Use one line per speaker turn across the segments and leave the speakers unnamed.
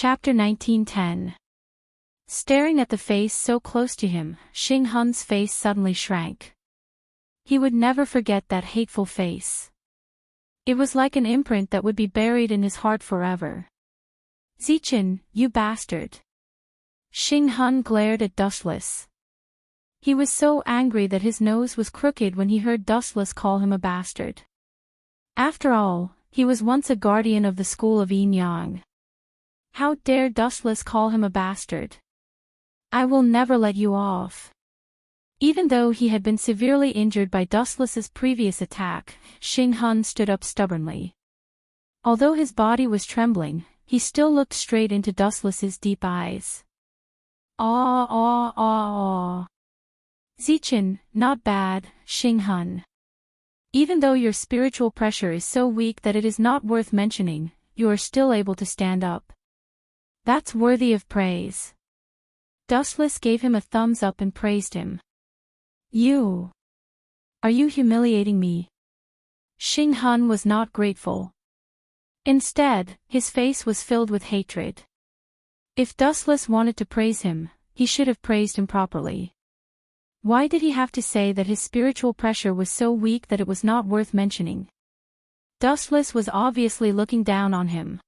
Chapter 1910. Staring at the face so close to him, Xing Hun's face suddenly shrank. He would never forget that hateful face. It was like an imprint that would be buried in his heart forever. Zichen, you bastard! Xing Hun glared at Dustless. He was so angry that his nose was crooked when he heard Dustless call him a bastard. After all, he was once a guardian of the school of Yin Yang. How dare Dustless call him a bastard? I will never let you off. Even though he had been severely injured by Dustless's previous attack, Xing Hun stood up stubbornly. Although his body was trembling, he still looked straight into Dustless's deep eyes. Ah ah ah ah. Zichen, not bad, Xing Hun. Even though your spiritual pressure is so weak that it is not worth mentioning, you are still able to stand up. That's worthy of praise. Dustless gave him a thumbs up and praised him. Are you humiliating me? Xing Hun was not grateful. Instead, his face was filled with hatred. If Dustless wanted to praise him, he should have praised him properly. Why did he have to say that his spiritual pressure was so weak that it was not worth mentioning? Dustless was obviously looking down on him.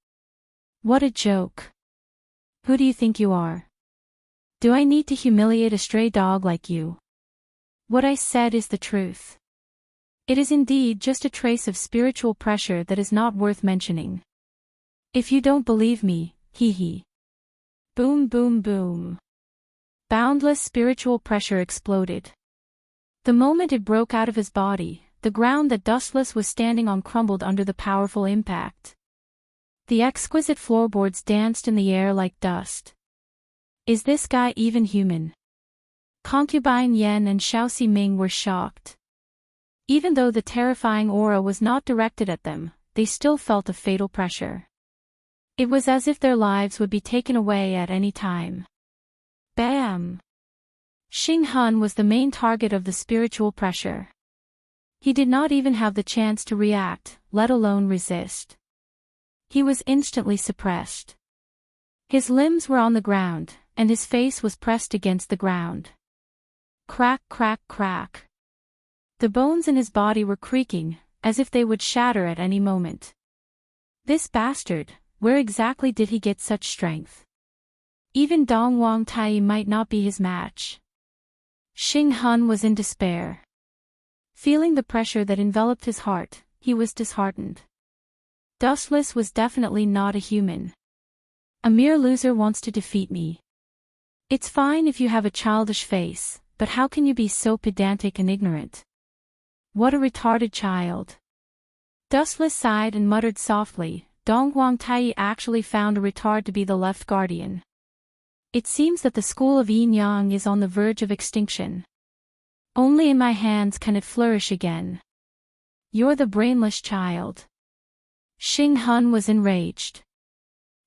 What a joke. Who do you think you are? Do I need to humiliate a stray dog like you? What I said is the truth. It is indeed just a trace of spiritual pressure that is not worth mentioning. If you don't believe me, hee. Boom boom boom. Boundless spiritual pressure exploded. The moment it broke out of his body, the ground that Dustless was standing on crumbled under the powerful impact. The exquisite floorboards danced in the air like dust. Is this guy even human? Concubine Yen and Xiaoxi Ming were shocked. Even though the terrifying aura was not directed at them, they still felt a fatal pressure. It was as if their lives would be taken away at any time. Bam! Xing Hun was the main target of the spiritual pressure. He did not even have the chance to react, let alone resist. He was instantly suppressed. His limbs were on the ground, and his face was pressed against the ground. Crack crack crack. The bones in his body were creaking, as if they would shatter at any moment. This bastard, where exactly did he get such strength? Even Dong Wang Tai might not be his match. Xing Hun was in despair. Feeling the pressure that enveloped his heart, he was disheartened. Dustless was definitely not a human. A mere loser wants to defeat me. It's fine if you have a childish face, but how can you be so pedantic and ignorant? What a retarded child. Dustless sighed and muttered softly, Dong Wang Tai actually found a retard to be the left guardian. It seems that the school of Yin Yang is on the verge of extinction. Only in my hands can it flourish again. You're the brainless child. Xing Hun was enraged.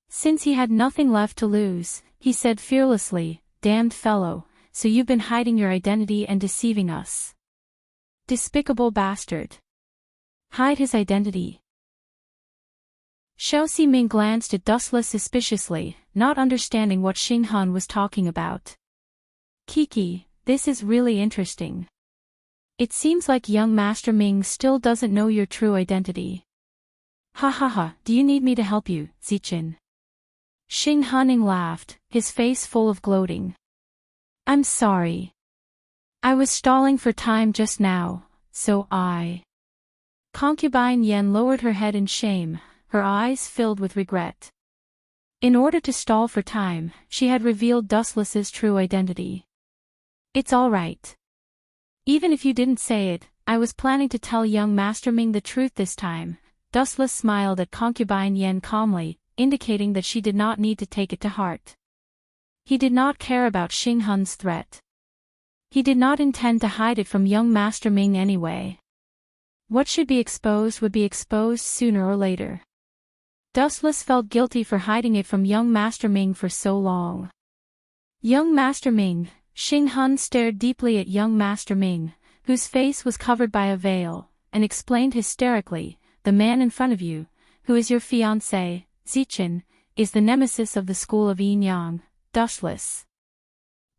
Since he had nothing left to lose, he said fearlessly, damned fellow, so you've been hiding your identity and deceiving us. Despicable bastard. Hide his identity. Xiaoxi Ming glanced at Dustless suspiciously, not understanding what Xing Hun was talking about. Kiki, this is really interesting. It seems like young Master Ming still doesn't know your true identity. Ha ha ha, do you need me to help you, Zichen? Xing Huning laughed, his face full of gloating. I'm sorry. I was stalling for time just now, so I... Concubine Yen lowered her head in shame, her eyes filled with regret. In order to stall for time, she had revealed Dustless's true identity. It's all right. Even if you didn't say it, I was planning to tell young Master Ming the truth this time. Dustless smiled at Concubine Yen calmly, indicating that she did not need to take it to heart. He did not care about Xing Hun's threat. He did not intend to hide it from young Master Ming anyway. What should be exposed would be exposed sooner or later. Dustless felt guilty for hiding it from young Master Ming for so long. Young Master Ming, Xing Hun stared deeply at young Master Ming, whose face was covered by a veil, and explained hysterically, the man in front of you, who is your fiancé, Zichen, is the nemesis of the school of Yin Yang, Dustless.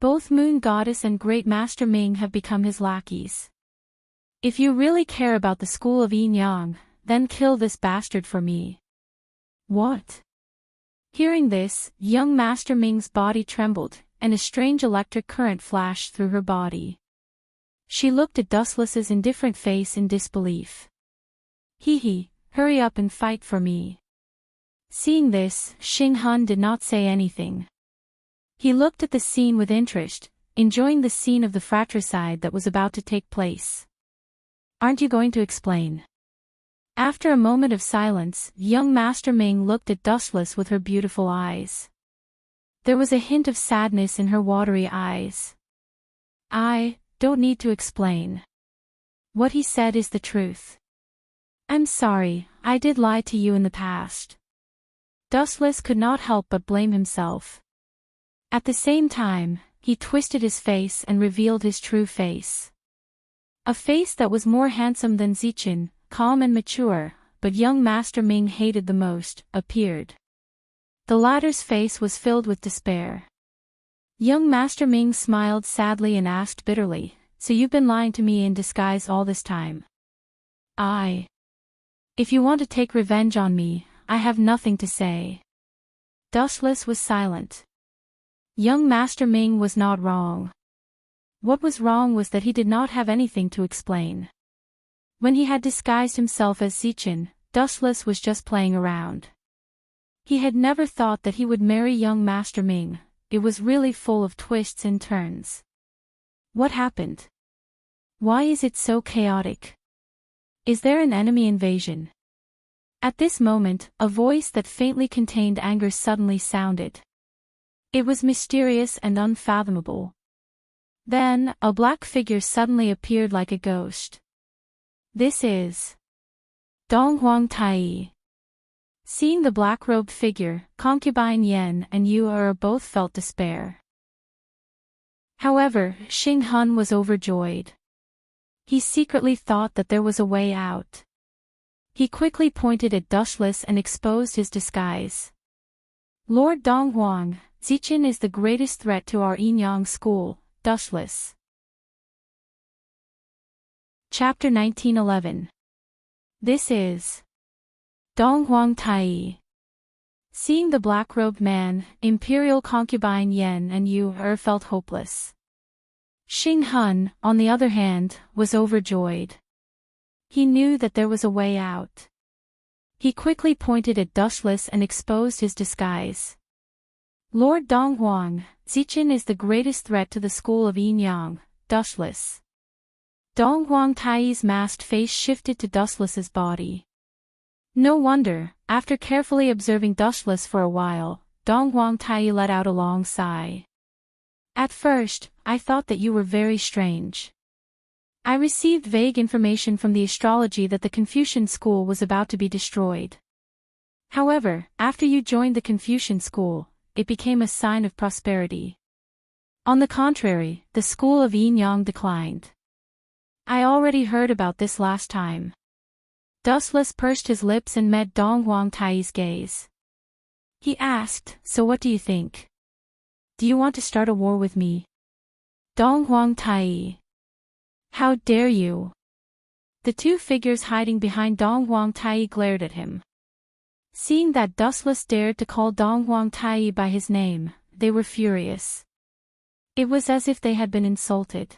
Both Moon Goddess and Great Master Ming have become his lackeys. If you really care about the school of Yin Yang, then kill this bastard for me. What? Hearing this, young Master Ming's body trembled, and a strange electric current flashed through her body. She looked at Dustless's indifferent face in disbelief. Hee, hurry up and fight for me. Seeing this, Xing Han did not say anything. He looked at the scene with interest, enjoying the scene of the fratricide that was about to take place. Aren't you going to explain? After a moment of silence, young Master Ming looked at Dustless with her beautiful eyes. There was a hint of sadness in her watery eyes. I don't need to explain. What he said is the truth. I'm sorry, I did lie to you in the past. Dustless could not help but blame himself. At the same time, he twisted his face and revealed his true face. A face that was more handsome than Zichin, calm and mature, but young Master Ming hated the most, appeared. The latter's face was filled with despair. Young Master Ming smiled sadly and asked bitterly, "So you've been lying to me in disguise all this time?" If you want to take revenge on me, I have nothing to say." Dustless was silent. Young Master Ming was not wrong. What was wrong was that he did not have anything to explain. When he had disguised himself as Zichin, Dustless was just playing around. He had never thought that he would marry young Master Ming. It was really full of twists and turns. What happened? Why is it so chaotic? Is there an enemy invasion? At this moment, a voice that faintly contained anger suddenly sounded. It was mysterious and unfathomable. Then, a black figure suddenly appeared like a ghost. This is Dong Huang Tai. Seeing the black-robed figure, concubine Yen and Yu Er both felt despair. However, Xing Han was overjoyed. He secretly thought that there was a way out. He quickly pointed at Dustless and exposed his disguise. "Lord Dong Huang, Zichin is the greatest threat to our Yin Yang school, Dustless." Chapter 1911. This is Dong Huang Tai. Seeing the black-robed man, Imperial concubine Yen and Yu Er felt hopeless. Xing Han, on the other hand, was overjoyed. He knew that there was a way out. He quickly pointed at Dustless and exposed his disguise. "Lord Dong Huang, Zichin is the greatest threat to the school of Yin Yang, Dustless." Dong Huang Tai's masked face shifted to Dustless's body. No wonder, after carefully observing Dustless for a while, Dong Huang Tai let out a long sigh. "At first, I thought that you were very strange. I received vague information from the astrology that the Confucian school was about to be destroyed. However, after you joined the Confucian school, it became a sign of prosperity. On the contrary, the school of Yin Yang declined. I already heard about this last time." Dustless pursed his lips and met Dong Huang Tai's gaze. He asked, "So what do you think? Do you want to start a war with me?" Dong Huang Tai. "How dare you?" The two figures hiding behind Dong Huang Tai glared at him. Seeing that Dustless dared to call Dong Huang Tai by his name, they were furious. It was as if they had been insulted.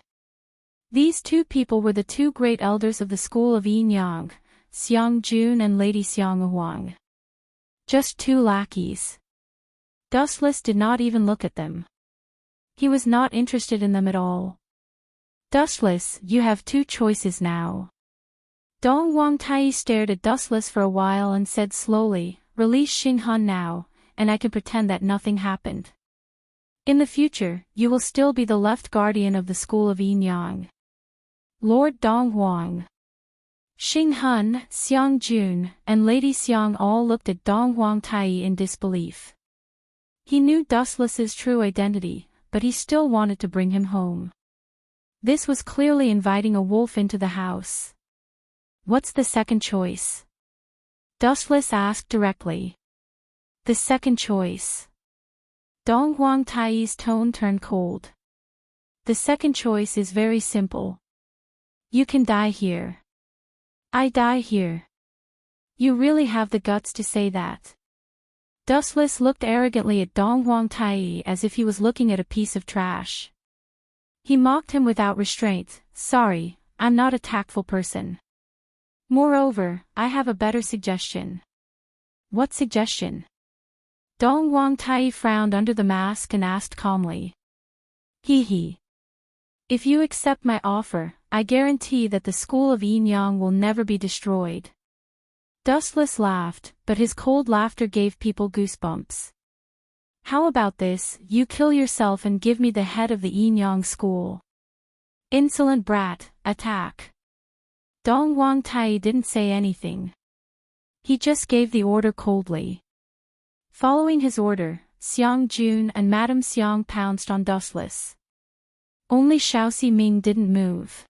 These two people were the two great elders of the school of Yin Yang, Xiang Jun and Lady Xiang Huang. Just two lackeys. Dustless did not even look at them. He was not interested in them at all. "Dustless, you have two choices now." Dong Huang Tai stared at Dustless for a while and said slowly, "Release Xing Han now, and I can pretend that nothing happened. In the future, you will still be the left guardian of the school of Yin Yang." Lord Dong Huang, Xing Han, Xiang Jun, and Lady Xiang all looked at Dong Huang Tai in disbelief. He knew Dustless's true identity, but he still wanted to bring him home. This was clearly inviting a wolf into the house. "What's the second choice?" Dustless asked directly. The second choice. Dong Huang Tai's tone turned cold. The second choice is very simple. You can die here. I die here. You really have the guts to say that. Dustless looked arrogantly at Dong Huang Tai as if he was looking at a piece of trash. He mocked him without restraint. Sorry, I'm not a tactful person. Moreover, I have a better suggestion. What suggestion? Dong Huang Tai frowned under the mask and asked calmly. He. If you accept my offer, I guarantee that the school of Yin Yang will never be destroyed. Dustless laughed, but his cold laughter gave people goosebumps. How about this, you kill yourself and give me the head of the Yin Yang school. Insolent brat, attack. Dong Huang Tai didn't say anything. He just gave the order coldly. Following his order, Xiang Jun and Madame Xiang pounced on Dustless. Only Xiaoxi Ming didn't move.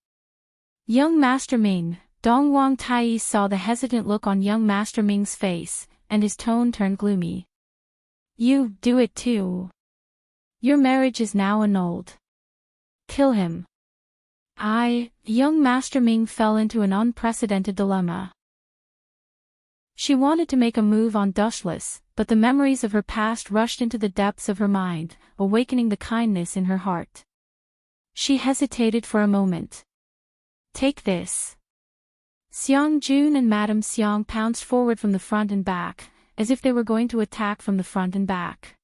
Young Master Ming, Dong Huang Tai saw the hesitant look on young Master Ming's face, and his tone turned gloomy. You do it too. Your marriage is now annulled. Kill him. Young Master Ming fell into an unprecedented dilemma. She wanted to make a move on Dustless, but the memories of her past rushed into the depths of her mind, awakening the kindness in her heart. She hesitated for a moment. Take this. Xiang Jun and Madame Xiang pounced forward from the front and back, as if they were going to attack from the front and back.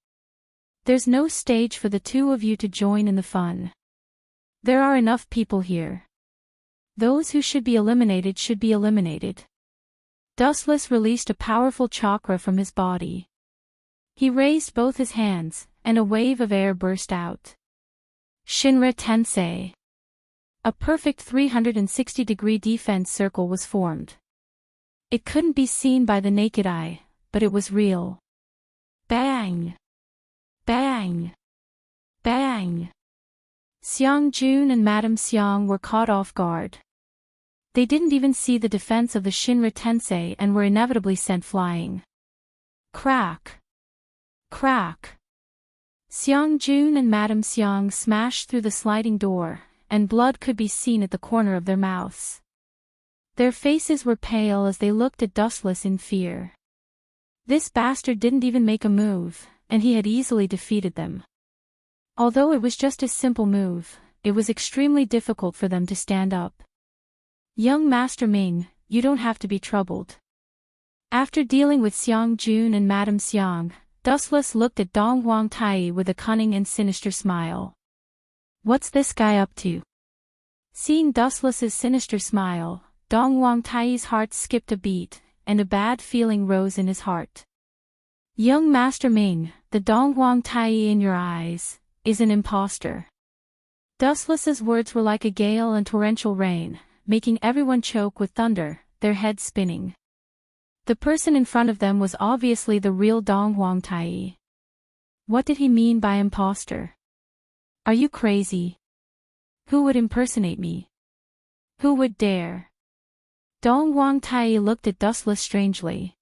There's no stage for the two of you to join in the fun. There are enough people here. Those who should be eliminated should be eliminated. Dustless released a powerful chakra from his body. He raised both his hands, and a wave of air burst out. Shinra Tensei. A perfect 360-degree defense circle was formed. It couldn't be seen by the naked eye, but it was real. Bang! Bang! Bang! Xiang Jun and Madame Xiang were caught off guard. They didn't even see the defense of the Shinra Tensei and were inevitably sent flying. Crack! Crack! Xiang Jun and Madame Xiang smashed through the sliding door, and blood could be seen at the corner of their mouths. Their faces were pale as they looked at Dustless in fear. This bastard didn't even make a move, and he had easily defeated them. Although it was just a simple move, it was extremely difficult for them to stand up. Young Master Ming, you don't have to be troubled. After dealing with Xiang Jun and Madame Xiang, Dustless looked at Dong Huang Tai with a cunning and sinister smile. What's this guy up to? Seeing Dustless's sinister smile, Dong Huang Tai's heart skipped a beat, and a bad feeling rose in his heart. Young Master Ming, the Dong Huang Tai in your eyes, is an imposter. Dustless's words were like a gale and torrential rain, making everyone choke with thunder, their heads spinning. The person in front of them was obviously the real Dong Huang Tai. What did he mean by imposter? Are you crazy? Who would impersonate me? Who would dare? Dong Huang Tai looked at Dustless strangely.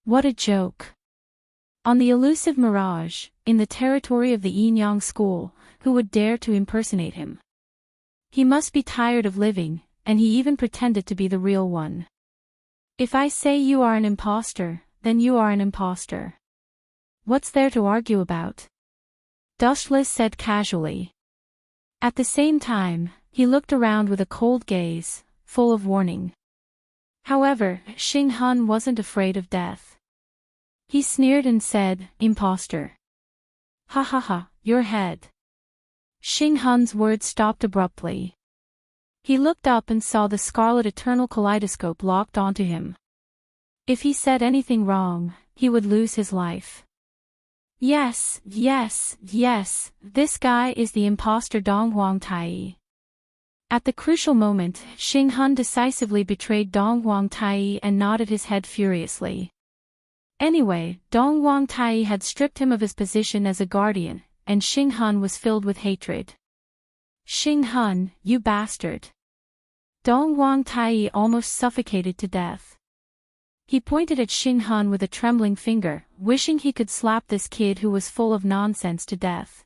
What a joke. On the elusive mirage, in the territory of the Yin Yang school, who would dare to impersonate him? He must be tired of living, and he even pretended to be the real one. If I say you are an imposter, then you are an imposter. What's there to argue about? Dustless said casually. At the same time, he looked around with a cold gaze, full of warning. However, Xing Han wasn't afraid of death. He sneered and said, imposter. Ha ha ha, your head. Xing Han's words stopped abruptly. He looked up and saw the scarlet eternal kaleidoscope locked onto him. If he said anything wrong, he would lose his life. Yes, this guy is the imposter Dong Huang Tai. At the crucial moment, Xing Han decisively betrayed Dong Huang Tai and nodded his head furiously. Anyway, Dong Huang Tai had stripped him of his position as a guardian, and Xing Han was filled with hatred. Xing Han, you bastard. Dong Huang Tai almost suffocated to death. He pointed at Xing Han with a trembling finger, wishing he could slap this kid who was full of nonsense to death.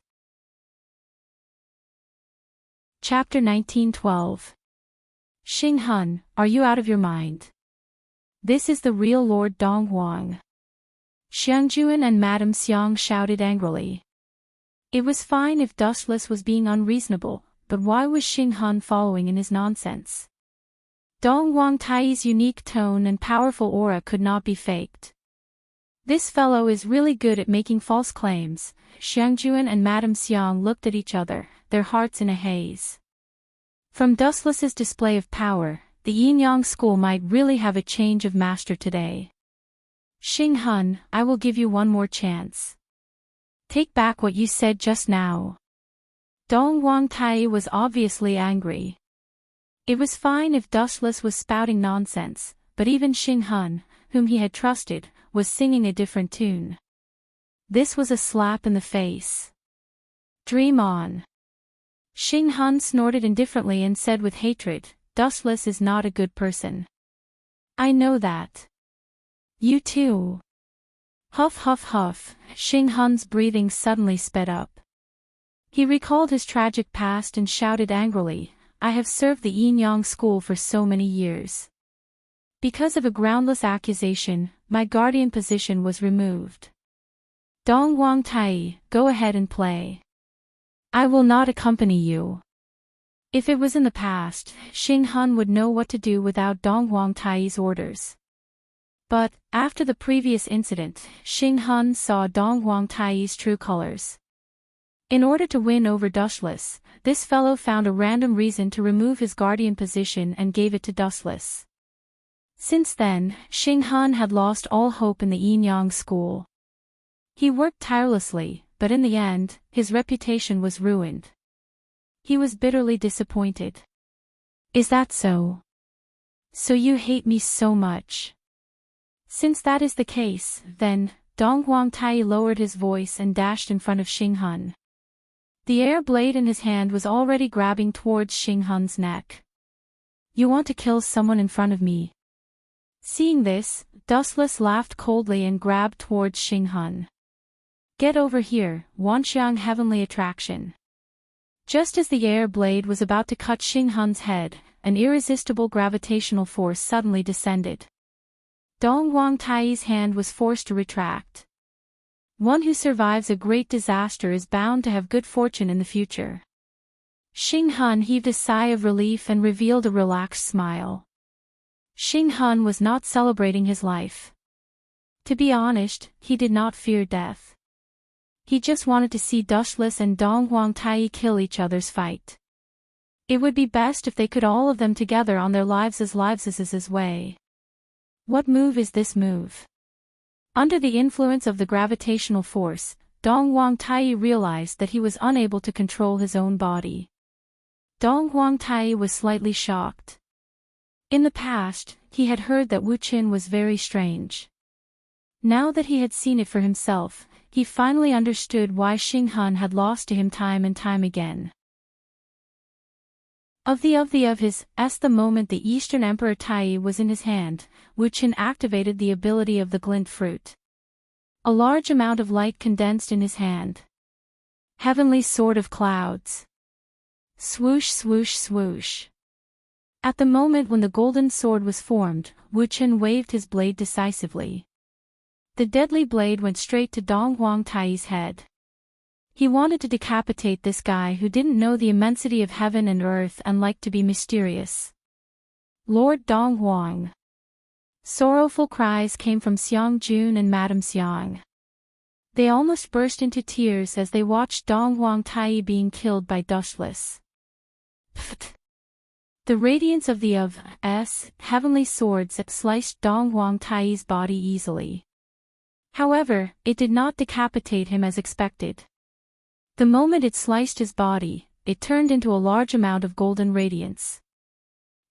Chapter 1912. Xing Han, are you out of your mind? This is the real Lord Dong Huang. Xiangjuan and Madame Xiang shouted angrily. It was fine if Dustless was being unreasonable, but why was Xing Han following in his nonsense? Dong Huang Tai's unique tone and powerful aura could not be faked. This fellow is really good at making false claims. Xiangjuan and Madame Xiang looked at each other, their hearts in a haze. From Dustless's display of power, the Yin-Yang school might really have a change of master today. Xing Han, I will give you one more chance. Take back what you said just now. Dong Huang Tai was obviously angry. It was fine if Dustless was spouting nonsense, but even Xing Han, whom he had trusted, was singing a different tune. This was a slap in the face. Dream on. Xing Han snorted indifferently and said with hatred, Dustless is not a good person. I know that. You too. Huff huff huff, Xing Han's breathing suddenly sped up. He recalled his tragic past and shouted angrily, I have served the Yin-Yang school for so many years. Because of a groundless accusation, my guardian position was removed. Dong Huang Tai, go ahead and play. I will not accompany you. If it was in the past, Xing Han would know what to do without Dong Huang Tai's orders. But, after the previous incident, Xing Han saw Dong Huang Tai's true colors. In order to win over Dustless, this fellow found a random reason to remove his guardian position and gave it to Dustless. Since then, Xing Han had lost all hope in the Yin-Yang school. He worked tirelessly, but in the end, his reputation was ruined. He was bitterly disappointed. Is that so? So you hate me so much? Since that is the case, then, Dong Huang Tai lowered his voice and dashed in front of Xing Han. The air blade in his hand was already grabbing towards Xing Han's neck. You want to kill someone in front of me? Seeing this, Dustless laughed coldly and grabbed towards Xing Han. Get over here, Wanxiang Heavenly Attraction. Just as the air blade was about to cut Xing Han's head, an irresistible gravitational force suddenly descended. Dong Huang Tai's hand was forced to retract. One who survives a great disaster is bound to have good fortune in the future. Xing Han heaved a sigh of relief and revealed a relaxed smile. Xing Han was not celebrating his life. To be honest, he did not fear death. He just wanted to see Dustless and Dong Huang Tai kill each other's fight. It would be best if they could all of them together on their lives' way. What move is this move? Under the influence of the gravitational force, Dong Huang Tai realized that he was unable to control his own body. Dong Huang Tai was slightly shocked. In the past, he had heard that Wu Qin was very strange. Now that he had seen it for himself, he finally understood why Xing Han had lost to him time and time again. The moment the Eastern Emperor Tai was in his hand, Wu Qin activated the ability of the glint fruit. A large amount of light condensed in his hand. Heavenly Sword of Clouds. Swoosh swoosh swoosh. At the moment when the golden sword was formed, Wu Qin waved his blade decisively. The deadly blade went straight to Dong Huang Tai's head. He wanted to decapitate this guy who didn't know the immensity of heaven and earth and liked to be mysterious. Lord Dong Huang. Sorrowful cries came from Xiang Jun and Madame Xiang. They almost burst into tears as they watched Dong Huang Tai being killed by Dustless. Pfft. The radiance of the heavenly swords sliced Dong Huang Tai's body easily. However, it did not decapitate him as expected. The moment it sliced his body, it turned into a large amount of golden radiance.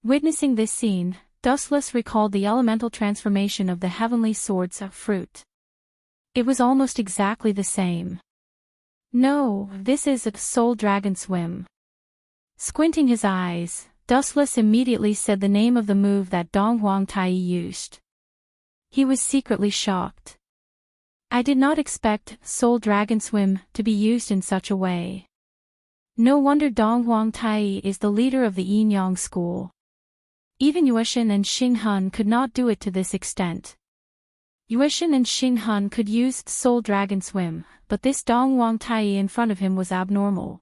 Witnessing this scene, Dustless recalled the elemental transformation of the heavenly sword's fruit. It was almost exactly the same. No, this is a soul dragon swim. Squinting his eyes, Dustless immediately said the name of the move that Dong Huang Tai used. He was secretly shocked. I did not expect Soul Dragon Swim to be used in such a way. No wonder Dong Huang Tai is the leader of the Yin Yang school. Even Yueshin and Xing Hun could not do it to this extent. Yueshin and Xing Hun could use Soul Dragon Swim, but this Dong Huang Tai in front of him was abnormal.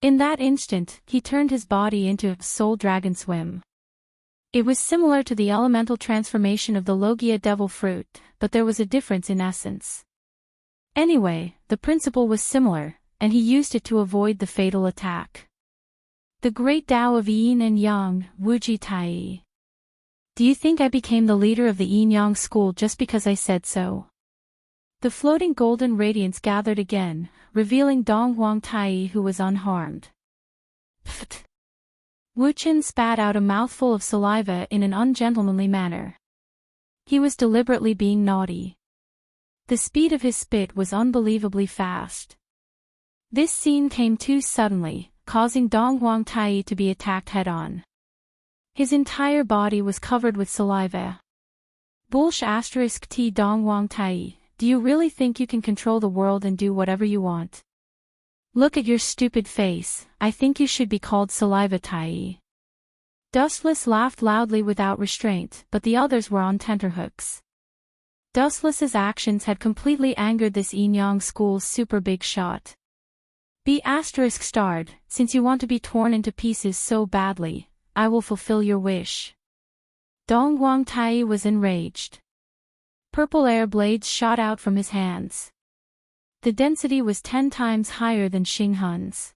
In that instant, he turned his body into Soul Dragon Swim. It was similar to the elemental transformation of the Logia Devil Fruit, but there was a difference in essence. Anyway, the principle was similar, and he used it to avoid the fatal attack. The great Tao of Yin and Yang, Wuji Tai. Do you think I became the leader of the Yin Yang school just because I said so? The floating golden radiance gathered again, revealing Dong Huang Tai who was unharmed. Pfft. Wu Qin spat out a mouthful of saliva in an ungentlemanly manner. He was deliberately being naughty. The speed of his spit was unbelievably fast. This scene came too suddenly, causing Dong Huang Tai to be attacked head-on. His entire body was covered with saliva. Bullsh * T Dong Huang Tai, do you really think you can control the world and do whatever you want? Look at your stupid face, I think you should be called Saliva Tai. Dustless laughed loudly without restraint, but the others were on tenterhooks. Dustless's actions had completely angered this Yin Yang school's super big shot. B****, since you want to be torn into pieces so badly, I will fulfill your wish. Dong Huang Tai was enraged. Purple air blades shot out from his hands. The density was 10 times higher than Xing Hun's.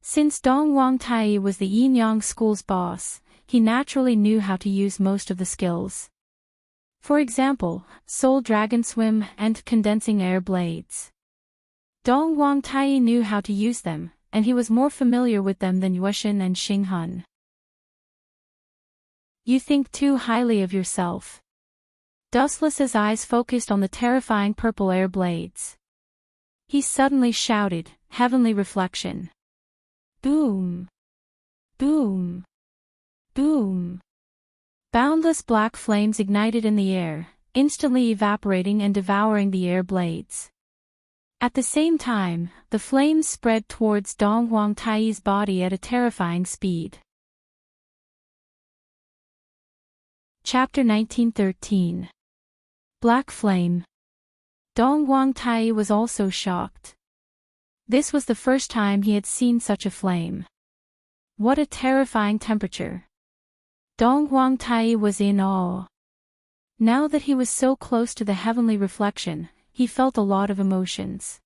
Since Dong Huang Tai was the Yin Yang school's boss, he naturally knew how to use most of the skills. For example, Soul Dragon Swim and Condensing Air Blades. Dong Huang Tai knew how to use them, and he was more familiar with them than Yueshin and Xing Hun. You think too highly of yourself. Dustless's eyes focused on the terrifying purple air blades. He suddenly shouted, heavenly reflection. Boom! Boom! Boom! Boundless black flames ignited in the air, instantly evaporating and devouring the air blades. At the same time, the flames spread towards Dong Huang Tai's body at a terrifying speed. Chapter 1913. Black Flame. Dong Huang Tai was also shocked. This was the first time he had seen such a flame. What a terrifying temperature. Dong Huang Tai was in awe. Now that he was so close to the heavenly reflection, he felt a lot of emotions.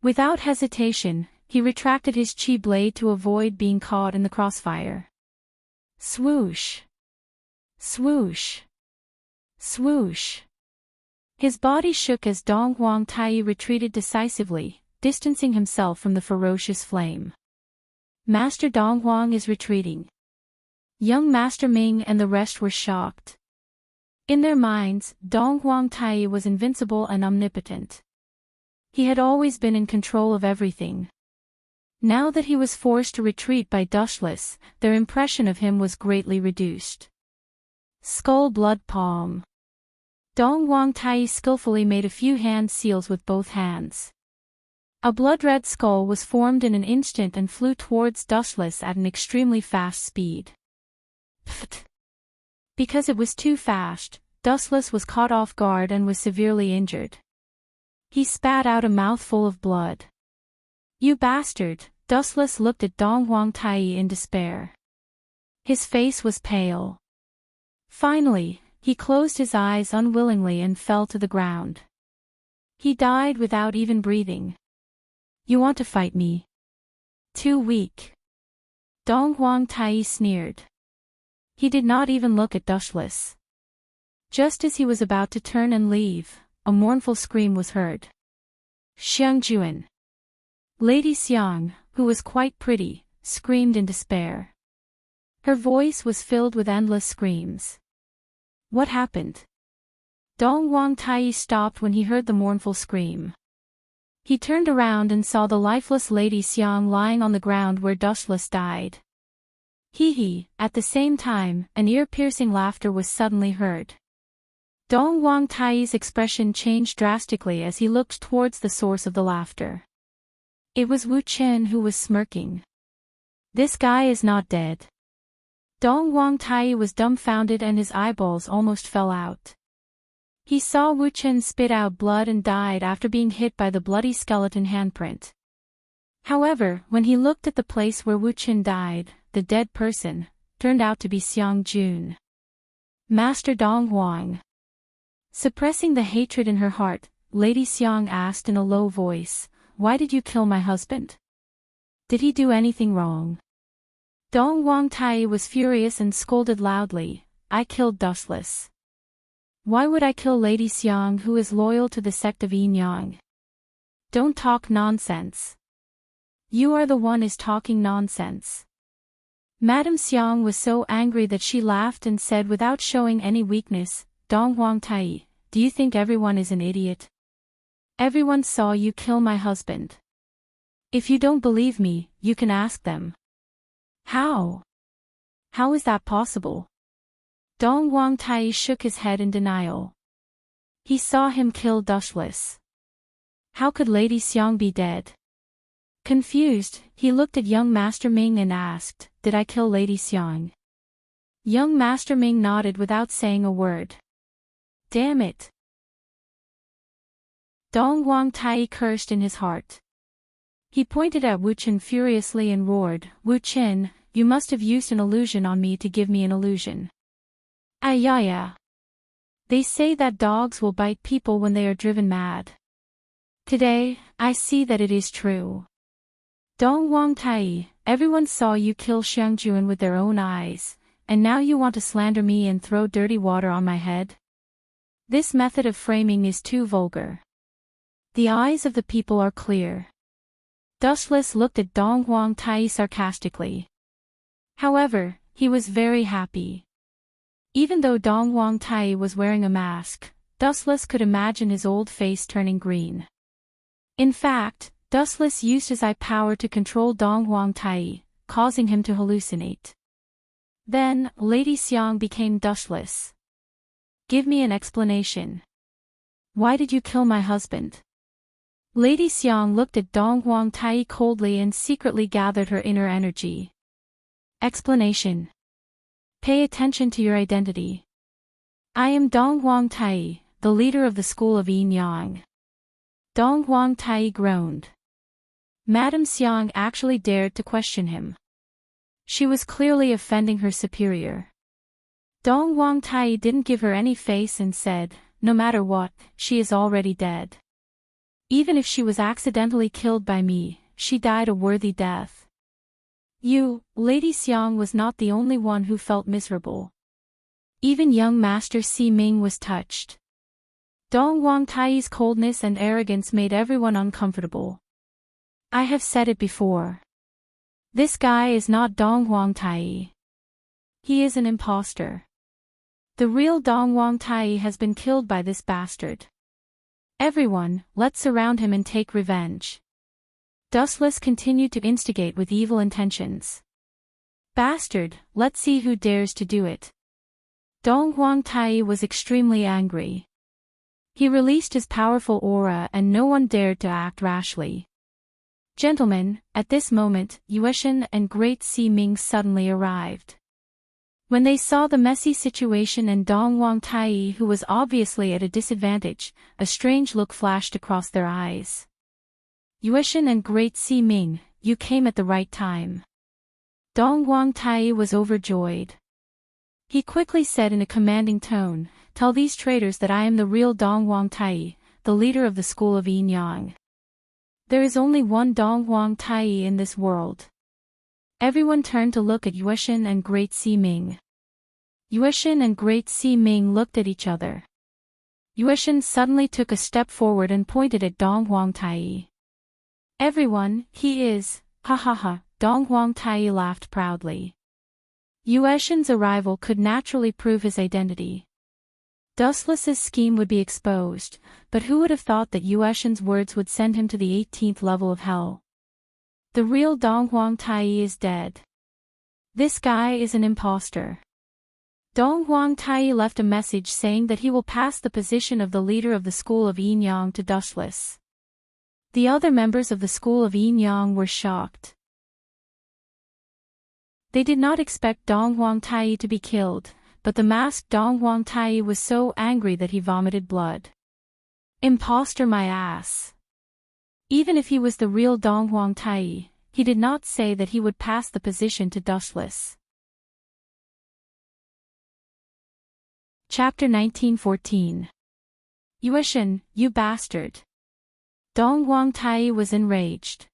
Without hesitation, he retracted his chi blade to avoid being caught in the crossfire. Swoosh! Swoosh! Swoosh! His body shook as Dong Huang Tai retreated decisively, distancing himself from the ferocious flame. Master Dong Huang is retreating. Young Master Ming and the rest were shocked. In their minds, Dong Huang Tai was invincible and omnipotent. He had always been in control of everything. Now that he was forced to retreat by Dustless, their impression of him was greatly reduced. Skull Blood Palm. Dong Huang Tai skillfully made a few hand seals with both hands. A blood-red skull was formed in an instant and flew towards Dustless at an extremely fast speed. Pfft. Because it was too fast, Dustless was caught off guard and was severely injured. He spat out a mouthful of blood. You bastard! Dustless looked at Dong Huang Tai in despair. His face was pale. Finally, he closed his eyes unwillingly and fell to the ground. He died without even breathing. You want to fight me? Too weak. Dong Huang Tai sneered. He did not even look at Dustless. Just as he was about to turn and leave, a mournful scream was heard. Xiangjuan. Lady Xiang, who was quite pretty, screamed in despair. Her voice was filled with endless screams. What happened? Dong Huang Tai stopped when he heard the mournful scream. He turned around and saw the lifeless Lady Xiang lying on the ground where Dustless died. Hee hee, at the same time, an ear-piercing laughter was suddenly heard. Dong Wang Tai's expression changed drastically as he looked towards the source of the laughter. It was Wu Chen who was smirking. This guy is not dead. Dong Wang Tai was dumbfounded and his eyeballs almost fell out. He saw Wu Chen spit out blood and died after being hit by the bloody skeleton handprint. However, when he looked at the place where Wu Chen died, the dead person turned out to be Xiang Jun. Master Dong Wang. Suppressing the hatred in her heart, Lady Xiang asked in a low voice, "Why did you kill my husband? Did he do anything wrong?" Dong Wang Tai was furious and scolded loudly, "I killed Dustless. Why would I kill Lady Xiang who is loyal to the sect of Yin Yang? Don't talk nonsense. You are the one is talking nonsense." Madame Xiang was so angry that she laughed and said without showing any weakness, "Dong Wang Tai, do you think everyone is an idiot? Everyone saw you kill my husband. If you don't believe me, you can ask them." "How? How is that possible?" Dong Wang Tai shook his head in denial. He saw him kill Dustless. How could Lady Xiang be dead? Confused, he looked at young Master Ming and asked, "Did I kill Lady Xiang?" Young Master Ming nodded without saying a word. Damn it! Dong Wang Tai cursed in his heart. He pointed at Wu Chen furiously and roared, "Wu Chen, you must have used an illusion on me to give me an illusion. Ayaya. They say that dogs will bite people when they are driven mad. Today, I see that it is true. Dong Wang Tai, everyone saw you kill Xiangjuan with their own eyes, and now you want to slander me and throw dirty water on my head? This method of framing is too vulgar. The eyes of the people are clear." Dustless looked at Dong Wang Tai sarcastically. However, he was very happy. Even though Dong Wang Tai was wearing a mask, Dustless could imagine his old face turning green. In fact, Dustless used his eye power to control Dong Wang Tai, causing him to hallucinate. Then, Lady Xiang became Dustless. "Give me an explanation. Why did you kill my husband?" Lady Xiang looked at Dong Wang Tai coldly and secretly gathered her inner energy. Explanation. Pay attention to your identity. I am Dong Wang Tai, the leader of the school of Yin Yang. Dong Wang Tai groaned. Madame Xiang actually dared to question him. She was clearly offending her superior. Dong Wang Tai didn't give her any face and said, "No matter what, she is already dead. Even if she was accidentally killed by me, she died a worthy death." Lady Xiang was not the only one who felt miserable. Even young Master Si Ming was touched. Dong Wang Tai's coldness and arrogance made everyone uncomfortable. I have said it before. This guy is not Dong Wang Tai. He is an imposter. The real Dong Wang Tai has been killed by this bastard. Everyone, let's surround him and take revenge. Dustless continued to instigate with evil intentions. Bastard, let's see who dares to do it. Dong Wang Tai was extremely angry. He released his powerful aura and no one dared to act rashly. Gentlemen, at this moment, Yueshan and Great Si Ming suddenly arrived. When they saw the messy situation and Dong Wang Tai who was obviously at a disadvantage, a strange look flashed across their eyes. Yueshan and Great Si Ming, you came at the right time. Dong Wang Tai was overjoyed. He quickly said in a commanding tone, "Tell these traitors that I am the real Dong Wang Tai, the leader of the school of Yin Yang. There is only one Dong Wang Tai in this world." Everyone turned to look at Yueshan and Great Si Ming. Yueshan and Great Si Ming looked at each other. Yueshan suddenly took a step forward and pointed at Dong Wang Tai. "Everyone, he is, ha ha ha," Dong Wang Tai laughed proudly. Yueshan's arrival could naturally prove his identity. Dustless's scheme would be exposed, but who would have thought that Yueshan's words would send him to the 18th level of hell? The real Dong Wang Tai is dead. This guy is an imposter. Dong Huangtai left a message saying that he will pass the position of the leader of the school of Yinyang to Dustless. The other members of the school of Yinyang were shocked. They did not expect Dong Huangtai to be killed, but the masked Dong Huangtai was so angry that he vomited blood. Imposter my ass. Even if he was the real Dong Huangtai, he did not say that he would pass the position to Dustless. Chapter 1914. Yueshan, you bastard. Dong Huangtai was enraged.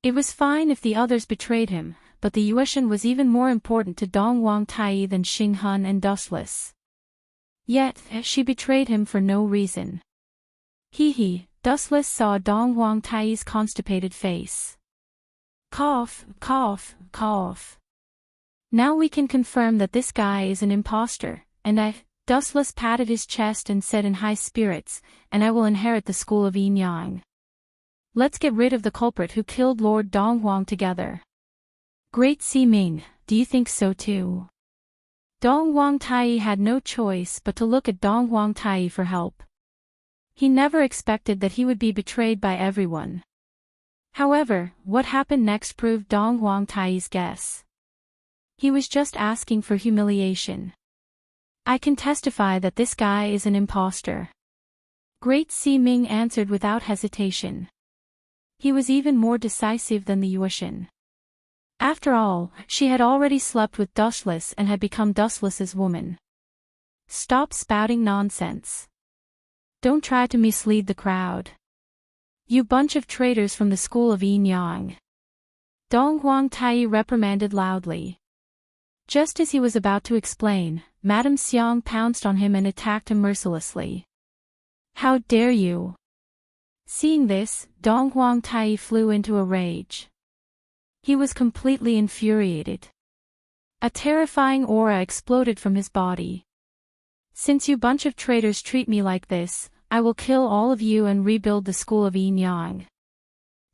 It was fine if the others betrayed him, but the Yueshan was even more important to Dong Huangtai than Xinghan and Dustless. Yet, she betrayed him for no reason. Hee, Dustless saw Dong Huangtai's constipated face. Cough, cough, cough. Now we can confirm that this guy is an imposter, and Dustless patted his chest and said in high spirits, and I will inherit the school of Yinyang. Let's get rid of the culprit who killed Lord Dong Huang together. Great Si Ming, do you think so too? Dong Huangtai had no choice but to look at Dong Huangtai for help. He never expected that he would be betrayed by everyone. However, what happened next proved Dong Huangtai's guess. He was just asking for humiliation. I can testify that this guy is an imposter. Great Si Ming answered without hesitation. He was even more decisive than the Yueshan. After all, she had already slept with Dustless and had become Dustless's woman. Stop spouting nonsense. Don't try to mislead the crowd. You bunch of traitors from the school of Yinyang. Dong Huangtai reprimanded loudly. Just as he was about to explain, Madame Xiang pounced on him and attacked him mercilessly. How dare you! Seeing this, Dong Huangtai flew into a rage. He was completely infuriated. A terrifying aura exploded from his body. Since you bunch of traitors treat me like this, I will kill all of you and rebuild the school of Yinyang.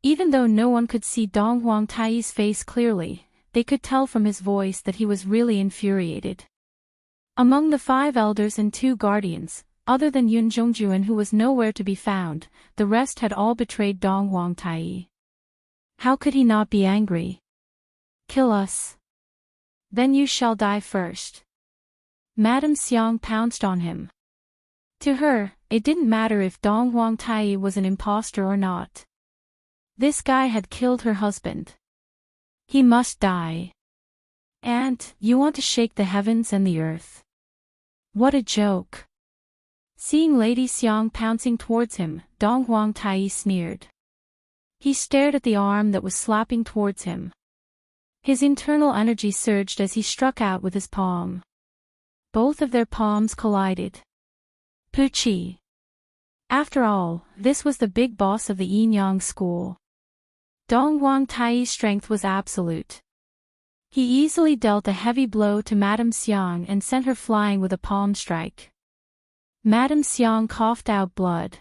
Even though no one could see Dong Huangtai's face clearly, they could tell from his voice that he was really infuriated. Among the 5 elders and 2 guardians, other than Yun Zhongjuan who was nowhere to be found, the rest had all betrayed Dong Huangtai. How could he not be angry? Kill us. Then you shall die first. Madame Xiang pounced on him. To her, it didn't matter if Dong Huangtai was an imposter or not. This guy had killed her husband. He must die. And, you want to shake the heavens and the earth. What a joke. Seeing Lady Xiang pouncing towards him, Dong Huangtai sneered. He stared at the arm that was slapping towards him. His internal energy surged as he struck out with his palm. Both of their palms collided. Puchi. After all, this was the big boss of the Yinyang school. Dong Huangtai's strength was absolute. He easily dealt a heavy blow to Madame Xiang and sent her flying with a palm strike. Madame Xiang coughed out blood.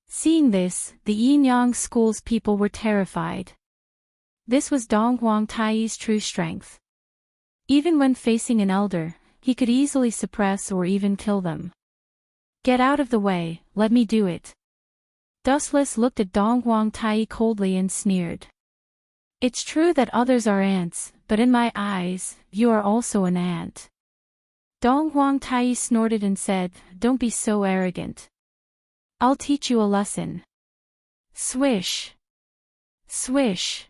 Seeing this, the Yinyang school's people were terrified. This was Dong Huangtai's true strength. Even when facing an elder, he could easily suppress or even kill them. Get out of the way, let me do it. Dustless looked at Dong Huangtai coldly and sneered. It's true that others are ants, but in my eyes, you are also an ant. Dong Huangtai snorted and said, Don't be so arrogant. I'll teach you a lesson. Swish. Swish.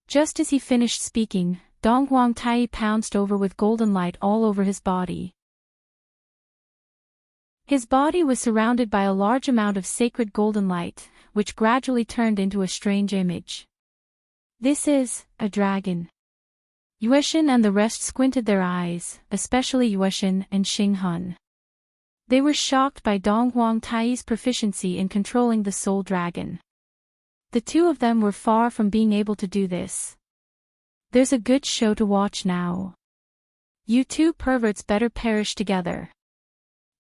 Just as he finished speaking, Dong Huangtai pounced over with golden light all over his body. His body was surrounded by a large amount of sacred golden light, which gradually turned into a strange image. This is a dragon. Yueshan and the rest squinted their eyes, especially Yueshan and Xinghan. They were shocked by Dong Huangtai's proficiency in controlling the soul dragon. The 2 of them were far from being able to do this. There's a good show to watch now. You 2 perverts better perish together.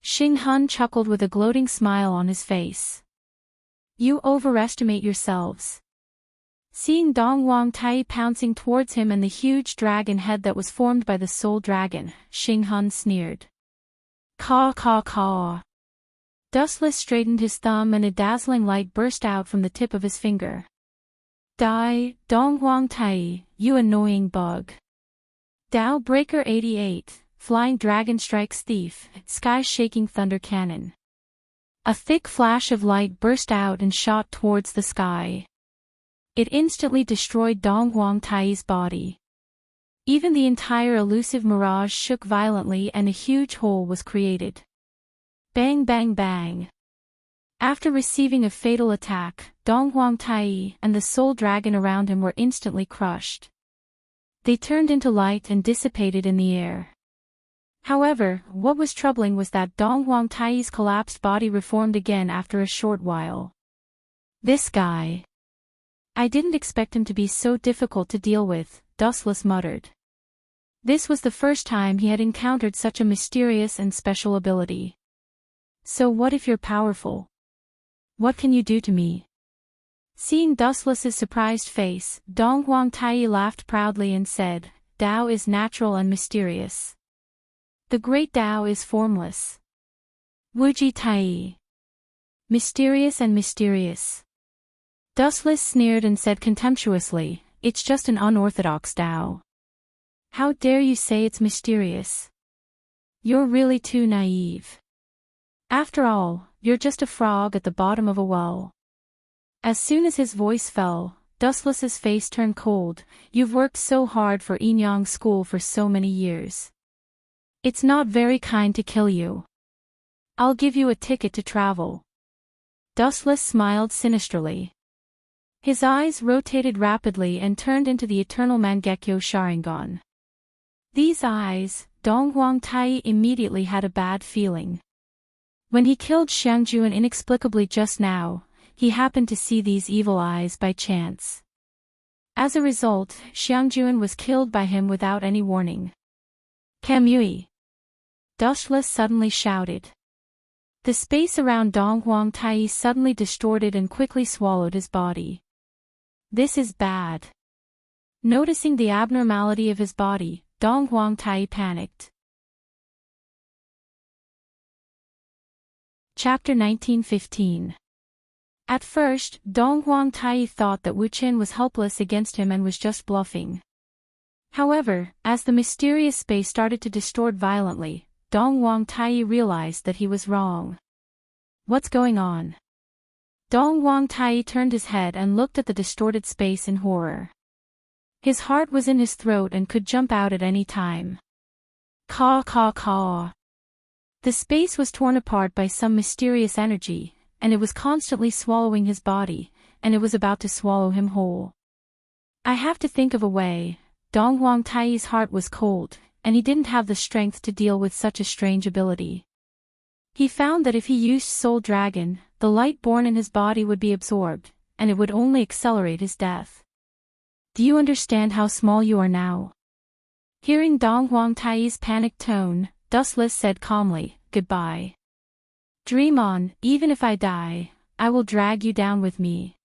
Xinghan chuckled with a gloating smile on his face. You overestimate yourselves. Seeing Dong Wang Tai pouncing towards him and the huge dragon head that was formed by the soul dragon, Xing Han sneered. Caw caw caw. Dustless straightened his thumb and a dazzling light burst out from the tip of his finger. Die, Dong Wang Tai, you annoying bug. Dao Breaker 88, Flying Dragon Strikes Thief, Sky-Shaking Thunder Cannon. A thick flash of light burst out and shot towards the sky. It instantly destroyed Dong Wang Tai's body. Even the entire elusive mirage shook violently and a huge hole was created. Bang bang bang. After receiving a fatal attack, Dong Wang Tai and the soul dragon around him were instantly crushed. They turned into light and dissipated in the air. However, what was troubling was that Dong Wang Tai's collapsed body reformed again after a short while. This guy. I didn't expect him to be so difficult to deal with, Dustless muttered. This was the first time he had encountered such a mysterious and special ability. So what if you're powerful? What can you do to me? Seeing Dustless's surprised face, Dong Wang Tai laughed proudly and said, Tao is natural and mysterious. The great Tao is formless. Wuji Tai. Mysterious and mysterious. Dustless sneered and said contemptuously, it's just an unorthodox Tao. How dare you say it's mysterious? You're really too naive. After all, you're just a frog at the bottom of a well. As soon as his voice fell, Dustless's face turned cold. You've worked so hard for Enyang School for so many years. It's not very kind to kill you. I'll give you a ticket to travel. Dustless smiled sinisterly. His eyes rotated rapidly and turned into the eternal Mangekyo Sharingan. These eyes, Dong Wang Tai immediately had a bad feeling. When he killed Xiangjuan inexplicably just now, he happened to see these evil eyes by chance. As a result, Xiangjuan was killed by him without any warning. Kamui! Dustless suddenly shouted. The space around Dong Wang Tai suddenly distorted and quickly swallowed his body. This is bad. Noticing the abnormality of his body, Dong Wang Tai panicked. Chapter 1915. At first, Dong Wang Tai thought that Wu Qin was helpless against him and was just bluffing. However, as the mysterious space started to distort violently, Dong Wang Tai realized that he was wrong. What's going on? Dong Wang Tai turned his head and looked at the distorted space in horror. His heart was in his throat and could jump out at any time. Caw caw caw. The space was torn apart by some mysterious energy, and it was constantly swallowing his body, and it was about to swallow him whole. I have to think of a way. Dong Wang Tai's heart was cold, and he didn't have the strength to deal with such a strange ability. He found that if he used Soul Dragon, the light born in his body would be absorbed, and it would only accelerate his death. Do you understand how small you are now? Hearing Dong Wang Tai's panicked tone, Dustless said calmly, goodbye. Dream on, even if I die, I will drag you down with me.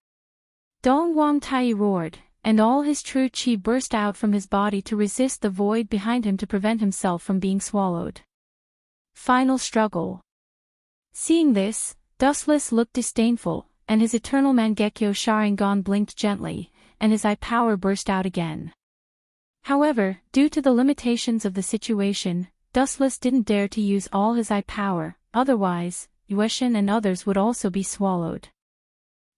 Dong Wang Tai roared, and all his true chi burst out from his body to resist the void behind him to prevent himself from being swallowed. Final struggle. Seeing this, Dustless looked disdainful, and his eternal Mangekyo Sharingan blinked gently, and his eye power burst out again. However, due to the limitations of the situation, Dustless didn't dare to use all his eye power, otherwise, Yueshin and others would also be swallowed.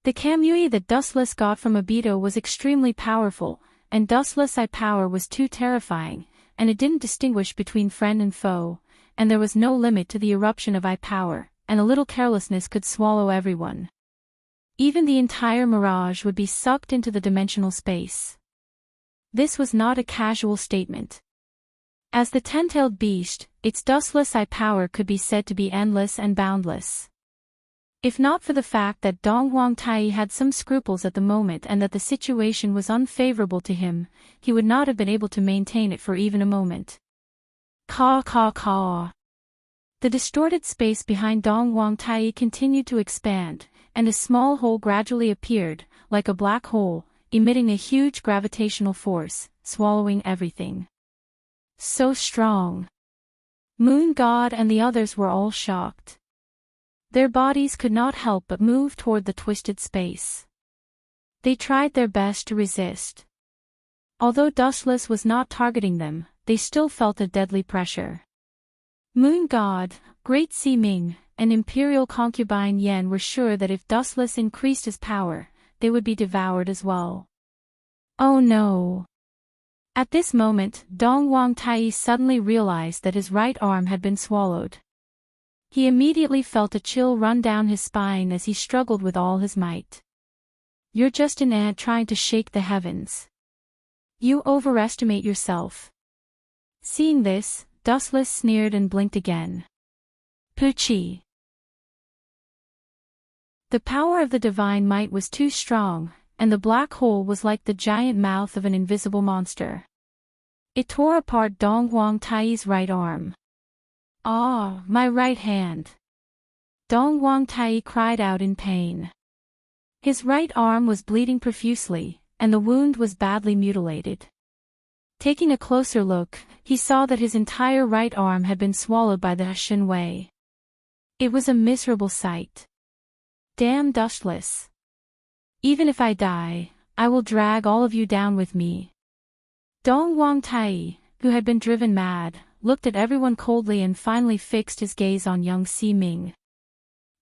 The Kamui that Dustless got from Obito was extremely powerful, and Dustless' eye power was too terrifying, and it didn't distinguish between friend and foe, and there was no limit to the eruption of eye power, and a little carelessness could swallow everyone. Even the entire mirage would be sucked into the dimensional space. This was not a casual statement. As the ten-tailed beast, its dustless eye power could be said to be endless and boundless. If not for the fact that Dong Wang Tai had some scruples at the moment and that the situation was unfavorable to him, he would not have been able to maintain it for even a moment. Caw caw caw. The distorted space behind Dong Wang Tai continued to expand, and a small hole gradually appeared, like a black hole, emitting a huge gravitational force, swallowing everything. So strong. Moon God and the others were all shocked. Their bodies could not help but move toward the twisted space. They tried their best to resist. Although Dustless was not targeting them, they still felt a deadly pressure. Moon God, Great Sea Ming, and Imperial Concubine Yen were sure that if Dustless increased his power, they would be devoured as well. Oh no! At this moment, Dong Wang Tai suddenly realized that his right arm had been swallowed. He immediately felt a chill run down his spine as he struggled with all his might. You're just an ant trying to shake the heavens. You overestimate yourself. Seeing this, Dustless sneered and blinked again. Poochie. The power of the divine might was too strong, and the black hole was like the giant mouth of an invisible monster. It tore apart Dong Wang Tai's right arm. Ah, my right hand! Dong Wang Tai cried out in pain. His right arm was bleeding profusely, and the wound was badly mutilated. Taking a closer look, he saw that his entire right arm had been swallowed by the Shen Wei. It was a miserable sight. Damn Dustless. Even if I die, I will drag all of you down with me. Dong Wang Tai, who had been driven mad, looked at everyone coldly and finally fixed his gaze on young Si Ming.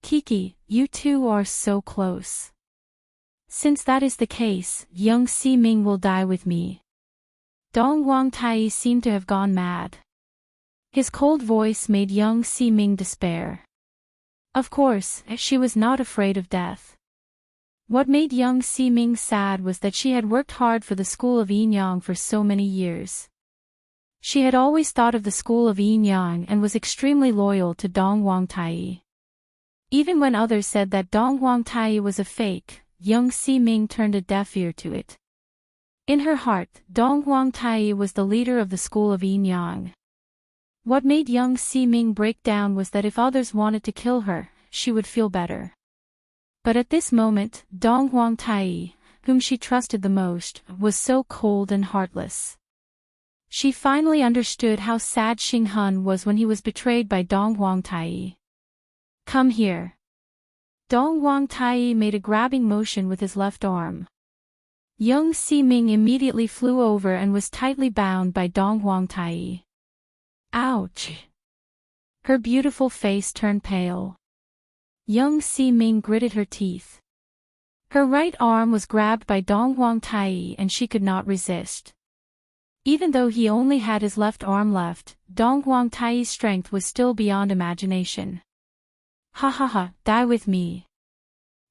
Kiki, you two are so close. Since that is the case, young Si Ming will die with me. Dong Wang Tai seemed to have gone mad. His cold voice made young Si Ming despair. Of course, she was not afraid of death. What made young Si Ming sad was that she had worked hard for the school of Enyang for so many years. She had always thought of the school of Enyang and was extremely loyal to Dong Wang Tai. Even when others said that Dong Wang Tai was a fake, young Si Ming turned a deaf ear to it. In her heart, Dong Wang Tai was the leader of the school of Enyang. What made young Si Ming break down was that if others wanted to kill her, she would feel better. But at this moment, Dong Wang Tai, whom she trusted the most, was so cold and heartless. She finally understood how sad Xing Hun was when he was betrayed by Dong Wang Tai. Come here. Dong Wang Tai made a grabbing motion with his left arm. Young Si Ming immediately flew over and was tightly bound by Dong Wang Tai. Ouch! Her beautiful face turned pale. Young Si Ming gritted her teeth. Her right arm was grabbed by Dong Wang Tai and she could not resist. Even though he only had his left arm left, Dong Wang Tai's strength was still beyond imagination. Ha ha ha, die with me.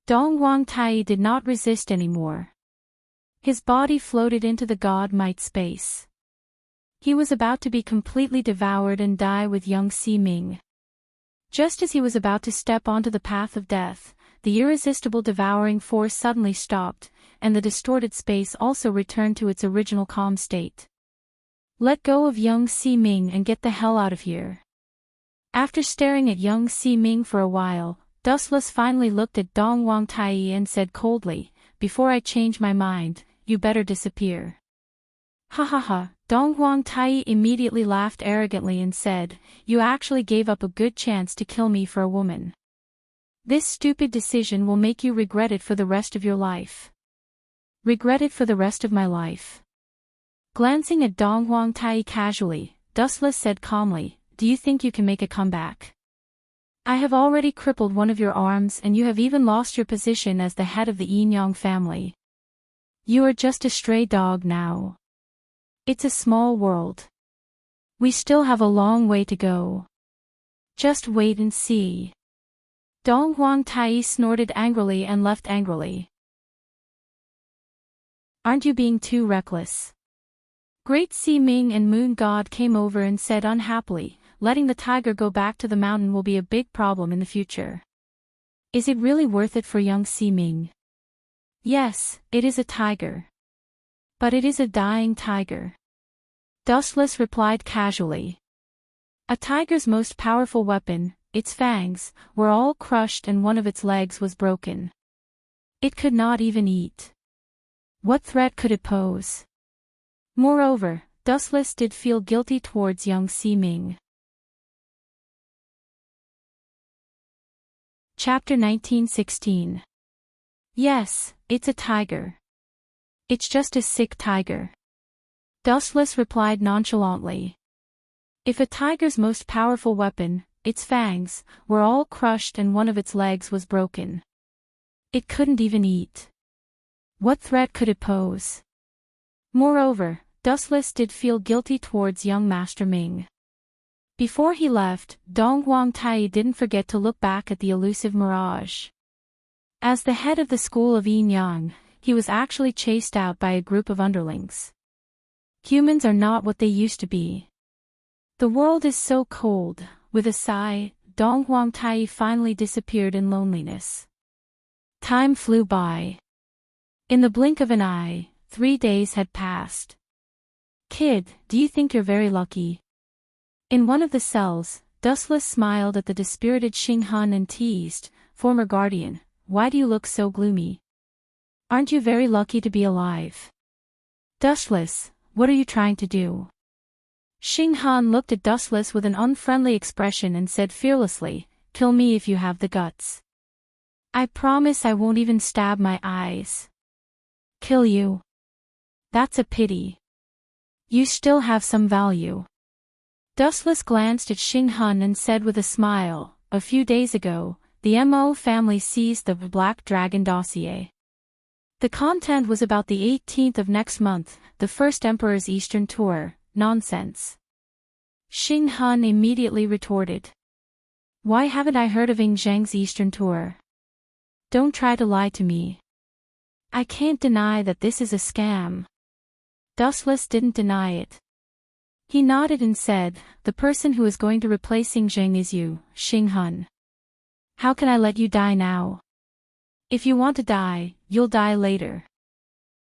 Dong Wang Tai did not resist anymore. His body floated into the god might space. He was about to be completely devoured and die with young Si Ming. Just as he was about to step onto the path of death, the irresistible devouring force suddenly stopped, and the distorted space also returned to its original calm state. Let go of young Si Ming and get the hell out of here. After staring at young Si Ming for a while, Dustless finally looked at Dong Wang Tai and said coldly, "Before I change my mind, you better disappear." Ha ha ha, Dong Wang Tai immediately laughed arrogantly and said, "You actually gave up a good chance to kill me for a woman. This stupid decision will make you regret it for the rest of your life." Regret it for the rest of my life. Glancing at Dong Wang Tai casually, Dustless said calmly, "Do you think you can make a comeback? I have already crippled one of your arms and you have even lost your position as the head of the Enyang family. You are just a stray dog now. It's a small world. We still have a long way to go. Just wait and see." Dong Wang Tai snorted angrily and left angrily. Aren't you being too reckless? Great Si Ming and Moon God came over and said unhappily, letting the tiger go back to the mountain will be a big problem in the future. Is it really worth it for young Si Ming? Yes, it is a tiger. But it is a dying tiger. Dustless replied casually. A tiger's most powerful weapon, its fangs, were all crushed and one of its legs was broken. It could not even eat. What threat could it pose? Moreover, Dustless did feel guilty towards young Si-Ming. Chapter 1916. Yes, it's a tiger. It's just a sick tiger. Dustless replied nonchalantly. If a tiger's most powerful weapon, its fangs, were all crushed and one of its legs was broken, it couldn't even eat. What threat could it pose? Moreover, Dustless did feel guilty towards young Master Ming. Before he left, Dong Huangtai didn't forget to look back at the elusive mirage. As the head of the school of Yin Yang, he was actually chased out by a group of underlings. Humans are not what they used to be. The world is so cold. With a sigh, Dong Huangtai finally disappeared in loneliness. Time flew by. In the blink of an eye, 3 days had passed. Kid, do you think you're very lucky? In one of the cells, Dustless smiled at the dispirited Xing Han and teased, former guardian, why do you look so gloomy? Aren't you very lucky to be alive? Dustless, what are you trying to do? Xing Han looked at Dustless with an unfriendly expression and said fearlessly, kill me if you have the guts. I promise I won't even stab my eyes. Kill you? That's a pity. You still have some value. Dustless glanced at Xing Han and said with a smile, a few days ago, the Mo family seized the Black Dragon dossier. The content was about the 18th of next month, the first Emperor's Eastern tour. Nonsense. Xing Han immediately retorted. Why haven't I heard of Ing Zheng's Eastern tour? Don't try to lie to me. I can't deny that this is a scam. Dustless didn't deny it. He nodded and said, the person who is going to replace Ing Zheng is you, Xing Han. How can I let you die now? If you want to die, you'll die later.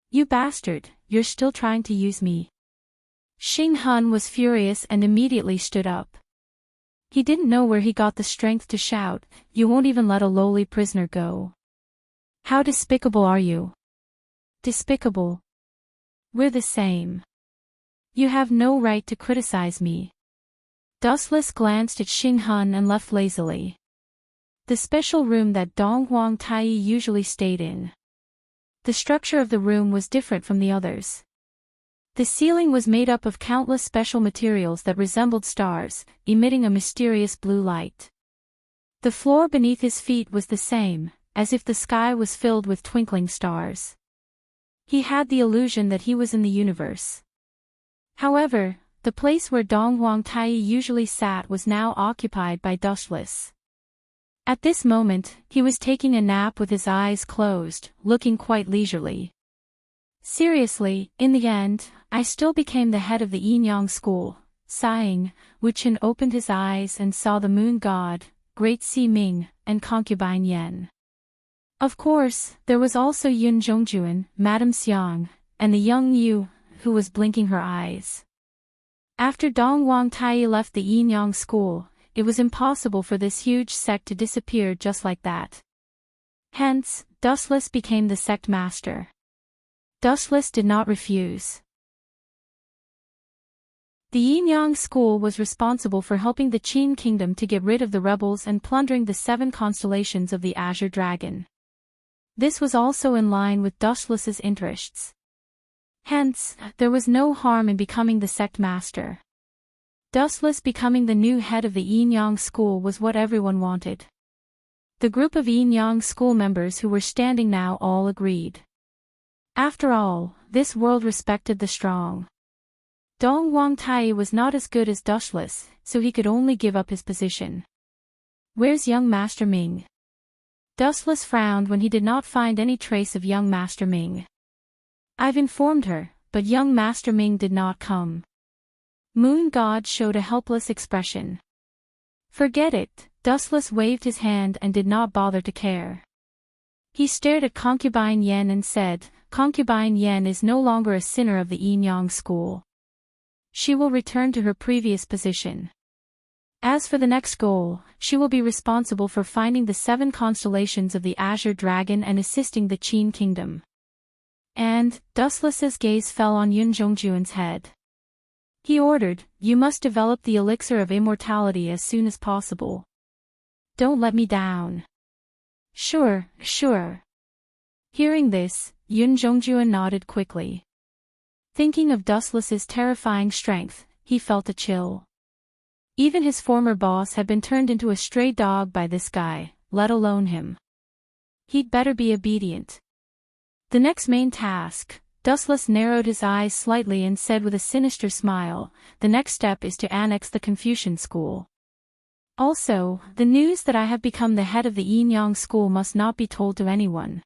You bastard, you're still trying to use me. Xing Han was furious and immediately stood up. He didn't know where he got the strength to shout, you won't even let a lowly prisoner go. How despicable are you? Despicable? We're the same. You have no right to criticize me. Dustless glanced at Xing Han and left lazily. The special room that Dong Huangtai usually stayed in. The structure of the room was different from the others. The ceiling was made up of countless special materials that resembled stars, emitting a mysterious blue light. The floor beneath his feet was the same, as if the sky was filled with twinkling stars. He had the illusion that he was in the universe. However, the place where Dong Huangtai usually sat was now occupied by Dustless. At this moment, he was taking a nap with his eyes closed, looking quite leisurely. Seriously, in the end, I still became the head of the Yin Yang school. Sighing, Wu Chen opened his eyes and saw the moon god, great Si-Ming, and concubine Yan. Of course, there was also Yun Zhongjuan, Madame Xiang, and the young Yu, who was blinking her eyes. After Dong Huangtai left the Yin Yang school, it was impossible for this huge sect to disappear just like that. Hence, Dustless became the sect master. Dustless did not refuse. The Yin Yang school was responsible for helping the Qin kingdom to get rid of the rebels and plundering the 7 constellations of the Azure Dragon. This was also in line with Dustless's interests. Hence, there was no harm in becoming the sect master. Dustless becoming the new head of the Yin Yang school was what everyone wanted. The group of Yin Yang school members who were standing now all agreed. After all, this world respected the strong. Dong Huangtai was not as good as Dustless, so he could only give up his position. Where's young Master Ming? Dustless frowned when he did not find any trace of young Master Ming. I've informed her, but young Master Ming did not come. Moon God showed a helpless expression. Forget it, Dustless waved his hand and did not bother to care. He stared at concubine Yan and said, Concubine Yan is no longer a sinner of the Yin Yang school. She will return to her previous position. As for the next goal, she will be responsible for finding the 7 constellations of the Azure Dragon and assisting the Qin kingdom. And, Dustless's gaze fell on Yun Zhongjuan's head. He ordered, "You must develop the elixir of immortality as soon as possible. Don't let me down." "Sure, sure." Hearing this, Yun Zhongjuan nodded quickly. Thinking of Dustless's terrifying strength, he felt a chill. Even his former boss had been turned into a stray dog by this guy, let alone him. He'd better be obedient. The next main task, Dustless narrowed his eyes slightly and said with a sinister smile, "The next step is to annex the Confucian school. Also, the news that I have become the head of the Yin-Yang school must not be told to anyone.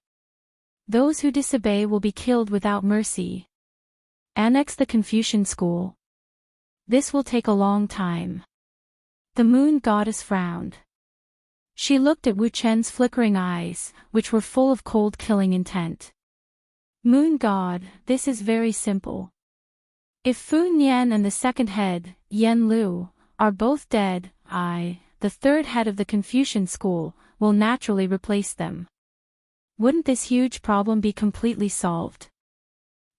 Those who disobey will be killed without mercy." Annex the Confucian school. This will take a long time. The moon goddess frowned. She looked at Wu Chen's flickering eyes, which were full of cold killing intent. "Moon god, this is very simple. If Fu Nian and the second head, Yen Lu, are both dead, I, the third head of the Confucian school, will naturally replace them. Wouldn't this huge problem be completely solved?"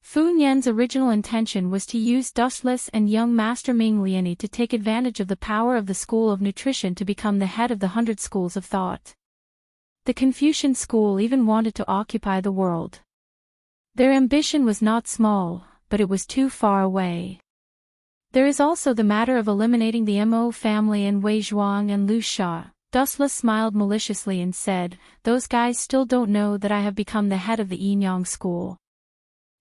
Fu Nian's original intention was to use Dustless and young Master Ming Liani to take advantage of the power of the School of Nutrition to become the head of the 100 schools of thought. The Confucian school even wanted to occupy the world. Their ambition was not small, but it was too far away. There is also the matter of eliminating the Mo family and Wei Zhuang and Lu Sha. Dustless smiled maliciously and said, "Those guys still don't know that I have become the head of the Yin-Yang school.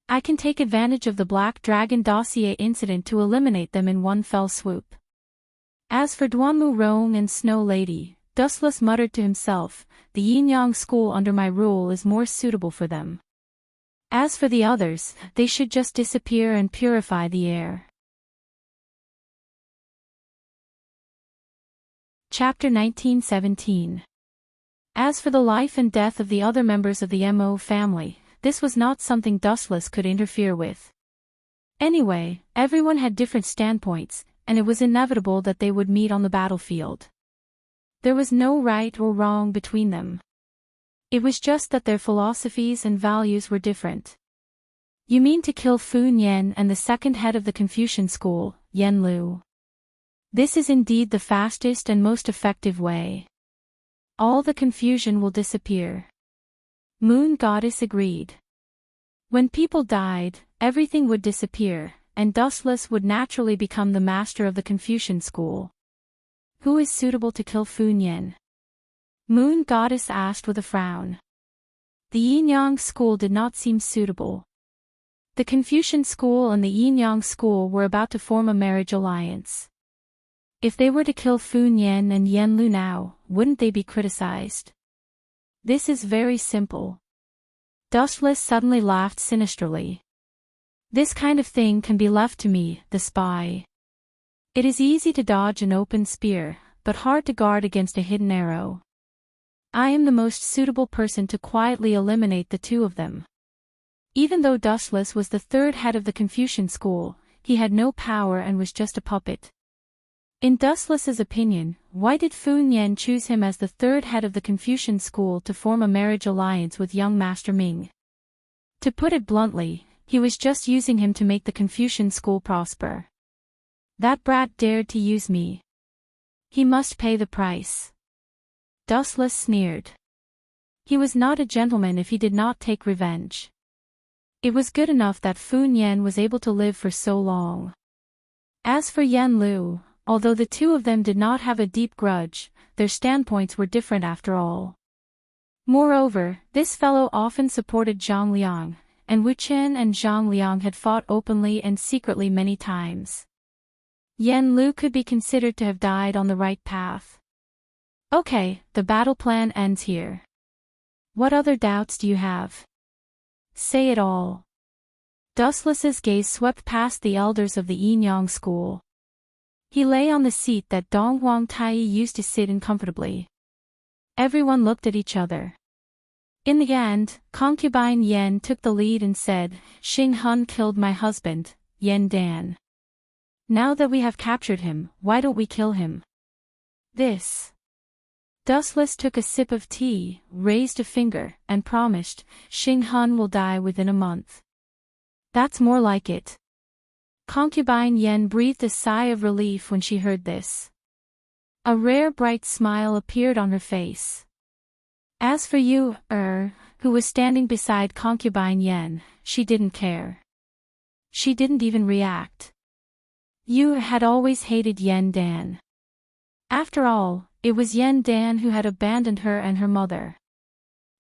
I can take advantage of the Black Dragon dossier incident to eliminate them in one fell swoop." As for Duanmu Rong and Snow Lady, Dustless muttered to himself, "The Yin-Yang school under my rule is more suitable for them. As for the others, they should just disappear and purify the air." Chapter 1917. As for the life and death of the other members of the Mo family, this was not something Dustless could interfere with. Anyway, everyone had different standpoints, and it was inevitable that they would meet on the battlefield. There was no right or wrong between them. It was just that their philosophies and values were different. "You mean to kill Fu Nian and the second head of the Confucian school, Yen Lu? This is indeed the fastest and most effective way. All the confusion will disappear." Moon Goddess agreed. When people died, everything would disappear, and Dustless would naturally become the master of the Confucian school. "Who is suitable to kill Fu Nian?" Moon Goddess asked with a frown. The Yin-Yang school did not seem suitable. The Confucian school and the Yin-Yang school were about to form a marriage alliance. If they were to kill Fu Nian and Yen Lu now, wouldn't they be criticized? "This is very simple." Dustless suddenly laughed sinisterly. "This kind of thing can be left to me, the spy. It is easy to dodge an open spear, but hard to guard against a hidden arrow. I am the most suitable person to quietly eliminate the two of them." Even though Dustless was the third head of the Confucian school, he had no power and was just a puppet. In Dustless's opinion, why did Fu Nian choose him as the third head of the Confucian school to form a marriage alliance with young Master Ming? To put it bluntly, he was just using him to make the Confucian school prosper. "That brat dared to use me. He must pay the price." Dustless sneered. He was not a gentleman if he did not take revenge. It was good enough that Fu Nian was able to live for so long. As for Yen Lu, although the two of them did not have a deep grudge, their standpoints were different after all. Moreover, this fellow often supported Zhang Liang, and Wu Chen and Zhang Liang had fought openly and secretly many times. Yen Lu could be considered to have died on the right path. Okay, the battle plan ends here. What other doubts do you have? Say it all. Dustless's gaze swept past the elders of the Yin-Yang school. He lay on the seat that Dong Huang Tai used to sit in comfortably. Everyone looked at each other. In the end, concubine Yen took the lead and said, "Xing Hun killed my husband, Yen Dan. Now that we have captured him, why don't we kill him?" This Dustless took a sip of tea, raised a finger, and promised, Xing Han will die within a month. That's more like it. Concubine Yen breathed a sigh of relief when she heard this. A rare bright smile appeared on her face. As for you, who was standing beside Concubine Yen, she didn't care. She didn't even react. You had always hated Yen Dan. After all, it was Yen Dan who had abandoned her and her mother.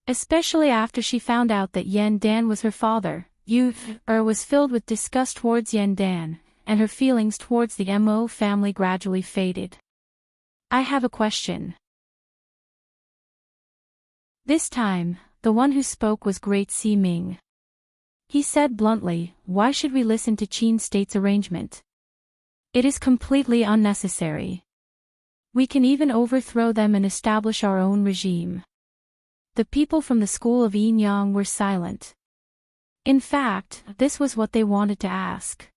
Especially after she found out that Yen Dan was her father, you was filled with disgust towards Yen Dan, and her feelings towards the Mo family gradually faded. I have a question. This time, the one who spoke was Great Si Ming. He said bluntly, why should we listen to Qin State's arrangement? It is completely unnecessary. We can even overthrow them and establish our own regime. The people from the school of Yin Yang were silent. In fact, this was what they wanted to ask.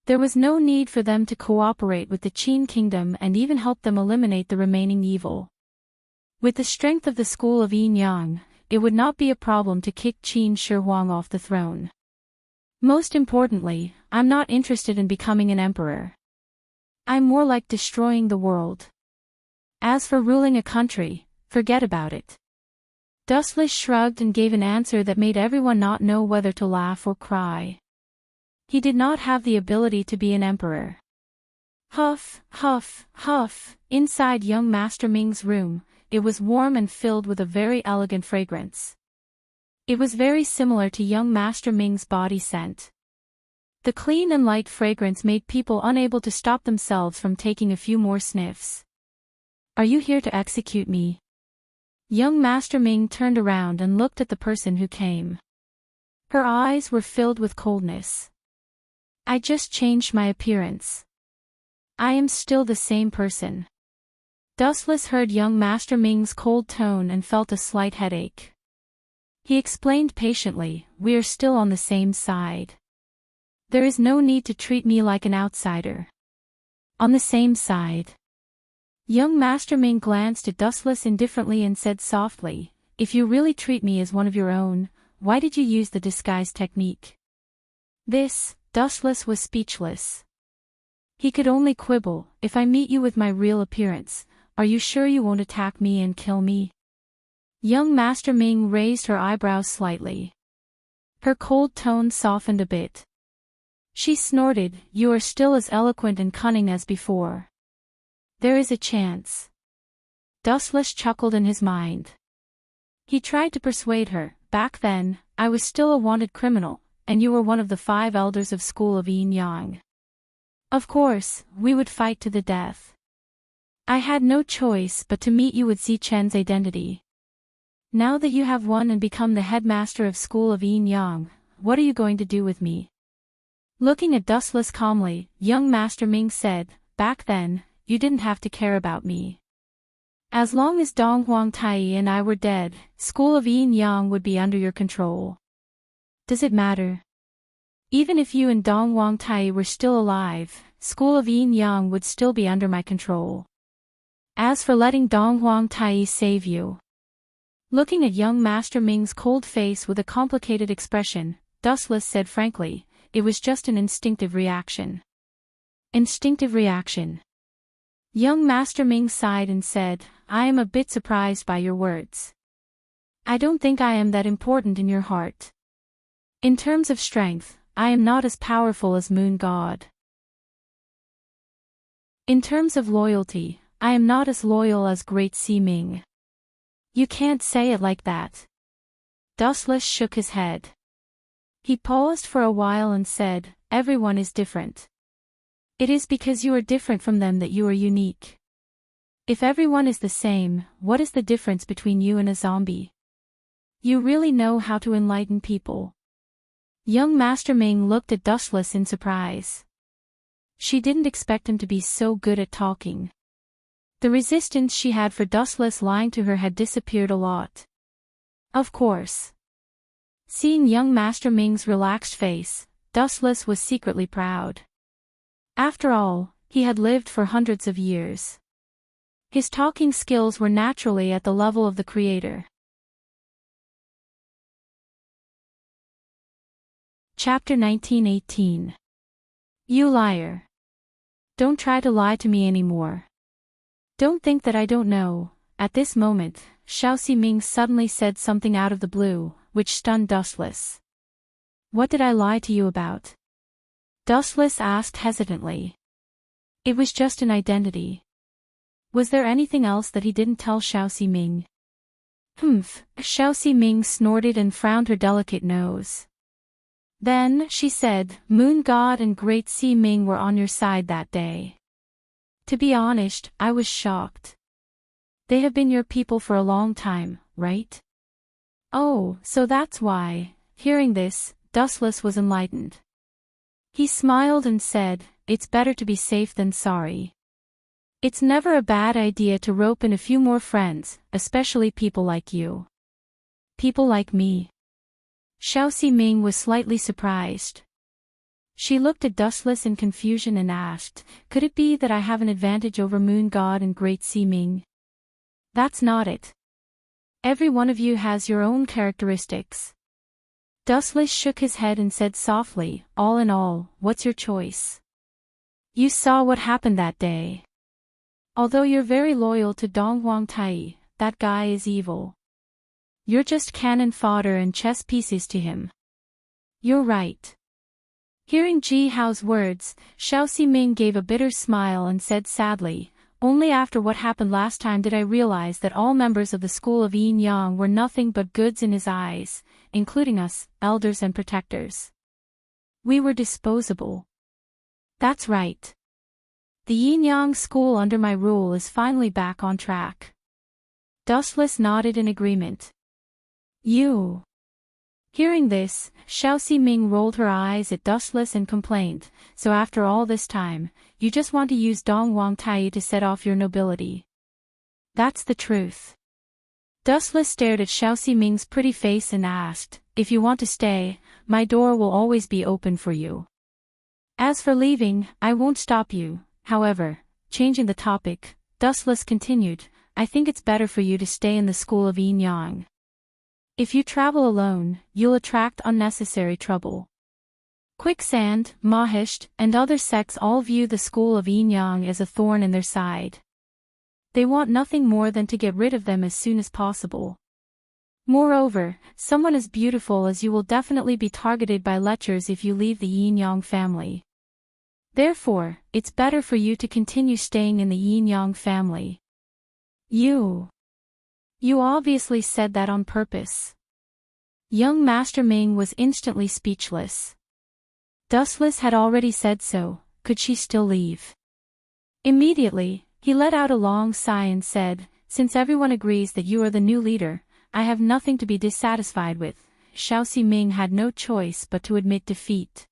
There was no need for them to cooperate with the Qin kingdom and even help them eliminate the remaining evil. With the strength of the school of Yin Yang, it would not be a problem to kick Qin Shi Huang off the throne. Most importantly, I'm not interested in becoming an emperor. I'm more like destroying the world. As for ruling a country, forget about it. Dustless shrugged and gave an answer that made everyone not know whether to laugh or cry. He did not have the ability to be an emperor. Huff, huff, huff, inside young Master Ming's room, it was warm and filled with a very elegant fragrance. It was very similar to young Master Ming's body scent. The clean and light fragrance made people unable to stop themselves from taking a few more sniffs. Are you here to execute me? Young Master Ming turned around and looked at the person who came. Her eyes were filled with coldness. I just changed my appearance. I am still the same person. Dustless heard young Master Ming's cold tone and felt a slight headache. He explained patiently, we are still on the same side. There is no need to treat me like an outsider. On the same side. Young Master Ming glanced at Dustless indifferently and said softly, if you really treat me as one of your own, why did you use the disguise technique? Dustless was speechless. He could only quibble, if I meet you with my real appearance, are you sure you won't attack me and kill me? Young Master Ming raised her eyebrows slightly. Her cold tone softened a bit. She snorted, you are still as eloquent and cunning as before. There is a chance. Dustless chuckled in his mind. He tried to persuade her, back then, I was still a wanted criminal, and you were one of the 5 elders of School of Yin Yang. Of course, we would fight to the death. I had no choice but to meet you with Zi Chen's identity. Now that you have won and become the headmaster of School of Yin Yang, what are you going to do with me? Looking at Dustless calmly, young Master Ming said, back then, you didn't have to care about me. As long as Dong Huang Tai and I were dead, School of Yin Yang would be under your control. Does it matter? Even if you and Dong Huang Tai were still alive, School of Yin Yang would still be under my control. As for letting Dong Huang Tai save you. Looking at young Master Ming's cold face with a complicated expression, Dustless said frankly, it was just an instinctive reaction. Instinctive reaction. Young Master Ming sighed and said, I am a bit surprised by your words. I don't think I am that important in your heart. In terms of strength, I am not as powerful as Moon God. In terms of loyalty, I am not as loyal as Great Si Ming. You can't say it like that. Dustless shook his head. He paused for a while and said, everyone is different. It is because you are different from them that you are unique. If everyone is the same, what is the difference between you and a zombie? You really know how to enlighten people. Young Master Ming looked at Dustless in surprise. She didn't expect him to be so good at talking. The resistance she had for Dustless lying to her had disappeared a lot. Of course. Seeing young Master Ming's relaxed face, Dustless was secretly proud. After all, he had lived for hundreds of years. His talking skills were naturally at the level of the creator. Chapter 1918. You liar. Don't try to lie to me anymore. Don't think that I don't know. At this moment, Xiao Ximing suddenly said something out of the blue, which stunned Dustless. What did I lie to you about? Dustless asked hesitantly. It was just an identity. Was there anything else that he didn't tell Xiao Ximing? Humph, Xiao Ximing snorted and frowned her delicate nose. Then, she said, Moon God and Great Ximing were on your side that day. To be honest, I was shocked. They have been your people for a long time, right? Oh, so that's why. Hearing this, Dustless was enlightened. He smiled and said, it's better to be safe than sorry. It's never a bad idea to rope in a few more friends, especially people like you. People like me. Xiao Ximing was slightly surprised. She looked at Dustless in confusion and asked, could it be that I have an advantage over Moon God and Great Ximing? That's not it. Every one of you has your own characteristics. Dustless shook his head and said softly, all in all, what's your choice? You saw what happened that day. Although you're very loyal to Dong Huangtai, that guy is evil. You're just cannon fodder and chess pieces to him. You're right. Hearing Ji Hao's words, Xiao Ximing gave a bitter smile and said sadly, only after what happened last time did I realize that all members of the school of Yin Yang were nothing but goods in his eyes, including us, elders and protectors. We were disposable. That's right. The Yin Yang school under my rule is finally back on track. Dustless nodded in agreement. You. Hearing this, Xiao Ximing rolled her eyes at Dustless and complained, so after all this time, you just want to use Dong Huangtai to set off your nobility. That's the truth. Dustless stared at Xiao Ximing's pretty face and asked, if you want to stay, my door will always be open for you. As for leaving, I won't stop you. However, changing the topic, Dustless continued, I think it's better for you to stay in the school of Yin Yang. If you travel alone, you'll attract unnecessary trouble. Quicksand, Mahisht, and other sects all view the school of Yin Yang as a thorn in their side. They want nothing more than to get rid of them as soon as possible. Moreover, someone as beautiful as you will definitely be targeted by lechers if you leave the Yin Yang family. Therefore, it's better for you to continue staying in the Yin Yang family. You obviously said that on purpose. Young Master Ming was instantly speechless. Dustless had already said so, could she still leave? Immediately, he let out a long sigh and said, since everyone agrees that you are the new leader, I have nothing to be dissatisfied with. Xiao Ximing had no choice but to admit defeat.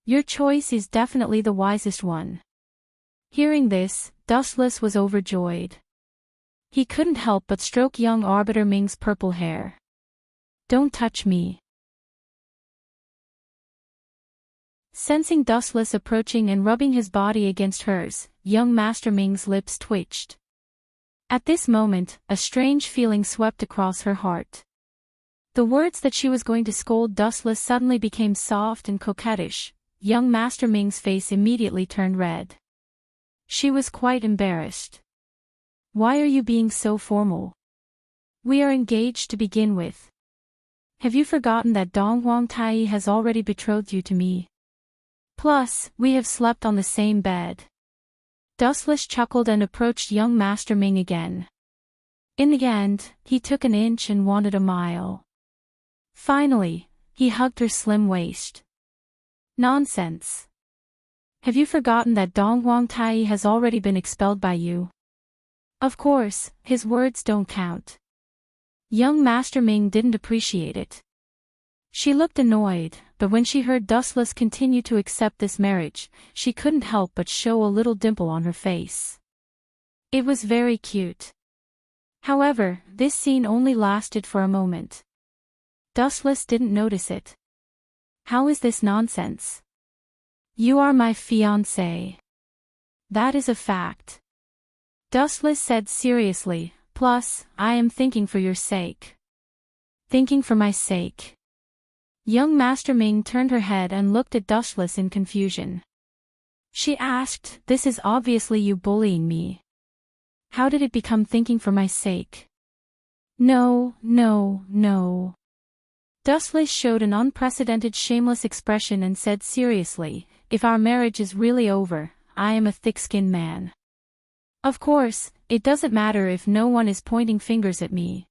Your choice is definitely the wisest one. Hearing this, Dustless was overjoyed. He couldn't help but stroke young Arbiter Ming's purple hair. Don't touch me. Sensing Dustless approaching and rubbing his body against hers, young Master Ming's lips twitched. At this moment, a strange feeling swept across her heart. The words that she was going to scold Dustless suddenly became soft and coquettish. Young Master Ming's face immediately turned red. She was quite embarrassed. Why are you being so formal? We are engaged to begin with. Have you forgotten that Dong Huangtai has already betrothed you to me? Plus, we have slept on the same bed. Dustless chuckled and approached young Master Ming again. In the end, he took an inch and wanted a mile. Finally, he hugged her slim waist. Nonsense. Have you forgotten that Dong Huangtai has already been expelled by you? Of course, his words don't count. Young Master Ming didn't appreciate it. She looked annoyed, but when she heard Dustless continue to accept this marriage, she couldn't help but show a little dimple on her face. It was very cute. However, this scene only lasted for a moment. Dustless didn't notice it. How is this nonsense? You are my fiancé. That is a fact. Dustless said seriously, plus, I am thinking for your sake. Thinking for my sake. Young Master Ming turned her head and looked at Dustless in confusion. She asked, this is obviously you bullying me. How did it become thinking for my sake? No, no, no. Dustless showed an unprecedented shameless expression and said seriously, if our marriage is really over, I am a thick-skinned man. Of course, it doesn't matter if no one is pointing fingers at me.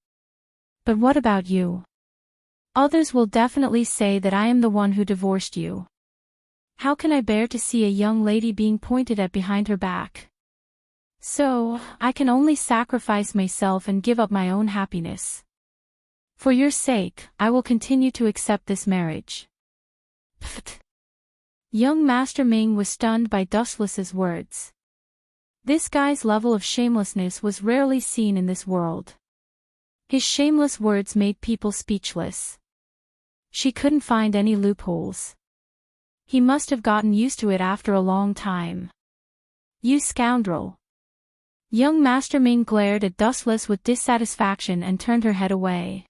But what about you? Others will definitely say that I am the one who divorced you. How can I bear to see a young lady being pointed at behind her back? So, I can only sacrifice myself and give up my own happiness. For your sake, I will continue to accept this marriage. Pfft. Young Master Ming was stunned by Dustless's words. This guy's level of shamelessness was rarely seen in this world. His shameless words made people speechless. She couldn't find any loopholes. He must have gotten used to it after a long time. You scoundrel. Young Master Ming glared at Dustless with dissatisfaction and turned her head away.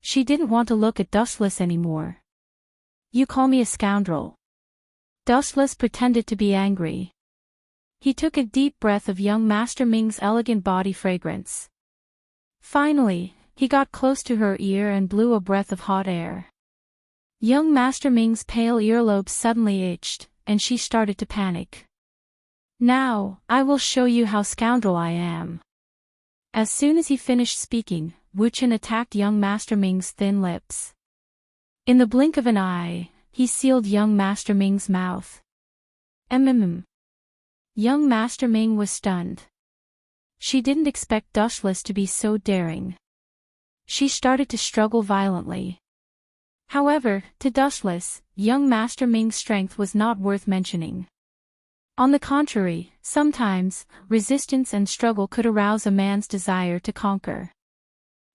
She didn't want to look at Dustless anymore. You call me a scoundrel. Dustless pretended to be angry. He took a deep breath of young Master Ming's elegant body fragrance. Finally, he got close to her ear and blew a breath of hot air. Young Master Ming's pale earlobes suddenly itched, and she started to panic. Now, I will show you how scoundrel I am. As soon as he finished speaking, Wu Chen attacked young Master Ming's thin lips. In the blink of an eye, he sealed young Master Ming's mouth. Young Master Ming was stunned. She didn't expect Dustless to be so daring. She started to struggle violently. However, to Dustless, young Master Ming's strength was not worth mentioning. On the contrary, sometimes, resistance and struggle could arouse a man's desire to conquer.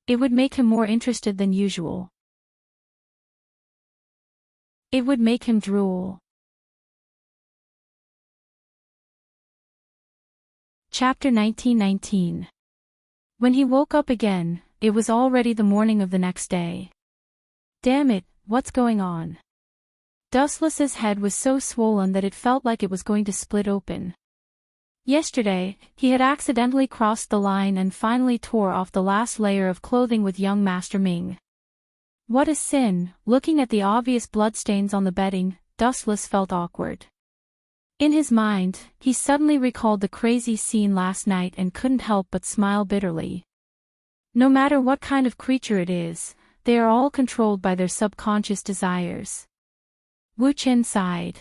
It would make him more interested than usual. It would make him drool. Chapter 1919. When he woke up again, it was already the morning of the next day. Damn it, what's going on? Dustless's head was so swollen that it felt like it was going to split open. Yesterday, he had accidentally crossed the line and finally tore off the last layer of clothing with young Master Ming. What a sin! Looking at the obvious bloodstains on the bedding, Dustless felt awkward. In his mind, he suddenly recalled the crazy scene last night and couldn't help but smile bitterly. No matter what kind of creature it is, they are all controlled by their subconscious desires. Wu Chen sighed.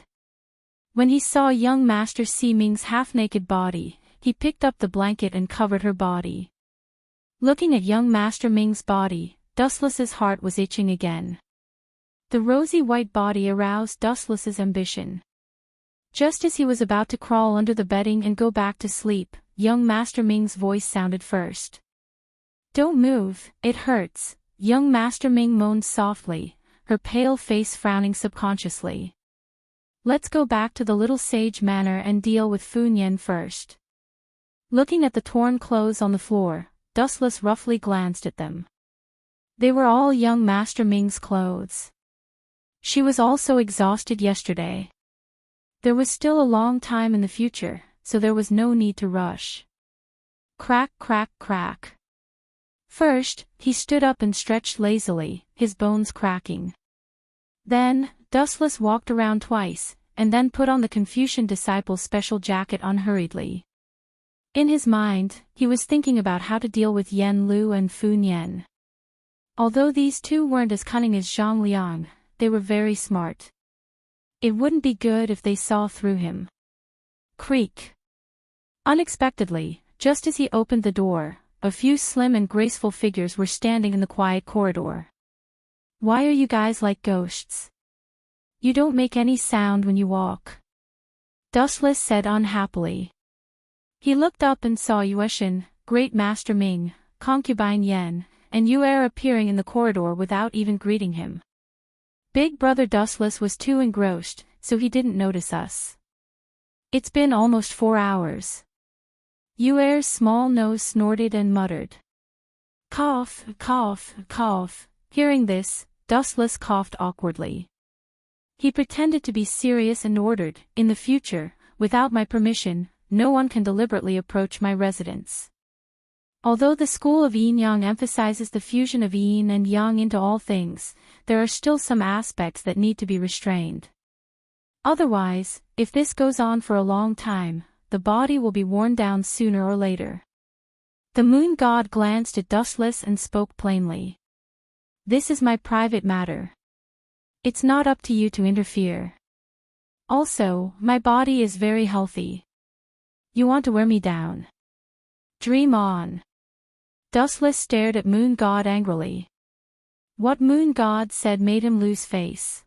When he saw young Master Si Ming's half-naked body, he picked up the blanket and covered her body. Looking at young Master Ming's body, Dustless's heart was itching again. The rosy white body aroused Dustless's ambition. Just as he was about to crawl under the bedding and go back to sleep, young Master Ming's voice sounded first. Don't move, it hurts, young Master Ming moaned softly, her pale face frowning subconsciously. Let's go back to the little sage manor and deal with Fu Nian first. Looking at the torn clothes on the floor, Dustless roughly glanced at them. They were all young Master Ming's clothes. She was also exhausted yesterday. There was still a long time in the future, so there was no need to rush. Crack, crack, crack. First, he stood up and stretched lazily, his bones cracking. Then, Dustless walked around twice, and then put on the Confucian disciple's special jacket unhurriedly. In his mind, he was thinking about how to deal with Yen Lu and Fu Nian. Although these two weren't as cunning as Zhang Liang, they were very smart. It wouldn't be good if they saw through him. Creak. Unexpectedly, just as he opened the door, a few slim and graceful figures were standing in the quiet corridor. Why are you guys like ghosts? You don't make any sound when you walk. Dustless said unhappily. He looked up and saw Yueshin, Great Master Ming, Concubine Yen, and Yu Er appearing in the corridor without even greeting him. Big Brother Dustless was too engrossed, so he didn't notice us. It's been almost 4 hours. Yuer's small nose snorted and muttered. Cough, cough, cough. Hearing this, Dustless coughed awkwardly. He pretended to be serious and ordered, in the future, without my permission, no one can deliberately approach my residence. Although the school of Yin Yang emphasizes the fusion of Yin and Yang into all things, there are still some aspects that need to be restrained. Otherwise, if this goes on for a long time, the body will be worn down sooner or later. The moon god glanced at Dustless and spoke plainly. This is my private matter. It's not up to you to interfere. Also, my body is very healthy. You want to wear me down? Dream on. Dustless stared at Moon God angrily. What Moon God said made him lose face.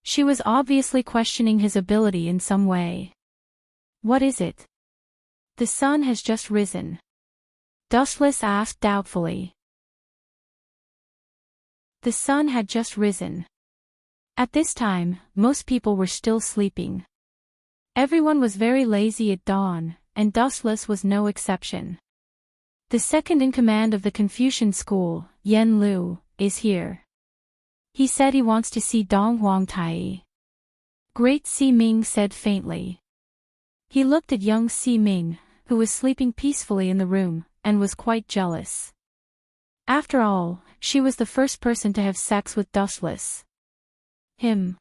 She was obviously questioning his ability in some way. What is it? The sun has just risen. Dustless asked doubtfully. The sun had just risen. At this time, most people were still sleeping. Everyone was very lazy at dawn, and Dustless was no exception. The second in command of the Confucian school, Yen Lu, is here. He said he wants to see Dong Huang Tai. Great Si Ming said faintly. He looked at young Si Ming, who was sleeping peacefully in the room, and was quite jealous. After all, she was the first person to have sex with Dustless. Him.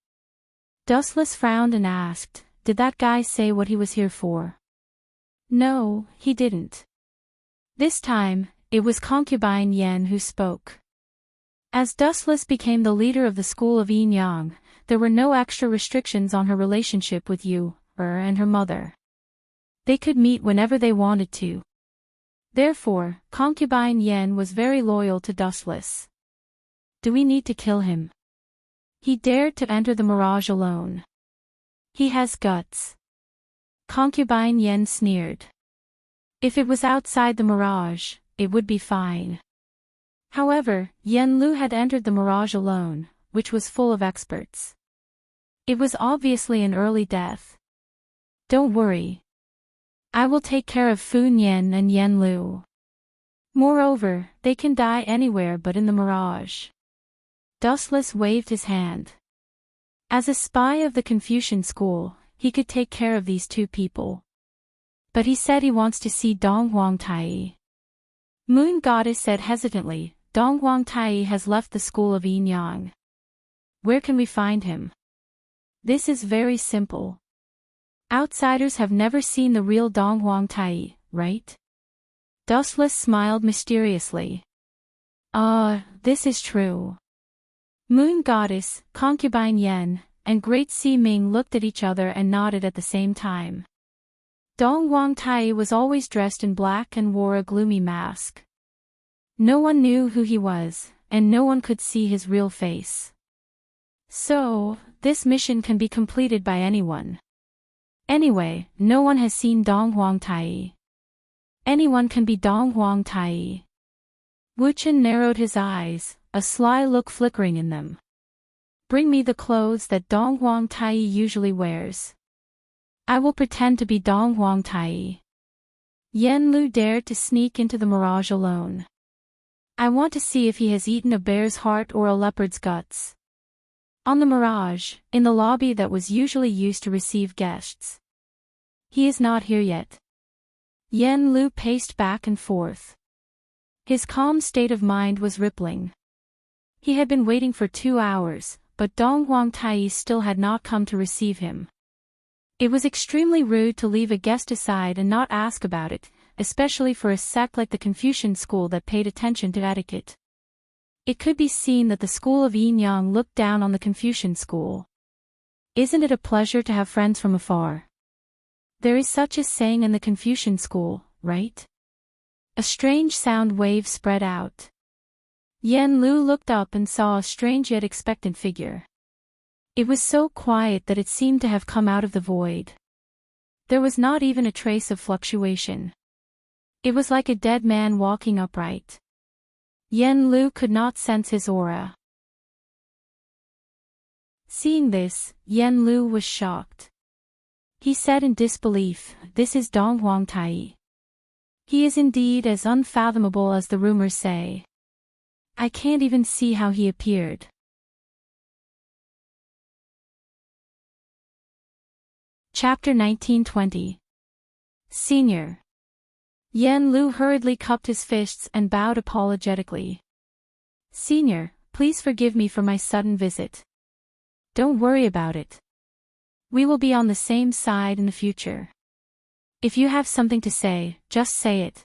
Dustless frowned and asked, did that guy say what he was here for? No, he didn't. This time, it was concubine Yen who spoke. As Dustless became the leader of the school of Yin Yang, there were no extra restrictions on her relationship with Yu, and her mother. They could meet whenever they wanted to. Therefore, concubine Yen was very loyal to Dustless. Do we need to kill him? He dared to enter the mirage alone. He has guts. Concubine Yen sneered. If it was outside the mirage, it would be fine. However, Yen Lu had entered the mirage alone, which was full of experts. It was obviously an early death. Don't worry. I will take care of Fun Yen and Yen Lu. Moreover, they can die anywhere but in the mirage. Dustless waved his hand. As a spy of the Confucian school, he could take care of these two people. But he said he wants to see Dong Huang Tai. Moon Goddess said hesitantly, Dong Huang Tai has left the school of Yin Yang. Where can we find him? This is very simple. Outsiders have never seen the real Dong Huang Tai, right? Dustless smiled mysteriously. This is true. Moon Goddess, concubine Yen, and Great Si Ming looked at each other and nodded at the same time. Dong Huang Tai was always dressed in black and wore a gloomy mask. No one knew who he was, and no one could see his real face. So, this mission can be completed by anyone. Anyway, no one has seen Dong Huang Tai. Anyone can be Dong Huang Tai. Wu Chen narrowed his eyes, a sly look flickering in them. Bring me the clothes that Dong Huang Tai usually wears. I will pretend to be Dong Huang Tai. Yen Lu dared to sneak into the mirage alone. I want to see if he has eaten a bear's heart or a leopard's guts. On the mirage, in the lobby that was usually used to receive guests. He is not here yet. Yen Lu paced back and forth. His calm state of mind was rippling. He had been waiting for 2 hours, but Dong Huang Tai still had not come to receive him. It was extremely rude to leave a guest aside and not ask about it, especially for a sect like the Confucian school that paid attention to etiquette. It could be seen that the school of Yin Yang looked down on the Confucian school. Isn't it a pleasure to have friends from afar? There is such a saying in the Confucian school, right? A strange sound wave spread out. Yen Lu looked up and saw a strange yet expectant figure. It was so quiet that it seemed to have come out of the void. There was not even a trace of fluctuation. It was like a dead man walking upright. Yen Lu could not sense his aura. Seeing this, Yen Lu was shocked. He said in disbelief, "This is Dong Huang Tai." He is indeed as unfathomable as the rumors say. I can't even see how he appeared. Chapter 1920. Senior. Yan Lu hurriedly cupped his fists and bowed apologetically. Senior, please forgive me for my sudden visit. Don't worry about it. We will be on the same side in the future. If you have something to say, just say it.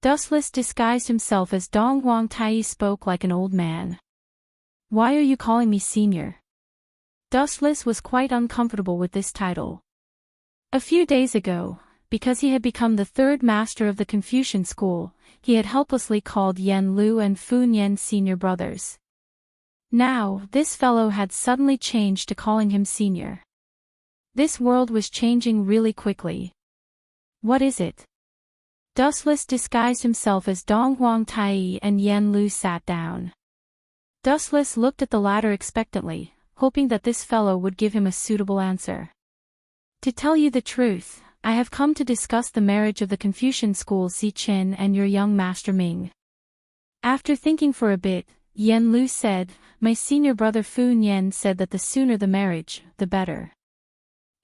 Dustless disguised himself as Dong Huang Tai spoke like an old man. Why are you calling me senior? Dustless was quite uncomfortable with this title. A few days ago, because he had become the third master of the Confucian school, he had helplessly called Yan Lu and Fun Yen senior brothers. Now, this fellow had suddenly changed to calling him senior. This world was changing really quickly. What is it? Dustless disguised himself as Dong Huang Tai and Yan Lu sat down. Dustless looked at the latter expectantly, hoping that this fellow would give him a suitable answer. To tell you the truth, I have come to discuss the marriage of the Confucian school Ziqin and your young master Ming. After thinking for a bit, Yan Lu said, my senior brother Fun Yen said that the sooner the marriage, the better.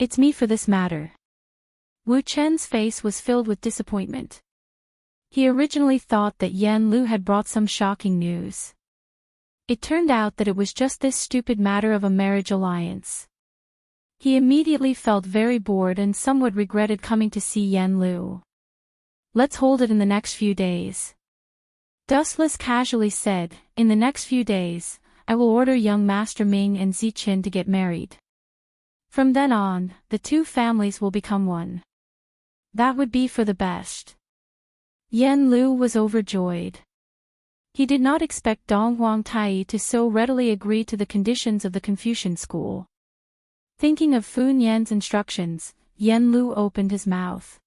It's me for this matter. Wu Chen's face was filled with disappointment. He originally thought that Yan Lu had brought some shocking news. It turned out that it was just this stupid matter of a marriage alliance. He immediately felt very bored and somewhat regretted coming to see Yan Lu. Let's hold it in the next few days. Dustless casually said, in the next few days, I will order young Master Ming and Ziqin to get married. From then on, the two families will become one. That would be for the best. Yan Lu was overjoyed. He did not expect Dong Huang Tai to so readily agree to the conditions of the Confucian school. Thinking of Fun Yen's instructions, Yan Lu opened his mouth.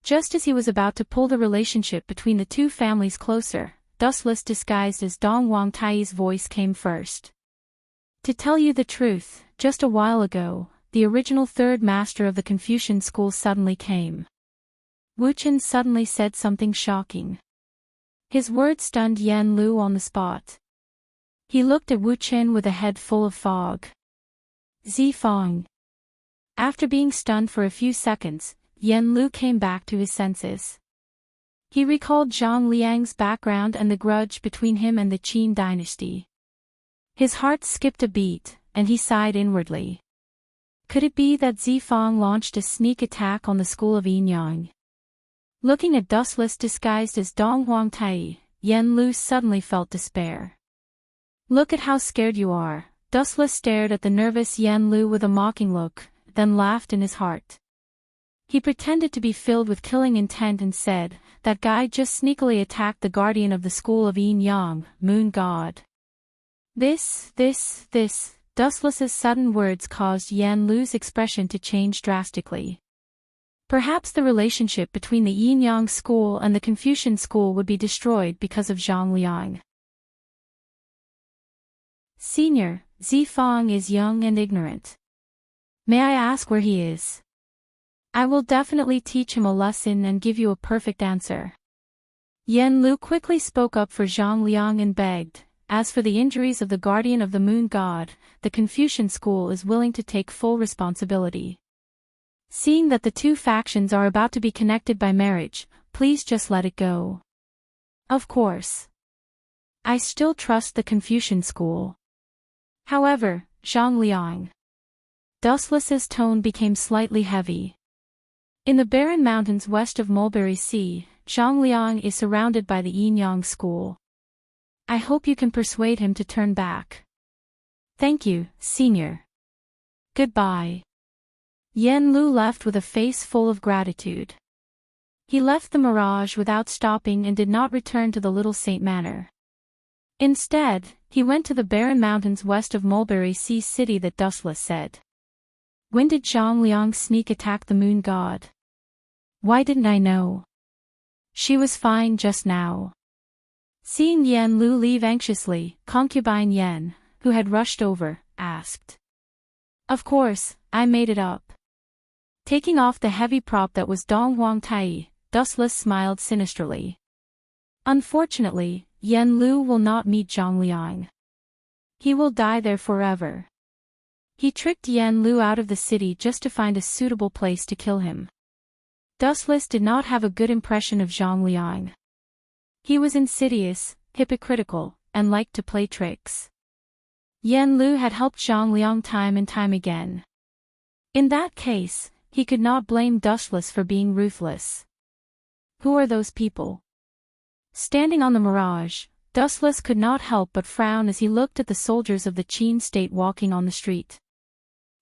Just as he was about to pull the relationship between the two families closer, Dustless disguised as Dong Huang Tai's voice came first. To tell you the truth, just a while ago, the original third master of the Confucian school suddenly came. Wu Chen suddenly said something shocking. His words stunned Yan Lu on the spot. He looked at Wu Chen with a head full of fog. Zifang. After being stunned for a few seconds, Yan Lu came back to his senses. He recalled Zhang Liang's background and the grudge between him and the Qin dynasty. His heart skipped a beat, and he sighed inwardly. Could it be that Zifang launched a sneak attack on the school of Enyang? Looking at Dustless disguised as Dong Huang Tai, Yan Lu suddenly felt despair. Look at how scared you are. Dustless stared at the nervous Yan Lu with a mocking look, then laughed in his heart. He pretended to be filled with killing intent and said, that guy just sneakily attacked the guardian of the school of Enyang, Moon God. This, Dustless's sudden words caused Yan Lu's expression to change drastically. Perhaps the relationship between the Enyang school and the Confucian school would be destroyed because of Zhang Liang. Senior, Zifang is young and ignorant. May I ask where he is? I will definitely teach him a lesson and give you a perfect answer. Yan Lu quickly spoke up for Zhang Liang and begged, as for the injuries of the guardian of the moon god, the Confucian school is willing to take full responsibility. Seeing that the two factions are about to be connected by marriage, please just let it go. Of course. I still trust the Confucian school. However, Zhang Liang. Dustless's tone became slightly heavy. In the barren mountains west of Mulberry Sea, Zhang Liang is surrounded by the Enyang school. I hope you can persuade him to turn back. Thank you, senior. Goodbye. Yan Lu left with a face full of gratitude. He left the Mirage without stopping and did not return to the Little Saint Manor. Instead, he went to the barren mountains west of Mulberry Sea City that Dustless said. When did Zhang Liang sneak attack the moon god? Why didn't I know? She was fine just now. Seeing Yan Lu leave anxiously, concubine Yan, who had rushed over, asked. Of course, I made it up. Taking off the heavy prop that was Dong Huang Tai, Dustless smiled sinisterly. Unfortunately, Yen Lu will not meet Zhongliang. He will die there forever. He tricked Yen Lu out of the city just to find a suitable place to kill him. Dustless did not have a good impression of Zhongliang. He was insidious, hypocritical, and liked to play tricks. Yen Lu had helped Zhongliang time and time again. In that case, he could not blame Dustless for being ruthless. Who are those people? Standing on the mirage, Dustless could not help but frown as he looked at the soldiers of the Qin state walking on the street.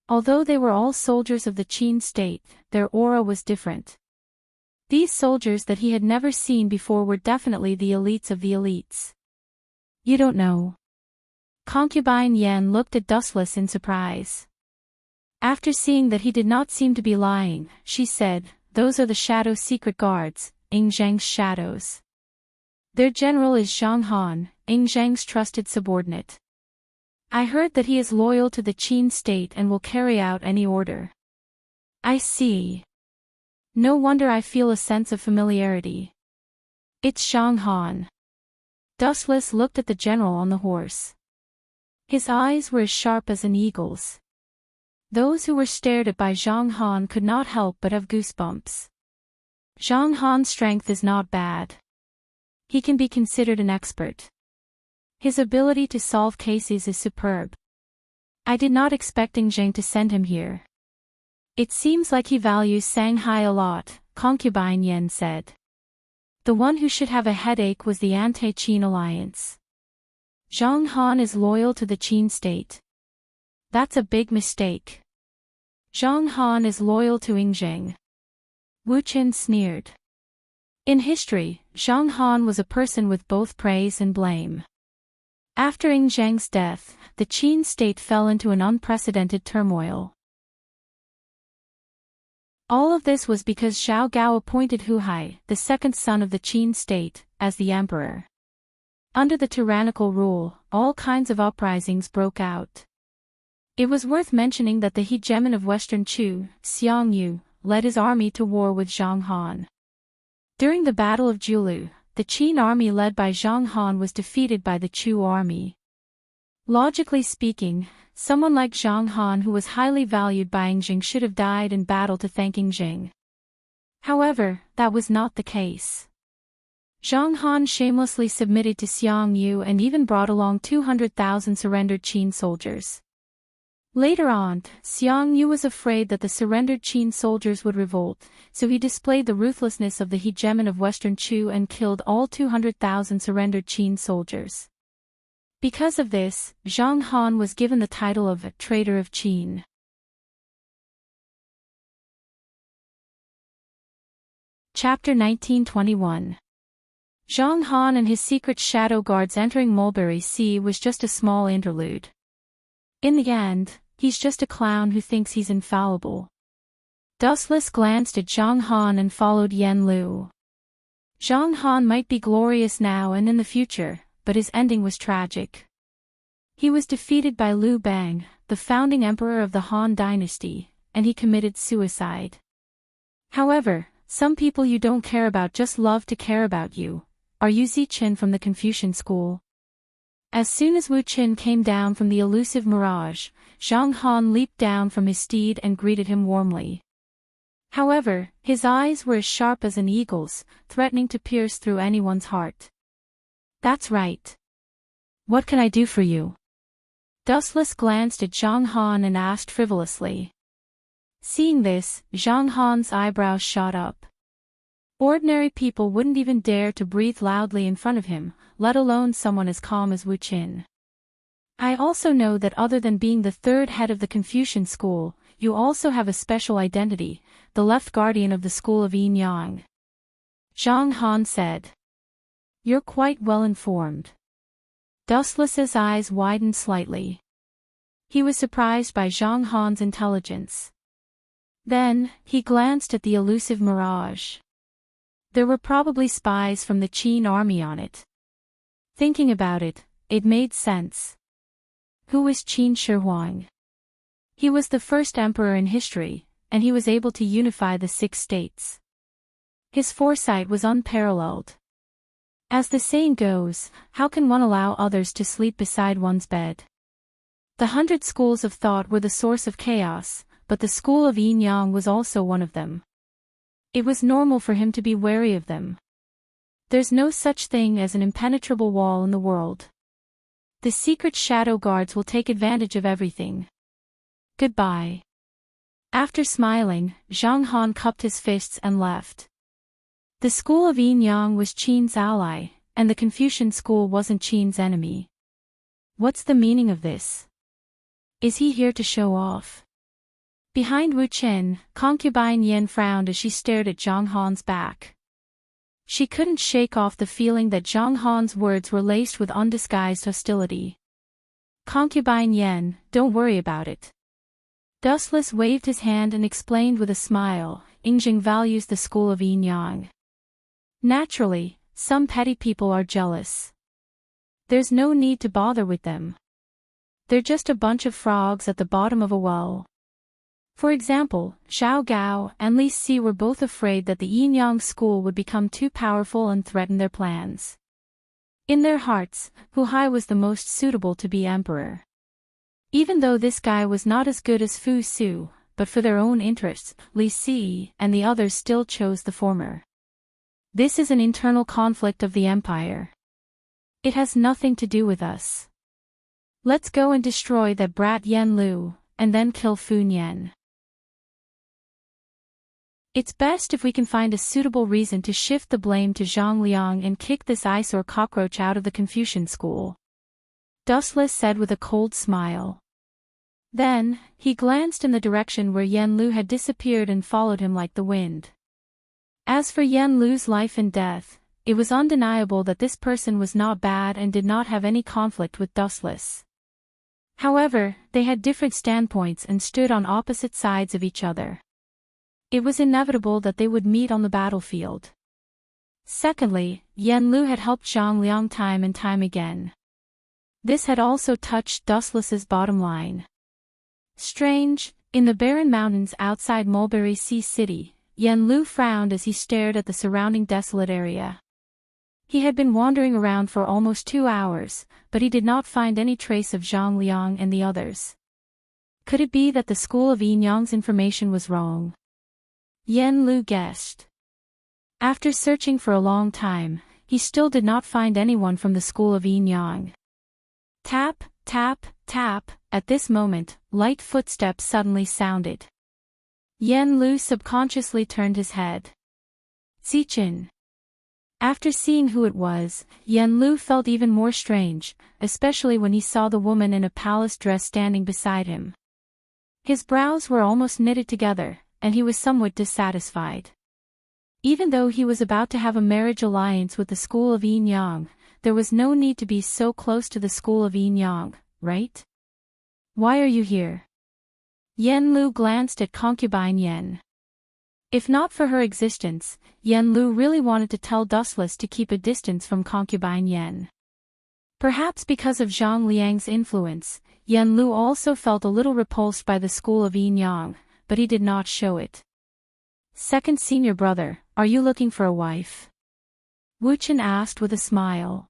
Although they were all soldiers of the Qin state, their aura was different. These soldiers that he had never seen before were definitely the elites of the elites. You don't know. Concubine Yen looked at Dustless in surprise. After seeing that he did not seem to be lying, she said, "Those are the Shadow Secret Guards, Zhang's shadows. Their general is Zhang Han, Zhang's trusted subordinate. I heard that he is loyal to the Qin state and will carry out any order." I see. No wonder I feel a sense of familiarity. It's Zhang Han. Dustless looked at the general on the horse. His eyes were as sharp as an eagle's. Those who were stared at by Zhang Han could not help but have goosebumps. Zhang Han's strength is not bad. He can be considered an expert. His ability to solve cases is superb. I did not expect Zhang to send him here. It seems like he values Shanghai a lot, Concubine Yen said. The one who should have a headache was the anti-Qin alliance. Zhang Han is loyal to the Qin state. That's a big mistake. Zhang Han is loyal to Zhang. Wu Qin sneered. In history, Zhang Han was a person with both praise and blame. After Zhang's death, the Qin state fell into an unprecedented turmoil. All of this was because Xiao Gao appointed Hu Hai, the second son of the Qin state, as the emperor. Under the tyrannical rule, all kinds of uprisings broke out. It was worth mentioning that the hegemon of Western Chu, Xiang Yu, led his army to war with Zhang Han. During the Battle of Julu, the Qin army led by Zhang Han was defeated by the Chu army. Logically speaking, someone like Zhang Han who was highly valued by Zhang should have died in battle to thank Zhang. However, that was not the case. Zhang Han shamelessly submitted to Xiang Yu and even brought along 200,000 surrendered Qin soldiers. Later on, Xiang Yu was afraid that the surrendered Qin soldiers would revolt, so he displayed the ruthlessness of the hegemon of Western Chu and killed all 200,000 surrendered Qin soldiers. Because of this, Zhang Han was given the title of Traitor of Qin. Chapter 1921. Zhang Han and his secret shadow guards entering Mulberry Sea was just a small interlude. In the end, he's just a clown who thinks he's infallible. Dustless glanced at Zhang Han and followed Yen Lu. Zhang Han might be glorious now and in the future, but his ending was tragic. He was defeated by Liu Bang, the founding emperor of the Han dynasty, and he committed suicide. However, some people you don't care about just love to care about you. Are you Ziqin from the Confucian school? As soon as Wu Qin came down from the elusive mirage, Zhang Han leaped down from his steed and greeted him warmly. However, his eyes were as sharp as an eagle's, threatening to pierce through anyone's heart. That's right. What can I do for you? Dustless glanced at Zhang Han and asked frivolously. Seeing this, Zhang Han's eyebrows shot up. Ordinary people wouldn't even dare to breathe loudly in front of him, let alone someone as calm as Wu Qin. I also know that other than being the third head of the Confucian school, you also have a special identity, the left guardian of the school of Yin Yang. Zhang Han said. You're quite well informed. Dustless's eyes widened slightly. He was surprised by Zhang Han's intelligence. Then, he glanced at the elusive mirage. There were probably spies from the Qin army on it. Thinking about it, it made sense. Who was Qin Shi Huang? He was the first emperor in history, and he was able to unify the 6 states. His foresight was unparalleled. As the saying goes, how can one allow others to sleep beside one's bed? The 100 schools of thought were the source of chaos, but the school of yin-yang was also one of them. It was normal for him to be wary of them. There's no such thing as an impenetrable wall in the world. The secret shadow guards will take advantage of everything. Goodbye. After smiling, Zhang Han cupped his fists and left. The school of yin-yang was Qin's ally, and the Confucian school wasn't Qin's enemy. What's the meaning of this? Is he here to show off? Behind Wu Chen, concubine Yen frowned as she stared at Zhang Han's back. She couldn't shake off the feeling that Zhang Han's words were laced with undisguised hostility. Concubine Yen, don't worry about it. Dustless waved his hand and explained with a smile, Yingjing values the school of yin-yang. Naturally, some petty people are jealous. There's no need to bother with them. They're just a bunch of frogs at the bottom of a well. For example, Zhao Gao and Li Si were both afraid that the yin-yang school would become too powerful and threaten their plans. In their hearts, Hu Hai was the most suitable to be emperor. Even though this guy was not as good as Fu Su, but for their own interests, Li Si and the others still chose the former. This is an internal conflict of the empire. It has nothing to do with us. Let's go and destroy that brat Yen Lu, and then kill Fu Nian. It's best if we can find a suitable reason to shift the blame to Zhang Liang and kick this eyesore cockroach out of the Confucian school. Dustless said with a cold smile. Then, he glanced in the direction where Yen Lu had disappeared and followed him like the wind. As for Yen Lu's life and death, it was undeniable that this person was not bad and did not have any conflict with Dustless. However, they had different standpoints and stood on opposite sides of each other. It was inevitable that they would meet on the battlefield. Secondly, Yen Lu had helped Zhang Liang time and time again. This had also touched Dustless's bottom line. Strange, in the barren mountains outside Mulberry Sea City, Yen Lu frowned as he stared at the surrounding desolate area. He had been wandering around for almost 2 hours, but he did not find any trace of Zhang Liang and the others. Could it be that the school of yin-yang's information was wrong? Yen Lu guessed. After searching for a long time, he still did not find anyone from the school of yin-yang. Tap, tap, tap, at this moment, light footsteps suddenly sounded. Yen Lu subconsciously turned his head. Zichin. After seeing who it was, Yen Lu felt even more strange, especially when he saw the woman in a palace dress standing beside him. His brows were almost knitted together, and he was somewhat dissatisfied. Even though he was about to have a marriage alliance with the school of yin-yang, there was no need to be so close to the school of yin-yang, right? Why are you here? Yen Lu glanced at concubine Yen. If not for her existence, Yen Lu really wanted to tell Dustless to keep a distance from concubine Yen. Perhaps because of Zhang Liang's influence, Yen Lu also felt a little repulsed by the school of yin-yang, but he did not show it. Second senior brother, are you looking for a wife? Wu Chen asked with a smile.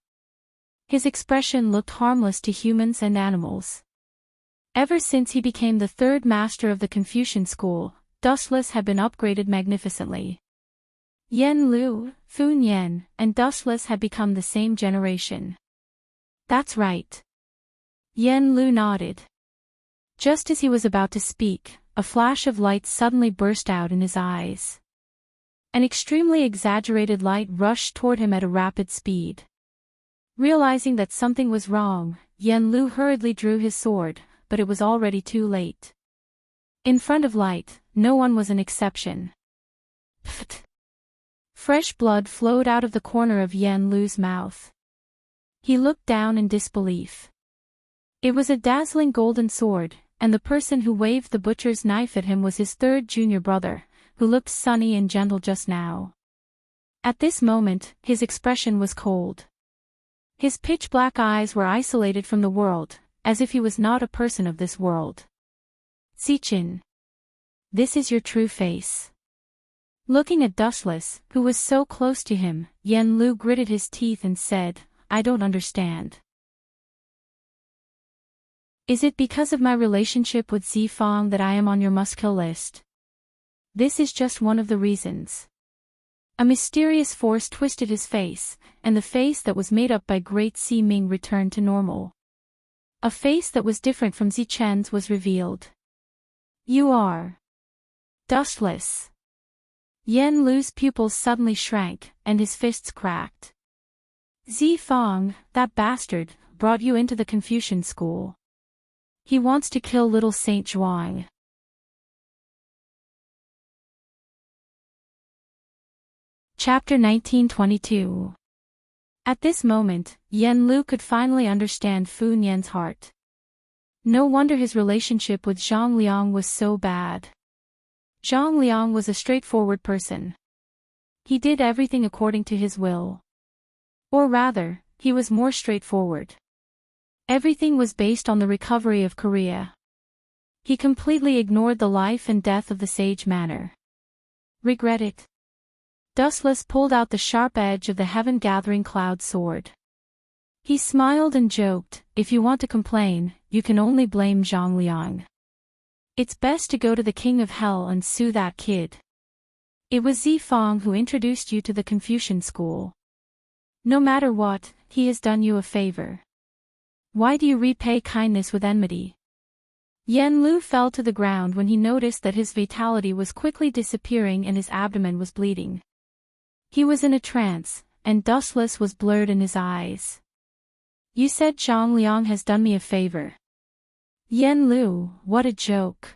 His expression looked harmless to humans and animals. Ever since he became the third master of the Confucian school, Dustless had been upgraded magnificently. Yen Lu, Fu Nian, and Dustless had become the same generation. That's right. Yen Lu nodded. Just as he was about to speak, a flash of light suddenly burst out in his eyes. An extremely exaggerated light rushed toward him at a rapid speed. Realizing that something was wrong, Yen Lu hurriedly drew his sword, but it was already too late. In front of light, no one was an exception. Pfft! Fresh blood flowed out of the corner of Yen Lu's mouth. He looked down in disbelief. It was a dazzling golden sword, and the person who waved the butcher's knife at him was his third junior brother, who looked sunny and gentle just now. At this moment, his expression was cold. His pitch-black eyes were isolated from the world, as if he was not a person of this world. Zichin. This is your true face. Looking at Dustless, who was so close to him, Yen Lu gritted his teeth and said, "I don't understand. Is it because of my relationship with Zifang that I am on your must-kill list? This is just one of the reasons." A mysterious force twisted his face, and the face that was made up by Great Si Ming returned to normal. A face that was different from Zichen's was revealed. "You are Dustless." Yen Lu's pupils suddenly shrank, and his fists cracked. "Zifang, that bastard, brought you into the Confucian school. He wants to kill little Saint Zhuang." Chapter 1922. At this moment, Yen Lu could finally understand Fu Nian's heart. No wonder his relationship with Zhang Liang was so bad. Zhang Liang was a straightforward person. He did everything according to his will. Or rather, he was more straightforward. Everything was based on the recovery of Korea. He completely ignored the life and death of the sage manor. Regret it? Dustless pulled out the sharp edge of the heaven-gathering cloud sword. He smiled and joked, "If you want to complain, you can only blame Zhang Liang. It's best to go to the King of Hell and sue that kid. It was Zifang who introduced you to the Confucian school. No matter what, he has done you a favor. Why do you repay kindness with enmity?" Yen Lu fell to the ground when he noticed that his vitality was quickly disappearing and his abdomen was bleeding. He was in a trance, and Dustless was blurred in his eyes. "You said Zhang Liang has done me a favor." "Yen Lu, what a joke.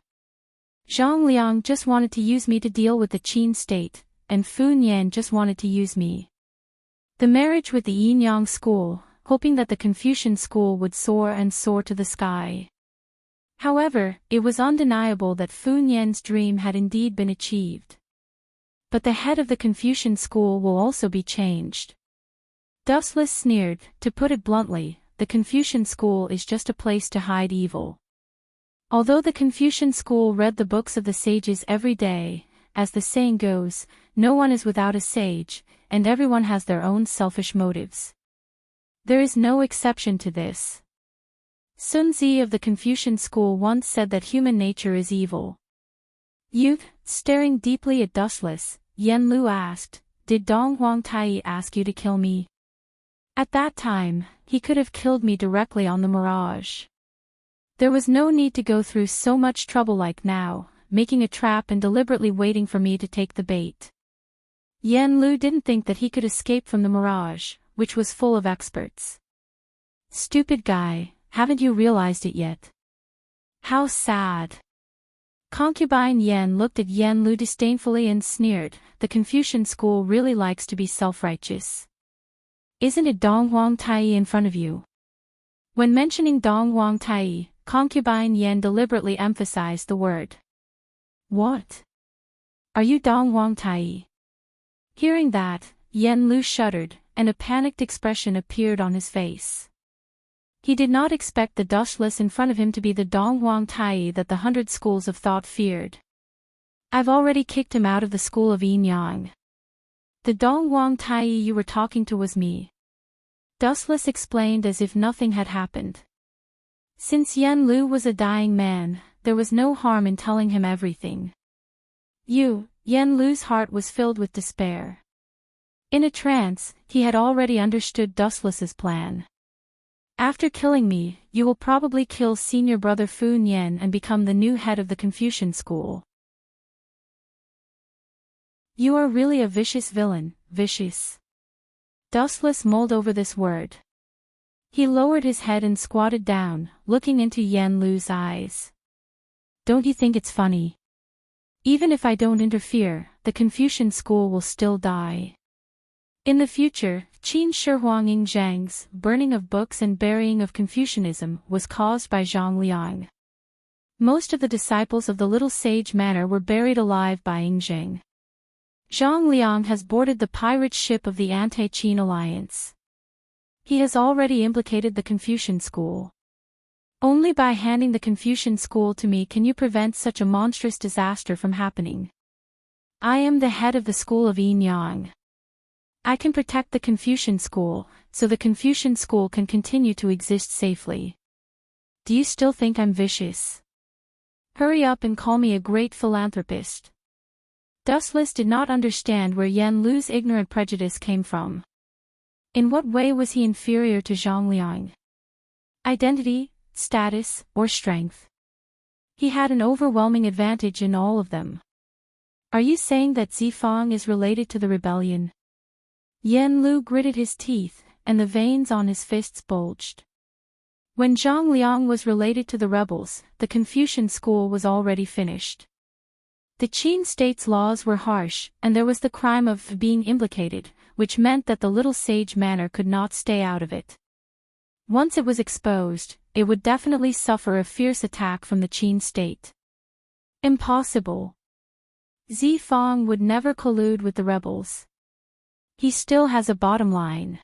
Zhang Liang just wanted to use me to deal with the Qin state, and Fu Nian just wanted to use me. The marriage with the Yinyang school, hoping that the Confucian school would soar and soar to the sky." However, it was undeniable that Fu Nian's dream had indeed been achieved. But the head of the Confucian school will also be changed. Dustless sneered, "To put it bluntly, the Confucian school is just a place to hide evil." Although the Confucian school read the books of the sages every day, as the saying goes, no one is without a sage, and everyone has their own selfish motives. There is no exception to this. Sun Zi of the Confucian school once said that human nature is evil. Staring deeply at Dustless, Yen Lu asked, "Did Dong Huang Tai ask you to kill me?" At that time, he could have killed me directly on the mirage. There was no need to go through so much trouble like now, making a trap and deliberately waiting for me to take the bait. Yen Lu didn't think that he could escape from the mirage, which was full of experts. "Stupid guy, haven't you realized it yet? How sad." Concubine Yen looked at Yen Lu disdainfully and sneered, "The Confucian school really likes to be self-righteous. Isn't it Dong Huang Tai in front of you?" When mentioning Dong Huang Tai, Concubine Yen deliberately emphasized the word. "What? Are you Dong Huang Tai?" Hearing that, Yen Lu shuddered, and a panicked expression appeared on his face. He did not expect the Dustless in front of him to be the Dong Huang Tai that the 100 schools of thought feared. "I've already kicked him out of the school of Yinyang. The Dong Huang Tai you were talking to was me." Dustless explained as if nothing had happened. Since Yen Lu was a dying man, there was no harm in telling him everything. Yen Lu's heart was filled with despair. In a trance, he had already understood Dustless's plan. "After killing me, you will probably kill senior brother Fu Nian and become the new head of the Confucian school. You are really a vicious villain, vicious." Dustless mulled over this word. He lowered his head and squatted down, looking into Yen Lu's eyes. "Don't you think it's funny? Even if I don't interfere, the Confucian school will still die. In the future, Qin Shi Huanging Zhang's burning of books and burying of Confucianism was caused by Zhang Liang. Most of the disciples of the little sage manor were buried alive by Yingzheng. Zhang Liang has boarded the pirate ship of the anti-Qin alliance. He has already implicated the Confucian school. Only by handing the Confucian school to me can you prevent such a monstrous disaster from happening. I am the head of the school of Yin Yang. I can protect the Confucian school, so the Confucian school can continue to exist safely. Do you still think I'm vicious? Hurry up and call me a great philanthropist. Dustless did not understand where Yen Lu's ignorant prejudice came from. In what way was he inferior to Zhang Liang? Identity, status, or strength? He had an overwhelming advantage in all of them. Are you saying that Zifang is related to the rebellion? Yen Lu gritted his teeth, and the veins on his fists bulged. When Zhang Liang was related to the rebels, the Confucian school was already finished. The Qin state's laws were harsh, and there was the crime of being implicated, which meant that the little sage manor could not stay out of it. Once it was exposed, it would definitely suffer a fierce attack from the Qin state. Impossible. Zifang would never collude with the rebels. He still has a bottom line.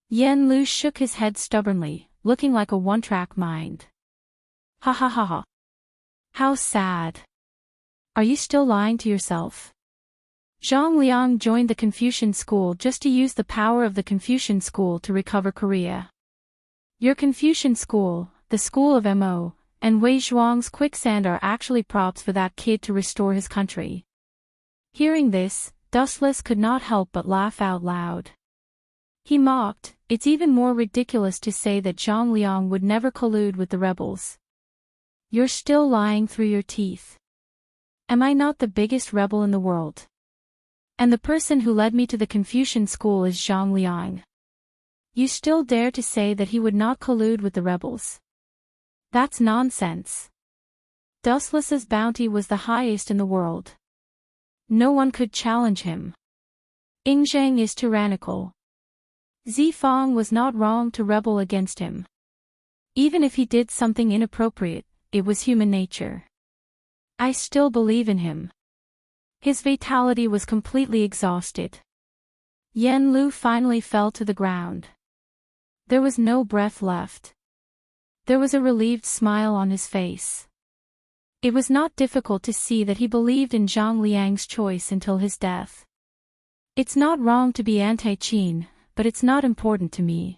Yen Lu shook his head stubbornly, looking like a one-track mind. Ha ha ha ha. How sad. Are you still lying to yourself? Zhang Liang joined the Confucian school just to use the power of the Confucian school to recover Korea. Your Confucian school, the school of Mo, and Wei Zhuang's quicksand are actually props for that kid to restore his country. Hearing this, Dustless could not help but laugh out loud. He mocked, it's even more ridiculous to say that Zhang Liang would never collude with the rebels. You're still lying through your teeth. Am I not the biggest rebel in the world? And the person who led me to the Confucian school is Zhang Liang. You still dare to say that he would not collude with the rebels? That's nonsense. Dustless's bounty was the highest in the world. No one could challenge him. Yingzheng is tyrannical. Zifang was not wrong to rebel against him. Even if he did something inappropriate, it was human nature. I still believe in him. His vitality was completely exhausted. Yen Lu finally fell to the ground. There was no breath left. There was a relieved smile on his face. It was not difficult to see that he believed in Zhang Liang's choice until his death. It's not wrong to be anti-Qin, but it's not important to me.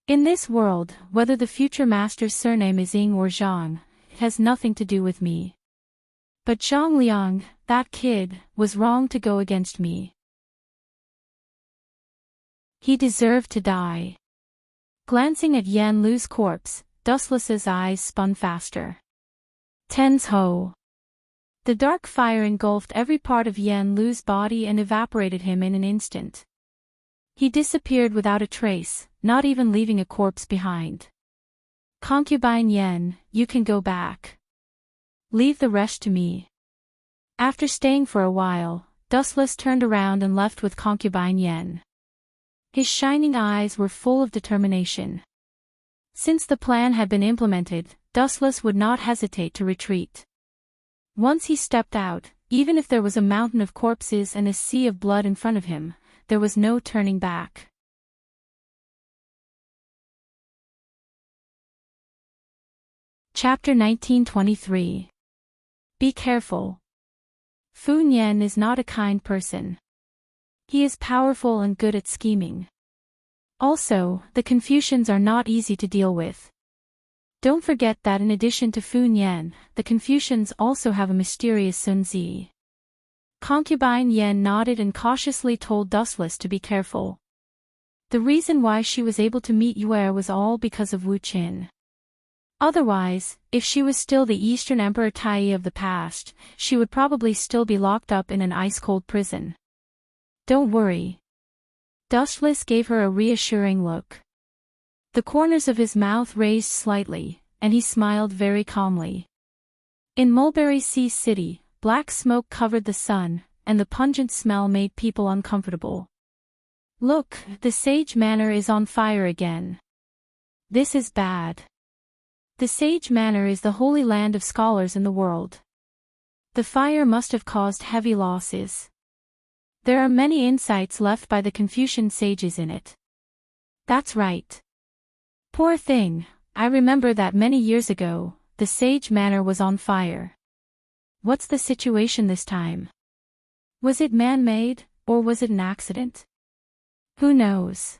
In this world, whether the future master's surname is Ying or Zhang, it has nothing to do with me. But Zhang Liang, that kid, was wrong to go against me. He deserved to die. Glancing at Yen Lu's corpse, Dustless's eyes spun faster. Tens ho. The dark fire engulfed every part of Yen Lu's body and evaporated him in an instant. He disappeared without a trace, not even leaving a corpse behind. Concubine Yen, you can go back. Leave the rest to me. After staying for a while, Dustless turned around and left with Concubine Yen. His shining eyes were full of determination. Since the plan had been implemented, Dustless would not hesitate to retreat. Once he stepped out, even if there was a mountain of corpses and a sea of blood in front of him, there was no turning back. Chapter 1923. Be careful. Fu Nian is not a kind person. He is powerful and good at scheming. Also, the Confucians are not easy to deal with. Don't forget that in addition to Fu Nian, the Confucians also have a mysterious Sun Zi. Concubine Yen nodded and cautiously told Dustless to be careful. The reason why she was able to meet Yue was all because of Wu Qin. Otherwise, if she was still the Eastern Emperor Tai of the past, she would probably still be locked up in an ice-cold prison. Don't worry. Dustless gave her a reassuring look. The corners of his mouth raised slightly, and he smiled very calmly. In Mulberry Sea City, black smoke covered the sun, and the pungent smell made people uncomfortable. Look, the Sage Manor is on fire again. This is bad. The Sage Manor is the holy land of scholars in the world. The fire must have caused heavy losses. There are many insights left by the Confucian sages in it. That's right. Poor thing, I remember that many years ago, the Sage Manor was on fire. What's the situation this time? Was it man-made, or was it an accident? Who knows?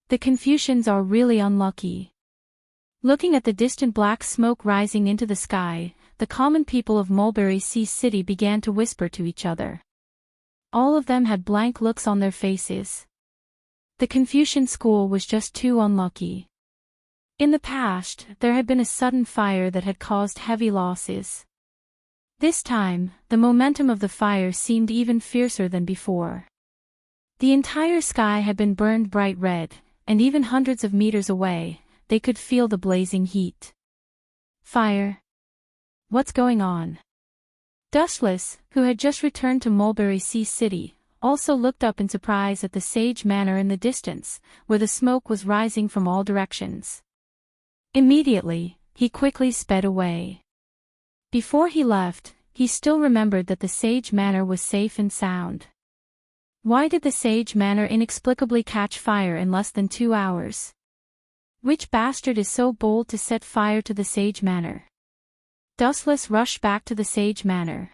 The Confucians are really unlucky. Looking at the distant black smoke rising into the sky, the common people of Mulberry Sea City began to whisper to each other. All of them had blank looks on their faces. The Confucian school was just too unlucky. In the past, there had been a sudden fire that had caused heavy losses. This time, the momentum of the fire seemed even fiercer than before. The entire sky had been burned bright red, and even hundreds of meters away, they could feel the blazing heat. Fire. What's going on? Dustless, who had just returned to Mulberry Sea City, also looked up in surprise at the Sage Manor in the distance, where the smoke was rising from all directions. Immediately, he quickly sped away. Before he left, he still remembered that the Sage Manor was safe and sound. Why did the Sage Manor inexplicably catch fire in less than 2 hours? Which bastard is so bold to set fire to the Sage Manor? Dustless rushed back to the Sage Manor.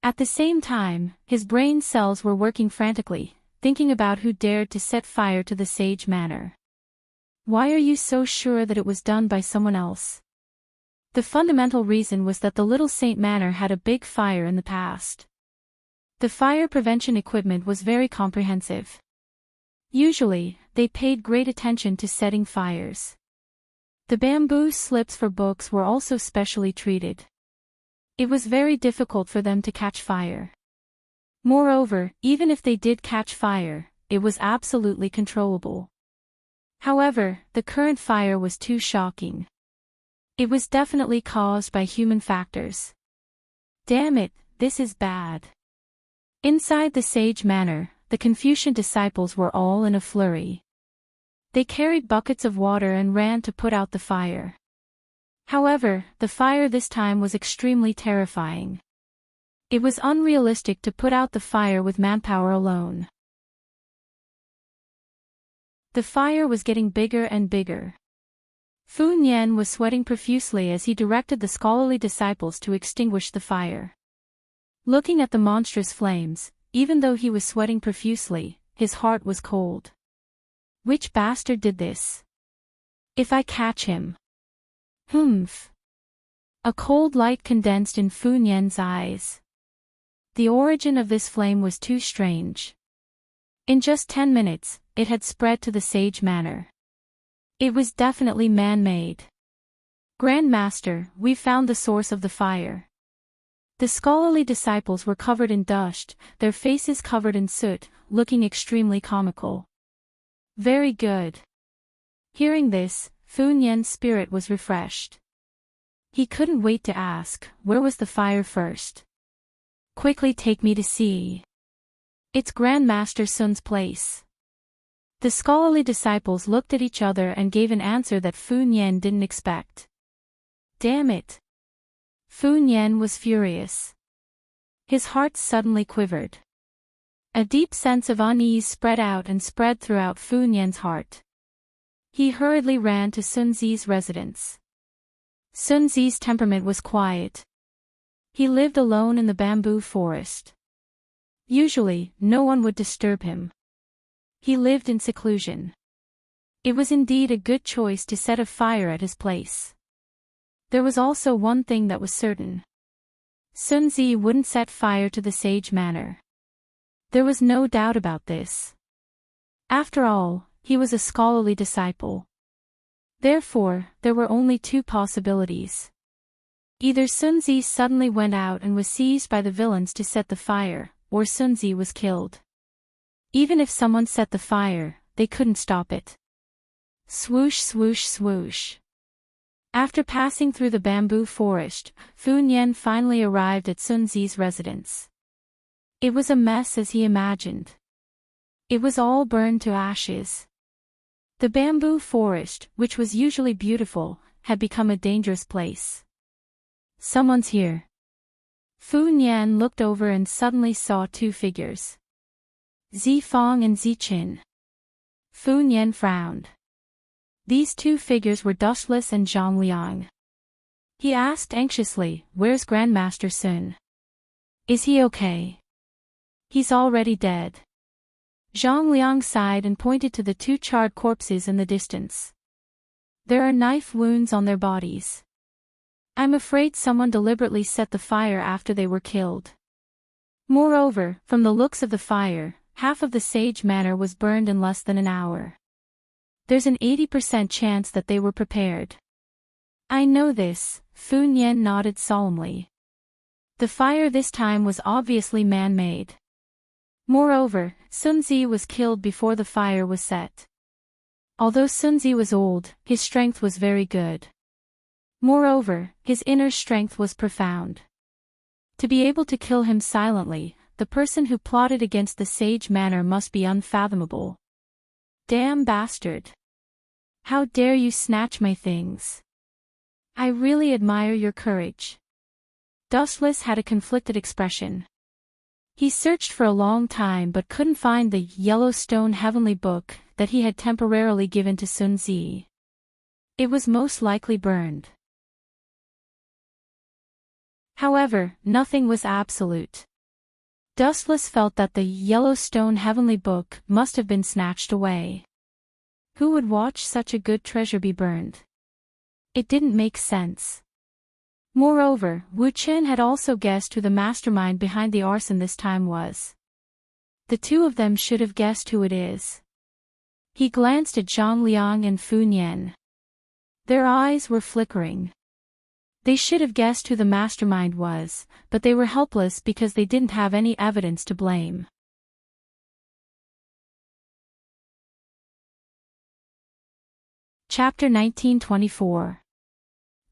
At the same time, his brain cells were working frantically, thinking about who dared to set fire to the Sage Manor. Why are you so sure that it was done by someone else? The fundamental reason was that the Little Saint Manor had a big fire in the past. The fire prevention equipment was very comprehensive. Usually, they paid great attention to setting fires. The bamboo slips for books were also specially treated. It was very difficult for them to catch fire. Moreover, even if they did catch fire, it was absolutely controllable. However, the current fire was too shocking. It was definitely caused by human factors. Damn it, this is bad. Inside the Sage Manor, the Confucian disciples were all in a flurry. They carried buckets of water and ran to put out the fire. However, the fire this time was extremely terrifying. It was unrealistic to put out the fire with manpower alone. The fire was getting bigger and bigger. Fu Nian was sweating profusely as he directed the scholarly disciples to extinguish the fire. Looking at the monstrous flames, even though he was sweating profusely, his heart was cold. Which bastard did this? If I catch him. Humph. A cold light condensed in Fu Nian's eyes. The origin of this flame was too strange. In just 10 minutes, it had spread to the Sage Manor. It was definitely man-made. Grand Master, we've found the source of the fire. The scholarly disciples were covered in dust, their faces covered in soot, looking extremely comical. Very good. Hearing this, Fu Nian's spirit was refreshed. He couldn't wait to ask, where was the fire first? Quickly take me to see. It's Grand Master Sun's place. The scholarly disciples looked at each other and gave an answer that Fu Nian didn't expect. Damn it. Fu Nian was furious. His heart suddenly quivered. A deep sense of unease spread out and spread throughout Fu Nian's heart. He hurriedly ran to Sun Zi's residence. Sun Zi's temperament was quiet. He lived alone in the bamboo forest. Usually, no one would disturb him. He lived in seclusion. It was indeed a good choice to set a fire at his place. There was also one thing that was certain. Sun Zi wouldn't set fire to the Sage Manor. There was no doubt about this. After all, he was a scholarly disciple. Therefore, there were only 2 possibilities. Either Sun Zi suddenly went out and was seized by the villains to set the fire, or Sun Zi was killed. Even if someone set the fire, they couldn't stop it. Swoosh swoosh swoosh. After passing through the bamboo forest, Fu Nian finally arrived at Sun Zi's residence. It was a mess as he imagined. It was all burned to ashes. The bamboo forest, which was usually beautiful, had become a dangerous place. Someone's here. Fu Nian looked over and suddenly saw 2 figures. Zi Fong and Zi Qin. Fu Nian frowned. These 2 figures were Dustless and Zhang Liang. He asked anxiously, where's Grandmaster Sun? Is he okay? He's already dead. Zhang Liang sighed and pointed to the two charred corpses in the distance. There are knife wounds on their bodies. I'm afraid someone deliberately set the fire after they were killed. Moreover, from the looks of the fire, half of the Sage Manor was burned in less than an hour. There's an 80% chance that they were prepared. I know this, Fu Nian nodded solemnly. The fire this time was obviously man-made. Moreover, Sun Zi was killed before the fire was set. Although Sun Zi was old, his strength was very good. Moreover, his inner strength was profound. To be able to kill him silently, the person who plotted against the Sage Manor must be unfathomable. Damn bastard! How dare you snatch my things? I really admire your courage. Dustless had a conflicted expression. He searched for a long time but couldn't find the Yellowstone Heavenly Book that he had temporarily given to Sun Zi. It was most likely burned. However, nothing was absolute. Dustless felt that the Yellowstone Heavenly Book must have been snatched away. Who would watch such a good treasure be burned? It didn't make sense. Moreover, Wu Qin had also guessed who the mastermind behind the arson this time was. The two of them should have guessed who it is. He glanced at Zhang Liang and Fu Nian. Their eyes were flickering. They should have guessed who the mastermind was, but they were helpless because they didn't have any evidence to blame. Chapter 1924.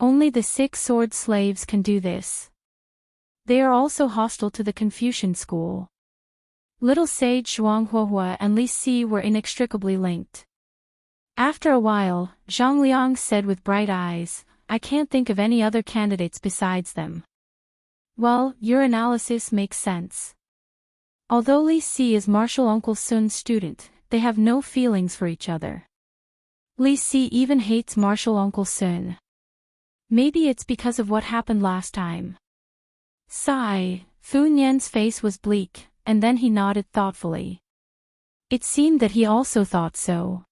Only the 6 sword slaves can do this. They are also hostile to the Confucian school. Little sage Zhuanghuahua and Li Si were inextricably linked. After a while, Zhang Liang said with bright eyes, I can't think of any other candidates besides them. Well, your analysis makes sense. Although Li Si is Martial Uncle Sun's student, they have no feelings for each other. Li Si even hates Martial Uncle Sun. Maybe it's because of what happened last time. Sigh, Fu Nian's face was bleak, and then he nodded thoughtfully. It seemed that he also thought so.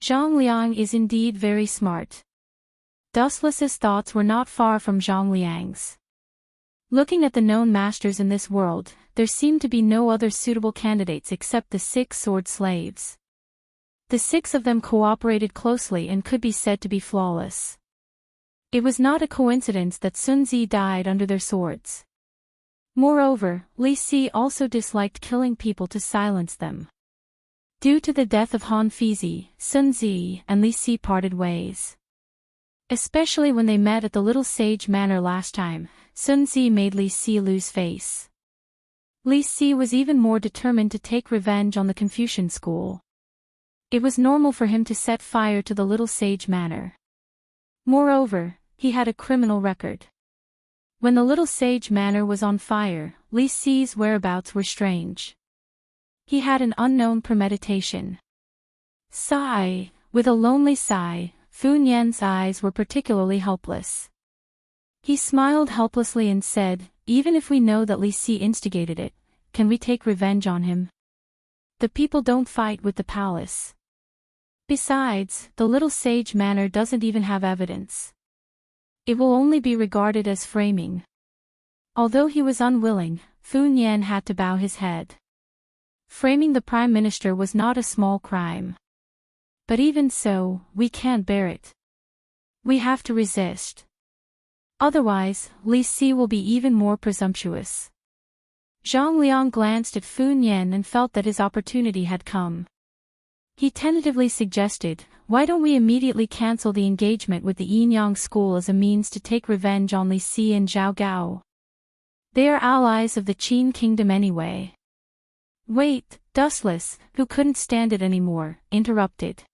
Zhang Liang is indeed very smart. Dustless's thoughts were not far from Zhang Liang's. Looking at the known masters in this world, there seemed to be no other suitable candidates except the 6 sword slaves. The 6 of them cooperated closely and could be said to be flawless. It was not a coincidence that Sun Zi died under their swords. Moreover, Li Si also disliked killing people to silence them. Due to the death of Han Fizi, Sun Zi and Li Si parted ways. Especially when they met at the Little Sage Manor last time, Sun Zi made Li Si lose face. Li Si was even more determined to take revenge on the Confucian school. It was normal for him to set fire to the Little Sage Manor. Moreover, he had a criminal record. When the Little Sage Manor was on fire, Li Si's whereabouts were strange. He had an unknown premeditation. Sigh, with a lonely sigh, Fu Nian's eyes were particularly helpless. He smiled helplessly and said, even if we know that Li Si instigated it, can we take revenge on him? The people don't fight with the palace. Besides, the Little Sage Manor doesn't even have evidence. It will only be regarded as framing. Although he was unwilling, Fu Nian had to bow his head. Framing the Prime Minister was not a small crime. But even so, we can't bear it. We have to resist. Otherwise, Li Si will be even more presumptuous. Zhang Liang glanced at Fu Nian and felt that his opportunity had come. He tentatively suggested, why don't we immediately cancel the engagement with the Yinyang school as a means to take revenge on Li Si and Zhao Gao? They are allies of the Qin kingdom anyway. Wait, Dustless, who couldn't stand it anymore, interrupted.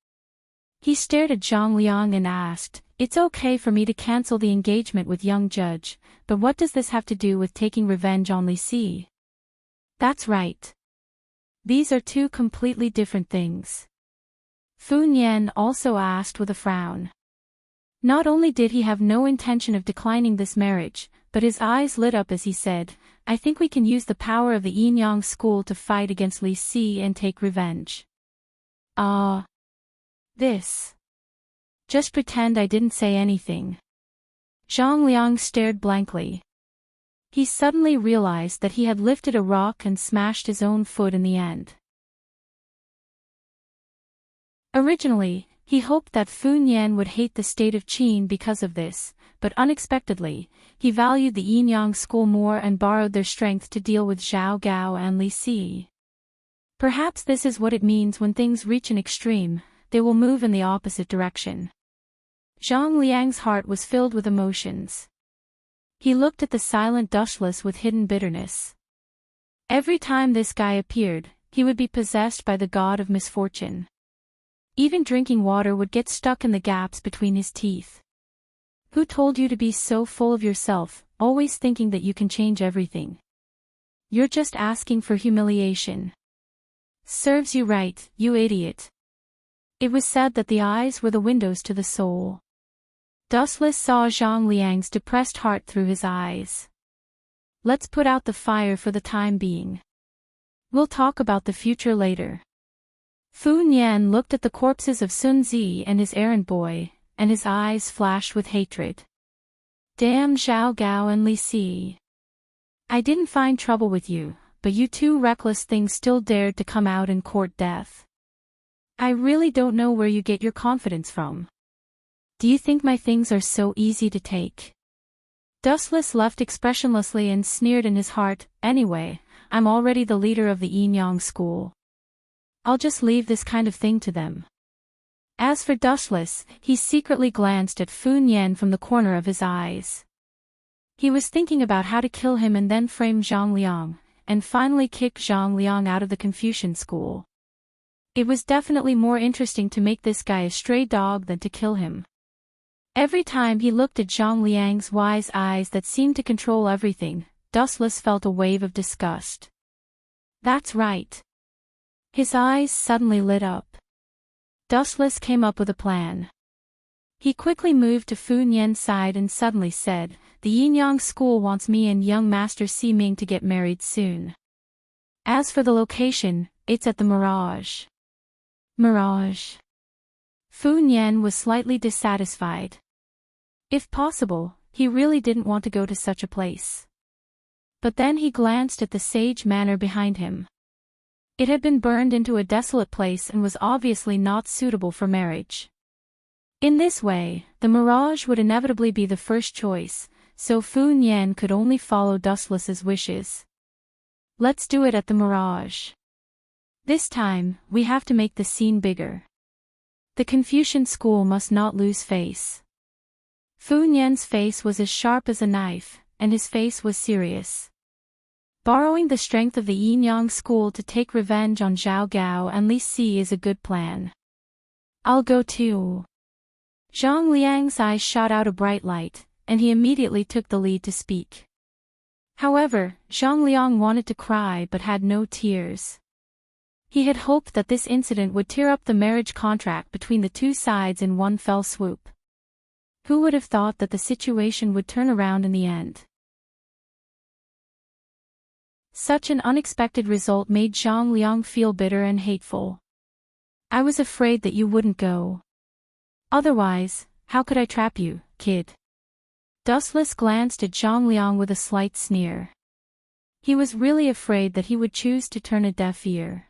He stared at Zhang Liang and asked, it's okay for me to cancel the engagement with young judge, but what does this have to do with taking revenge on Li Si? That's right. These are two completely different things. Fu Nian also asked with a frown. Not only did he have no intention of declining this marriage, but his eyes lit up as he said, I think we can use the power of the Enyang school to fight against Li Si and take revenge. This. Just pretend I didn't say anything. Zhang Liang stared blankly. He suddenly realized that he had lifted a rock and smashed his own foot in the end. Originally, he hoped that Fu Nian would hate the state of Qin because of this, but unexpectedly, he valued the Enyang school more and borrowed their strength to deal with Zhao Gao and Li Si. Perhaps this is what it means when things reach an extreme, they will move in the opposite direction. Zhang Liang's heart was filled with emotions. He looked at the silent Dushless with hidden bitterness. Every time this guy appeared, he would be possessed by the god of misfortune. Even drinking water would get stuck in the gaps between his teeth. Who told you to be so full of yourself, always thinking that you can change everything? You're just asking for humiliation. Serves you right, you idiot. It was said that the eyes were the windows to the soul. Dustless saw Zhang Liang's depressed heart through his eyes. Let's put out the fire for the time being. We'll talk about the future later. Fu Nian looked at the corpses of Sun Zi and his errand boy, and his eyes flashed with hatred. Damn Zhao Gao and Li Si. I didn't find trouble with you, but you two reckless things still dared to come out and court death. I really don't know where you get your confidence from. Do you think my things are so easy to take? Dustless left expressionlessly and sneered in his heart, anyway, I'm already the leader of the Enyang school. I'll just leave this kind of thing to them. As for Dustless, he secretly glanced at Fu Nian from the corner of his eyes. He was thinking about how to kill him and then frame Zhang Liang, and finally kick Zhang Liang out of the Confucian school. It was definitely more interesting to make this guy a stray dog than to kill him. Every time he looked at Zhang Liang's wise eyes that seemed to control everything, Dustless felt a wave of disgust. That's right. His eyes suddenly lit up. Dustless came up with a plan. He quickly moved to Fu Nian's side and suddenly said, the Enyang school wants me and young Master Si Ming to get married soon. As for the location, it's at the Mirage. Mirage. Fu Nian was slightly dissatisfied. If possible, he really didn't want to go to such a place. But then he glanced at the sage manor behind him. It had been burned into a desolate place and was obviously not suitable for marriage. In this way, the Mirage would inevitably be the first choice, so Fu Nian could only follow Dustless's wishes. Let's do it at the Mirage. This time, we have to make the scene bigger. The Confucian school must not lose face. Fu Nian's face was as sharp as a knife, and his face was serious. Borrowing the strength of the Enyang school to take revenge on Zhao Gao and Li Si is a good plan. I'll go too. Zhang Liang's eyes shot out a bright light, and he immediately took the lead to speak. However, Zhang Liang wanted to cry but had no tears. He had hoped that this incident would tear up the marriage contract between the two sides in one fell swoop. Who would have thought that the situation would turn around in the end? Such an unexpected result made Zhang Liang feel bitter and hateful. I was afraid that you wouldn't go. Otherwise, how could I trap you, kid? Dustless glanced at Zhang Liang with a slight sneer. He was really afraid that he would choose to turn a deaf ear.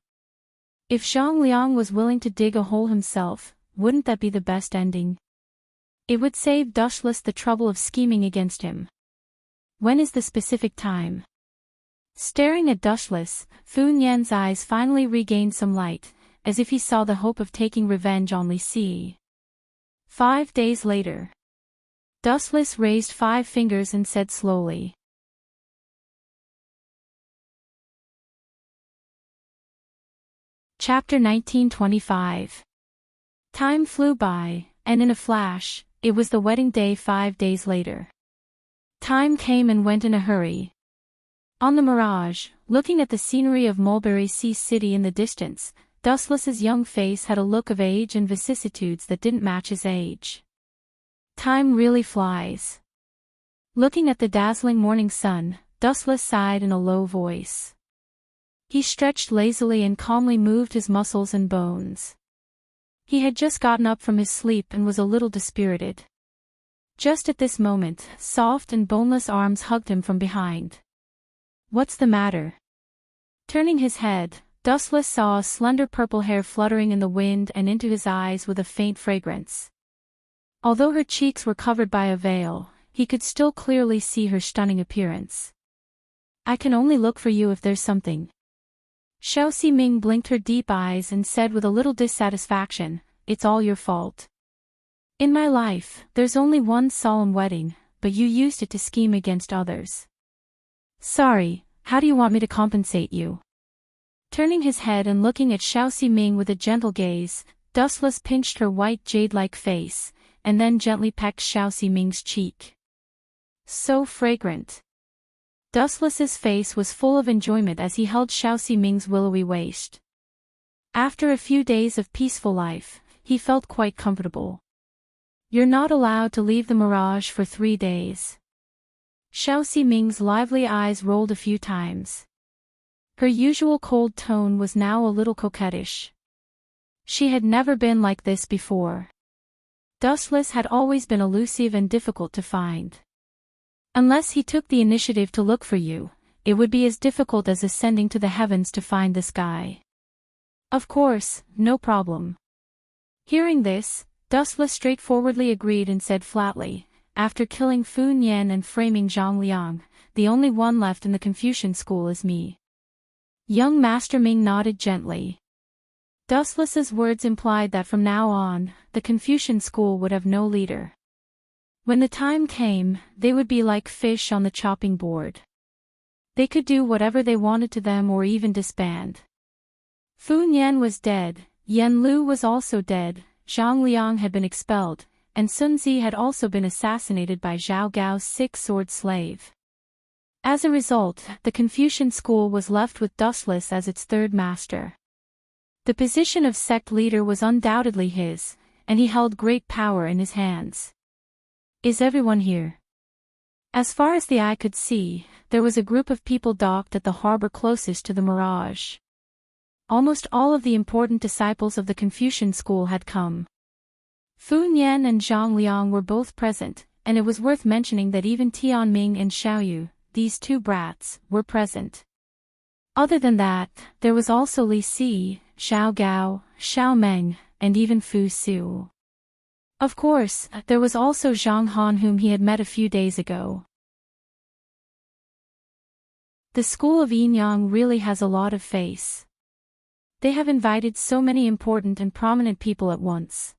If Zhang Liang was willing to dig a hole himself, wouldn't that be the best ending? It would save Dustless the trouble of scheming against him. When is the specific time? Staring at Dustless, Fu Nian's eyes finally regained some light, as if he saw the hope of taking revenge on Li Si. 5 days later. Dustless raised 5 fingers and said slowly. Chapter 1925. Time flew by, and in a flash, it was the wedding day 5 days later. Time came and went in a hurry. On the Mirage, looking at the scenery of Mulberry Sea City in the distance, Dustless's young face had a look of age and vicissitudes that didn't match his age. Time really flies. Looking at the dazzling morning sun, Dustless sighed in a low voice. He stretched lazily and calmly moved his muscles and bones. He had just gotten up from his sleep and was a little dispirited. Just at this moment, soft and boneless arms hugged him from behind. "What's the matter?" Turning his head, Dustless saw a slender purple hair fluttering in the wind and into his eyes with a faint fragrance. Although her cheeks were covered by a veil, he could still clearly see her stunning appearance. "I can only look for you if there's something." Xiao Ximing blinked her deep eyes and said with a little dissatisfaction, "It's all your fault. In my life, there's only one solemn wedding, but you used it to scheme against others." "Sorry, how do you want me to compensate you?" Turning his head and looking at Xiao Ximing with a gentle gaze, Dustless pinched her white jade-like face, and then gently pecked Xiao Ximing's cheek. "So fragrant." Dustless's face was full of enjoyment as he held Xiao Ximing's willowy waist. After a few days of peaceful life, he felt quite comfortable. "You're not allowed to leave the Mirage for 3 days." Xiao Ximing's lively eyes rolled a few times. Her usual cold tone was now a little coquettish. She had never been like this before. Dustless had always been elusive and difficult to find. Unless he took the initiative to look for you, it would be as difficult as ascending to the heavens to find this guy. "Of course, no problem." Hearing this, Dustless straightforwardly agreed and said flatly, "After killing Fu Nian and framing Zhang Liang, the only one left in the Confucian school is me." Young Master Ming nodded gently. Dustless's words implied that from now on, the Confucian school would have no leader. When the time came, they would be like fish on the chopping board. They could do whatever they wanted to them or even disband. Fu Nian was dead, Yan Lu was also dead, Zhang Liang had been expelled, and Sun Zi had also been assassinated by Zhao Gao's 6-sword slave. As a result, the Confucian school was left with Dustless as its third master. The position of sect leader was undoubtedly his, and he held great power in his hands. "Is everyone here?" As far as the eye could see, there was a group of people docked at the harbor closest to the Mirage. Almost all of the important disciples of the Confucian school had come. Fu Nian and Zhang Liang were both present, and it was worth mentioning that even Tianming and Xiaoyu, these two brats, were present. Other than that, there was also Li Si, Xiao Gao, Xiao Meng, and even Fu Su. Of course, there was also Zhang Han whom he had met a few days ago. The school of Enyang really has a lot of face. They have invited so many important and prominent people at once.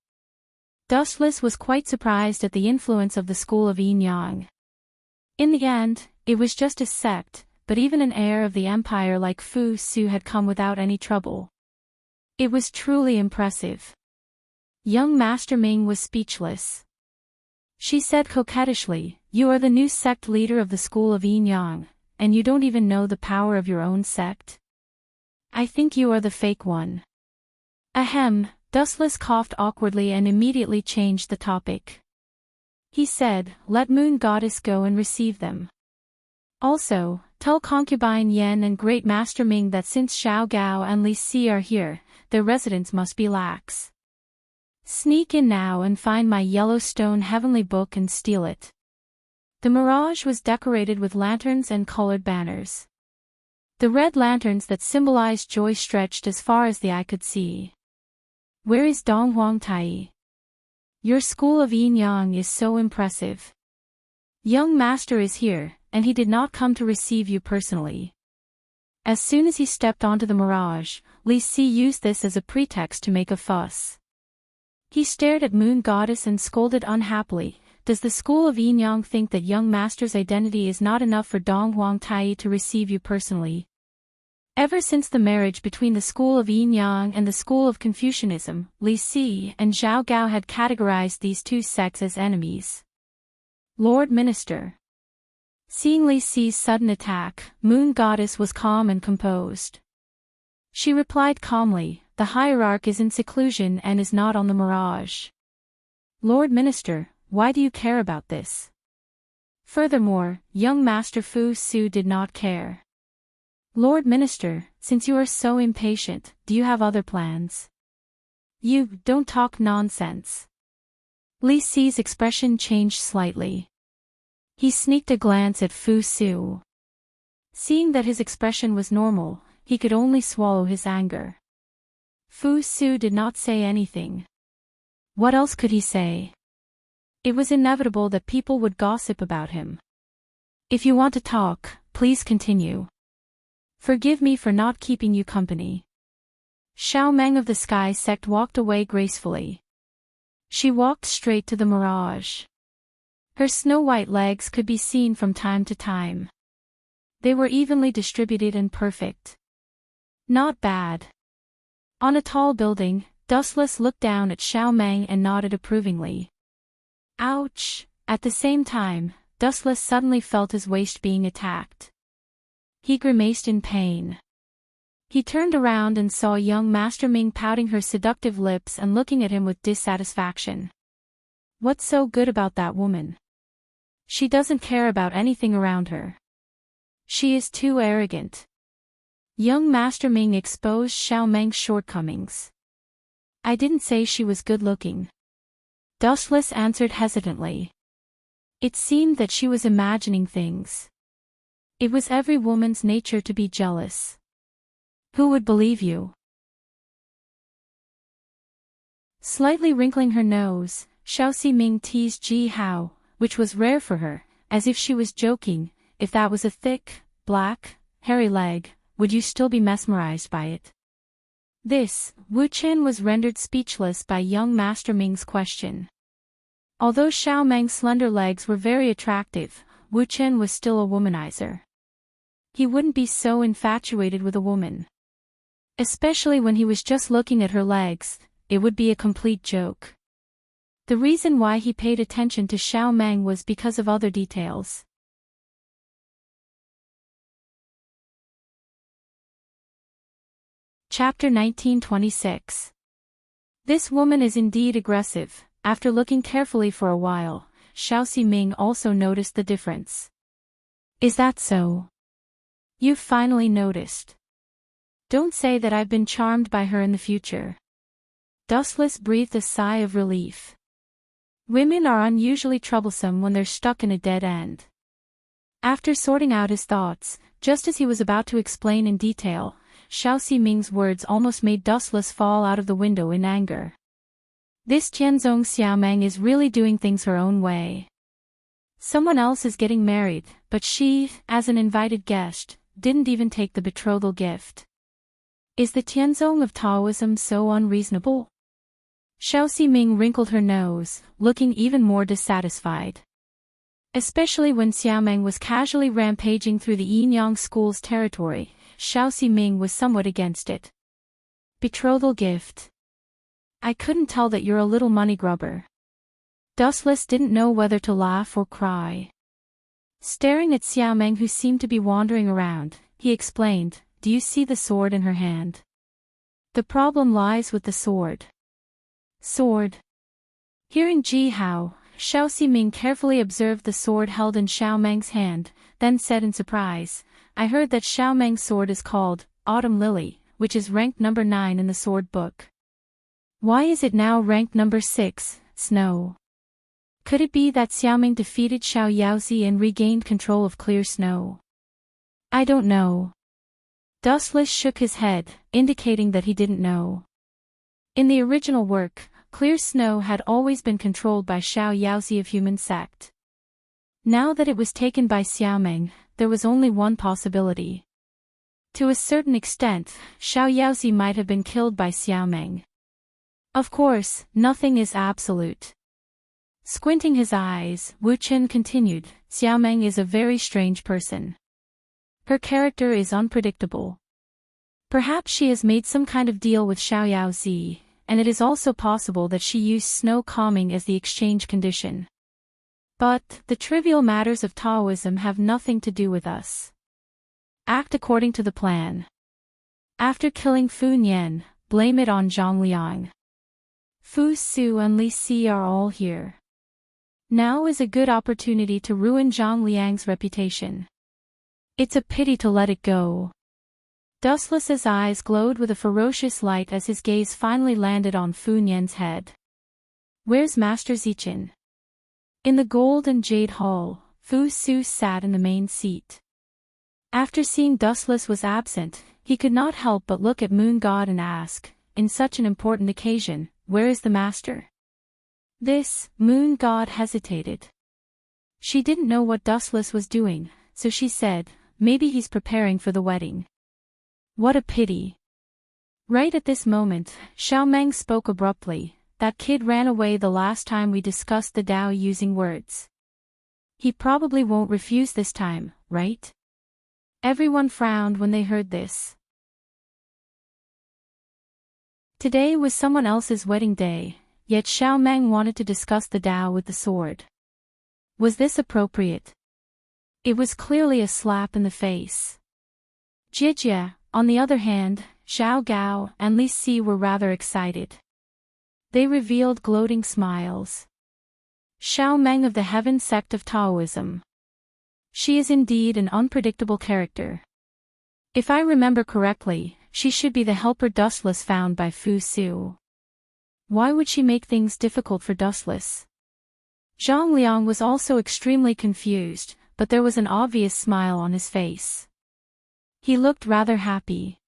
Dustless was quite surprised at the influence of the school of Enyang. In the end, it was just a sect, but even an heir of the empire like Fu Su had come without any trouble. It was truly impressive. Young Master Ming was speechless. She said coquettishly, "You are the new sect leader of the school of Enyang, and you don't even know the power of your own sect? I think you are the fake one." Ahem, Dustless coughed awkwardly and immediately changed the topic. He said, "Let Moon Goddess go and receive them. Also, tell concubine Yen and Great Master Ming that since Xiao Gao and Li Si are here, their residence must be lax. Sneak in now and find my Yellowstone Heavenly Book and steal it." The Mirage was decorated with lanterns and colored banners. The red lanterns that symbolized joy stretched as far as the eye could see. "Where is Dong Huang Tai? Your school of Enyang is so impressive. Young Master is here, and he did not come to receive you personally." As soon as he stepped onto the Mirage, Li Si used this as a pretext to make a fuss. He stared at Moon Goddess and scolded unhappily, "Does the school of Enyang think that young master's identity is not enough for Dong Huang Tai to receive you personally?" Ever since the marriage between the school of Enyang and the school of Confucianism, Li Si and Zhao Gao had categorized these two sects as enemies. "Lord Minister." Seeing Li Si's sudden attack, Moon Goddess was calm and composed. She replied calmly, "The hierarch is in seclusion and is not on the Mirage." "Lord Minister, why do you care about this?" Furthermore, young Master Fu Su did not care. Lord Minister, since you are so impatient, do you have other plans? You don't talk nonsense. Li Si's expression changed slightly. He sneaked a glance at Fu Su. Seeing that his expression was normal, he could only swallow his anger. Fu Su did not say anything. What else could he say? It was inevitable that people would gossip about him. If you want to talk, please continue. Forgive me for not keeping you company. Xiao Meng of the Sky Sect walked away gracefully. She walked straight to the mirage. Her snow-white legs could be seen from time to time. They were evenly distributed and perfect. Not bad. On a tall building, Dustless looked down at Xiao Meng and nodded approvingly. Ouch! At the same time, Dustless suddenly felt his waist being attacked. He grimaced in pain. He turned around and saw young Master Ming pouting her seductive lips and looking at him with dissatisfaction. What's so good about that woman? She doesn't care about anything around her. She is too arrogant. Young Master Ming exposed Xiao Meng's shortcomings. I didn't say she was good-looking. Dustless answered hesitantly. It seemed that she was imagining things. It was every woman's nature to be jealous. Who would believe you? Slightly wrinkling her nose, Xiao Ximing teased Ji Hao, which was rare for her, as if she was joking. If that was a thick, black, hairy leg, would you still be mesmerized by it? This, Wu Chen was rendered speechless by young Master Ming's question. Although Xiao Meng's slender legs were very attractive, Wu Chen was still a womanizer. He wouldn't be so infatuated with a woman. Especially when he was just looking at her legs, it would be a complete joke. The reason why he paid attention to Xiao Meng was because of other details. Chapter 1926. This woman is indeed aggressive. After looking carefully for a while, Xiao Ximing also noticed the difference. Is that so? You've finally noticed. Don't say that I've been charmed by her in the future. Dustless breathed a sigh of relief. Women are unusually troublesome when they're stuck in a dead end. After sorting out his thoughts, just as he was about to explain in detail, Xiao Ximing's words almost made Dustless fall out of the window in anger. This Tianzong Xiaomeng is really doing things her own way. Someone else is getting married, but she, as an invited guest, didn't even take the betrothal gift. Is the Tianzong of Taoism so unreasonable? Xiao Ximing wrinkled her nose, looking even more dissatisfied. Especially when Xiaomeng was casually rampaging through the Yinyang school's territory, Xiao Ximing was somewhat against it. Betrothal gift. I couldn't tell that you're a little money grubber. Dustless didn't know whether to laugh or cry. Staring at Xiaomeng, who seemed to be wandering around, he explained, Do you see the sword in her hand? The problem lies with the sword. Sword. Hearing Ji Hao, Xiao Ximing carefully observed the sword held in Xiaomeng's hand, then said in surprise, I heard that Xiaomeng's sword is called Autumn Lily, which is ranked number 9 in the sword book. Why is it now ranked number 6, Snow? Could it be that Xiaomeng defeated Xiao Yaozi and regained control of Clear Snow? I don't know. Dustless shook his head, indicating that he didn't know. In the original work, Clear Snow had always been controlled by Xiao Yaozi of Human Sect. Now that it was taken by Xiaomeng, there was only one possibility. To a certain extent, Xiao Yaozi might have been killed by Xiaomeng. Of course, nothing is absolute. Squinting his eyes, Wu Chen continued, Xiaomeng is a very strange person. Her character is unpredictable. Perhaps she has made some kind of deal with Xiao Yaozi, and it is also possible that she used snow calming as the exchange condition. But, the trivial matters of Taoism have nothing to do with us. Act according to the plan. After killing Fu Nian, blame it on Zhang Liang. Fu Su and Li Si are all here. Now is a good opportunity to ruin Zhang Liang's reputation. It's a pity to let it go. Dustless's eyes glowed with a ferocious light as his gaze finally landed on Fu Nian's head. Where's Master Zichin? In the gold and jade hall, Fu Su sat in the main seat. After seeing Dustless was absent, he could not help but look at Moon God and ask, in such an important occasion, where is the master? Moon God hesitated. She didn't know what Dustless was doing, so she said, maybe he's preparing for the wedding. What a pity. Right at this moment, Xiao Meng spoke abruptly, that kid ran away the last time we discussed the Tao using words. He probably won't refuse this time, right? Everyone frowned when they heard this. Today was someone else's wedding day, yet Xiao Meng wanted to discuss the Tao with the sword. Was this appropriate? It was clearly a slap in the face. Jijia, on the other hand, Xiao Gao and Li Si were rather excited. They revealed gloating smiles. Xiao Meng of the Heaven sect of Taoism. She is indeed an unpredictable character. If I remember correctly, she should be the helper Dustless found by Fu Su. Why would she make things difficult for Dustless? Zhang Liang was also extremely confused, but there was an obvious smile on his face. He looked rather happy.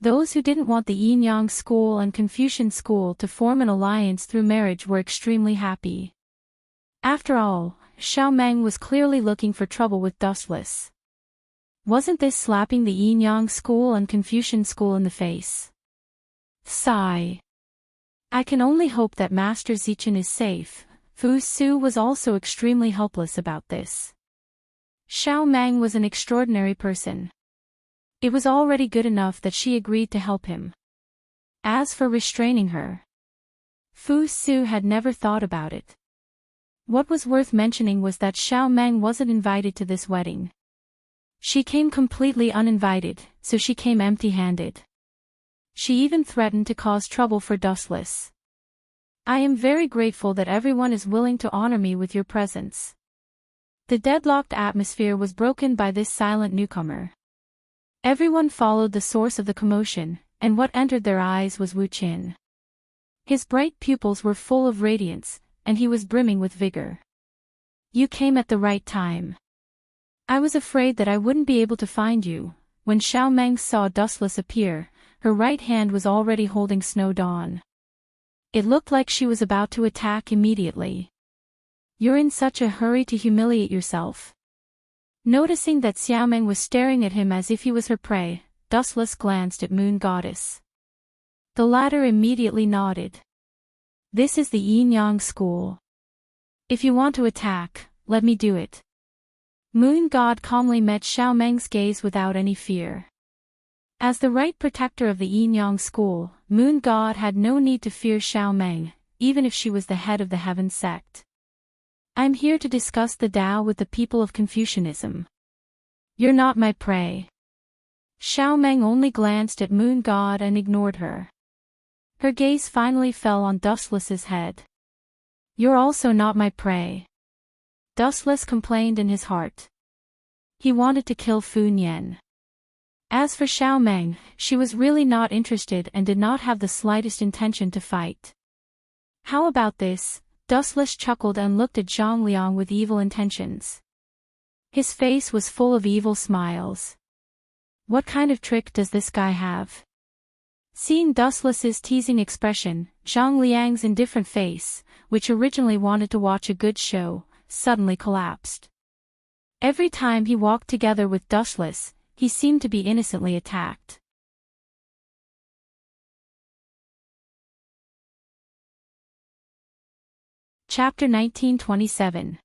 Those who didn't want the Yin-Yang school and Confucian school to form an alliance through marriage were extremely happy. After all, Xiao Meng was clearly looking for trouble with Dustless. Wasn't this slapping the Yin-Yang school and Confucian school in the face? Sigh. I can only hope that Master Zichin is safe. Fu Su was also extremely helpless about this. Xiao Meng was an extraordinary person. It was already good enough that she agreed to help him. As for restraining her, Fu Su had never thought about it. What was worth mentioning was that Xiao Meng wasn't invited to this wedding. She came completely uninvited, so she came empty-handed. She even threatened to cause trouble for Dustless. I am very grateful that everyone is willing to honor me with your presence. The deadlocked atmosphere was broken by this silent newcomer. Everyone followed the source of the commotion, and what entered their eyes was Wu Qin. His bright pupils were full of radiance, and he was brimming with vigor. You came at the right time. I was afraid that I wouldn't be able to find you. When Xiao Meng saw Dustless appear, her right hand was already holding Snow Dawn. It looked like she was about to attack immediately. You're in such a hurry to humiliate yourself. Noticing that Xiao Meng was staring at him as if he was her prey, Dustless glanced at Moon Goddess. The latter immediately nodded. This is the Yin-Yang school. If you want to attack, let me do it. Moon God calmly met Xiao Meng's gaze without any fear. As the right protector of the Yin-Yang school, Moon God had no need to fear Xiao Meng, even if she was the head of the Heaven sect. I'm here to discuss the Tao with the people of Confucianism. You're not my prey. Xiao Meng only glanced at Moon God and ignored her. Her gaze finally fell on Dustless's head. You're also not my prey. Dustless complained in his heart. He wanted to kill Fu Nian. As for Xiao Meng, she was really not interested and did not have the slightest intention to fight. How about this? Dustless chuckled and looked at Zhang Liang with evil intentions. His face was full of evil smiles. What kind of trick does this guy have? Seeing Dustless's teasing expression, Zhang Liang's indifferent face, which originally wanted to watch a good show, suddenly collapsed. Every time he walked together with Dustless, he seemed to be innocently attacked. Chapter 1927.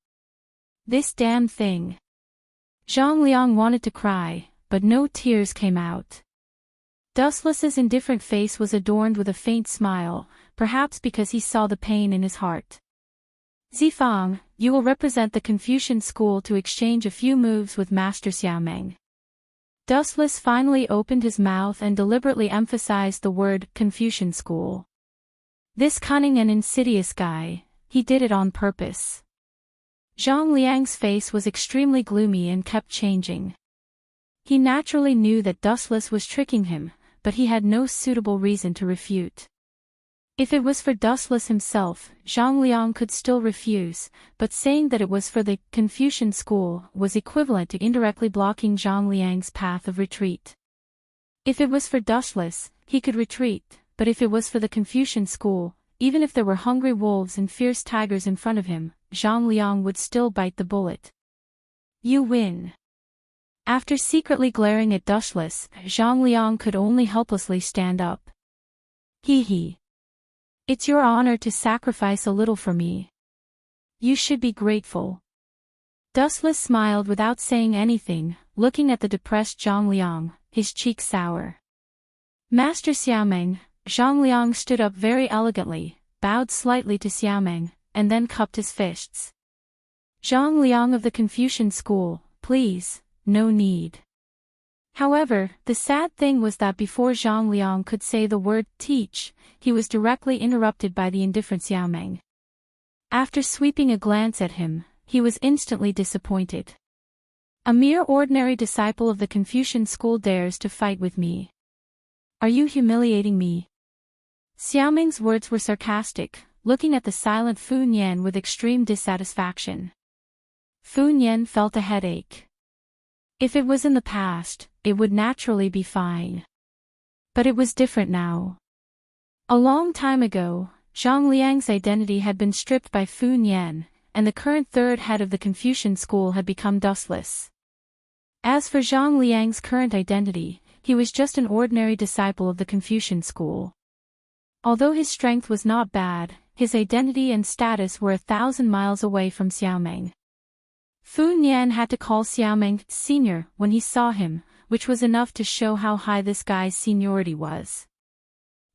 This damn thing. Zhang Liang wanted to cry, but no tears came out. Dustless's indifferent face was adorned with a faint smile, perhaps because he saw the pain in his heart. Zifang, you will represent the Confucian school to exchange a few moves with Master Xiao Meng. Dustless finally opened his mouth and deliberately emphasized the word Confucian school. This cunning and insidious guy, he did it on purpose. Zhang Liang's face was extremely gloomy and kept changing. He naturally knew that Dustless was tricking him, but he had no suitable reason to refute. If it was for Dustless himself, Zhang Liang could still refuse, but saying that it was for the Confucian school was equivalent to indirectly blocking Zhang Liang's path of retreat. If it was for Dustless, he could retreat, but if it was for the Confucian school, even if there were hungry wolves and fierce tigers in front of him, Zhang Liang would still bite the bullet. You win. After secretly glaring at Dustless, Zhang Liang could only helplessly stand up. Hee. It's your honor to sacrifice a little for me. You should be grateful. Dustless smiled without saying anything, looking at the depressed Zhang Liang, his cheeks sour. Master Xiaomeng. Zhang Liang stood up very elegantly, bowed slightly to Xiaomeng, and then cupped his fists. Zhang Liang of the Confucian school, please, no need. However, the sad thing was that before Zhang Liang could say the word teach, he was directly interrupted by the indifferent Xiaomeng. After sweeping a glance at him, he was instantly disappointed. A mere ordinary disciple of the Confucian school dares to fight with me. Are you humiliating me? Xiaomeng's words were sarcastic, looking at the silent Fu Nian with extreme dissatisfaction. Fu Nian felt a headache. If it was in the past, it would naturally be fine. But it was different now. A long time ago, Zhang Liang's identity had been stripped by Fu Nian, and the current third head of the Confucian school had become Dustless. As for Zhang Liang's current identity, he was just an ordinary disciple of the Confucian school. Although his strength was not bad, his identity and status were 1,000 miles away from Xiaomeng. Fu Nian had to call Xiaomeng senior when he saw him, which was enough to show how high this guy's seniority was.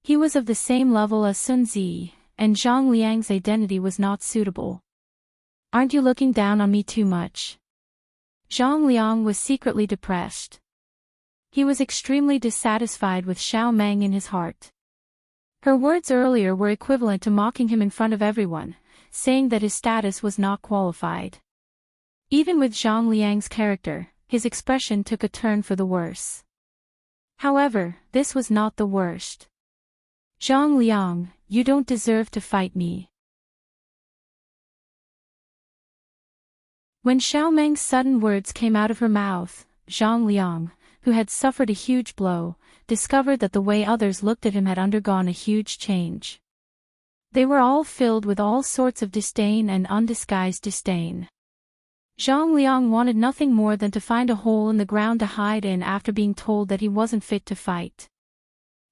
He was of the same level as Sun Zi, and Zhang Liang's identity was not suitable. Aren't you looking down on me too much? Zhang Liang was secretly depressed. He was extremely dissatisfied with Xiaomeng in his heart. Her words earlier were equivalent to mocking him in front of everyone, saying that his status was not qualified. Even with Zhang Liang's character, his expression took a turn for the worse. However, this was not the worst. Zhang Liang, you don't deserve to fight me. When Xiaomeng's sudden words came out of her mouth, Zhang Liang, who had suffered a huge blow, discovered that the way others looked at him had undergone a huge change. They were all filled with all sorts of disdain and undisguised disdain. Zhang Liang wanted nothing more than to find a hole in the ground to hide in after being told that he wasn't fit to fight.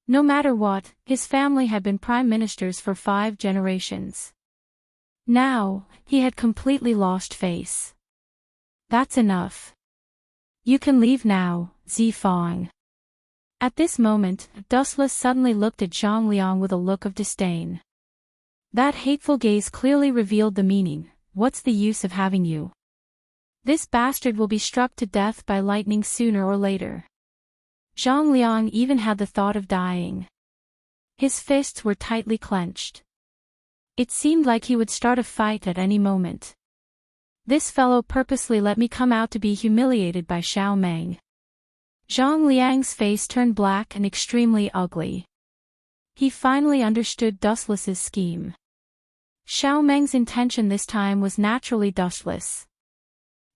No matter what, his family had been prime ministers for 5 generations. Now, he had completely lost face. That's enough. You can leave now, Zifang. At this moment, Dustless suddenly looked at Zhang Liang with a look of disdain. That hateful gaze clearly revealed the meaning, what's the use of having you? This bastard will be struck to death by lightning sooner or later. Zhang Liang even had the thought of dying. His fists were tightly clenched. It seemed like he would start a fight at any moment. This fellow purposely let me come out to be humiliated by Xiaomeng. Zhang Liang's face turned black and extremely ugly. He finally understood Dustless's scheme. Xiaomeng's intention this time was naturally Dustless.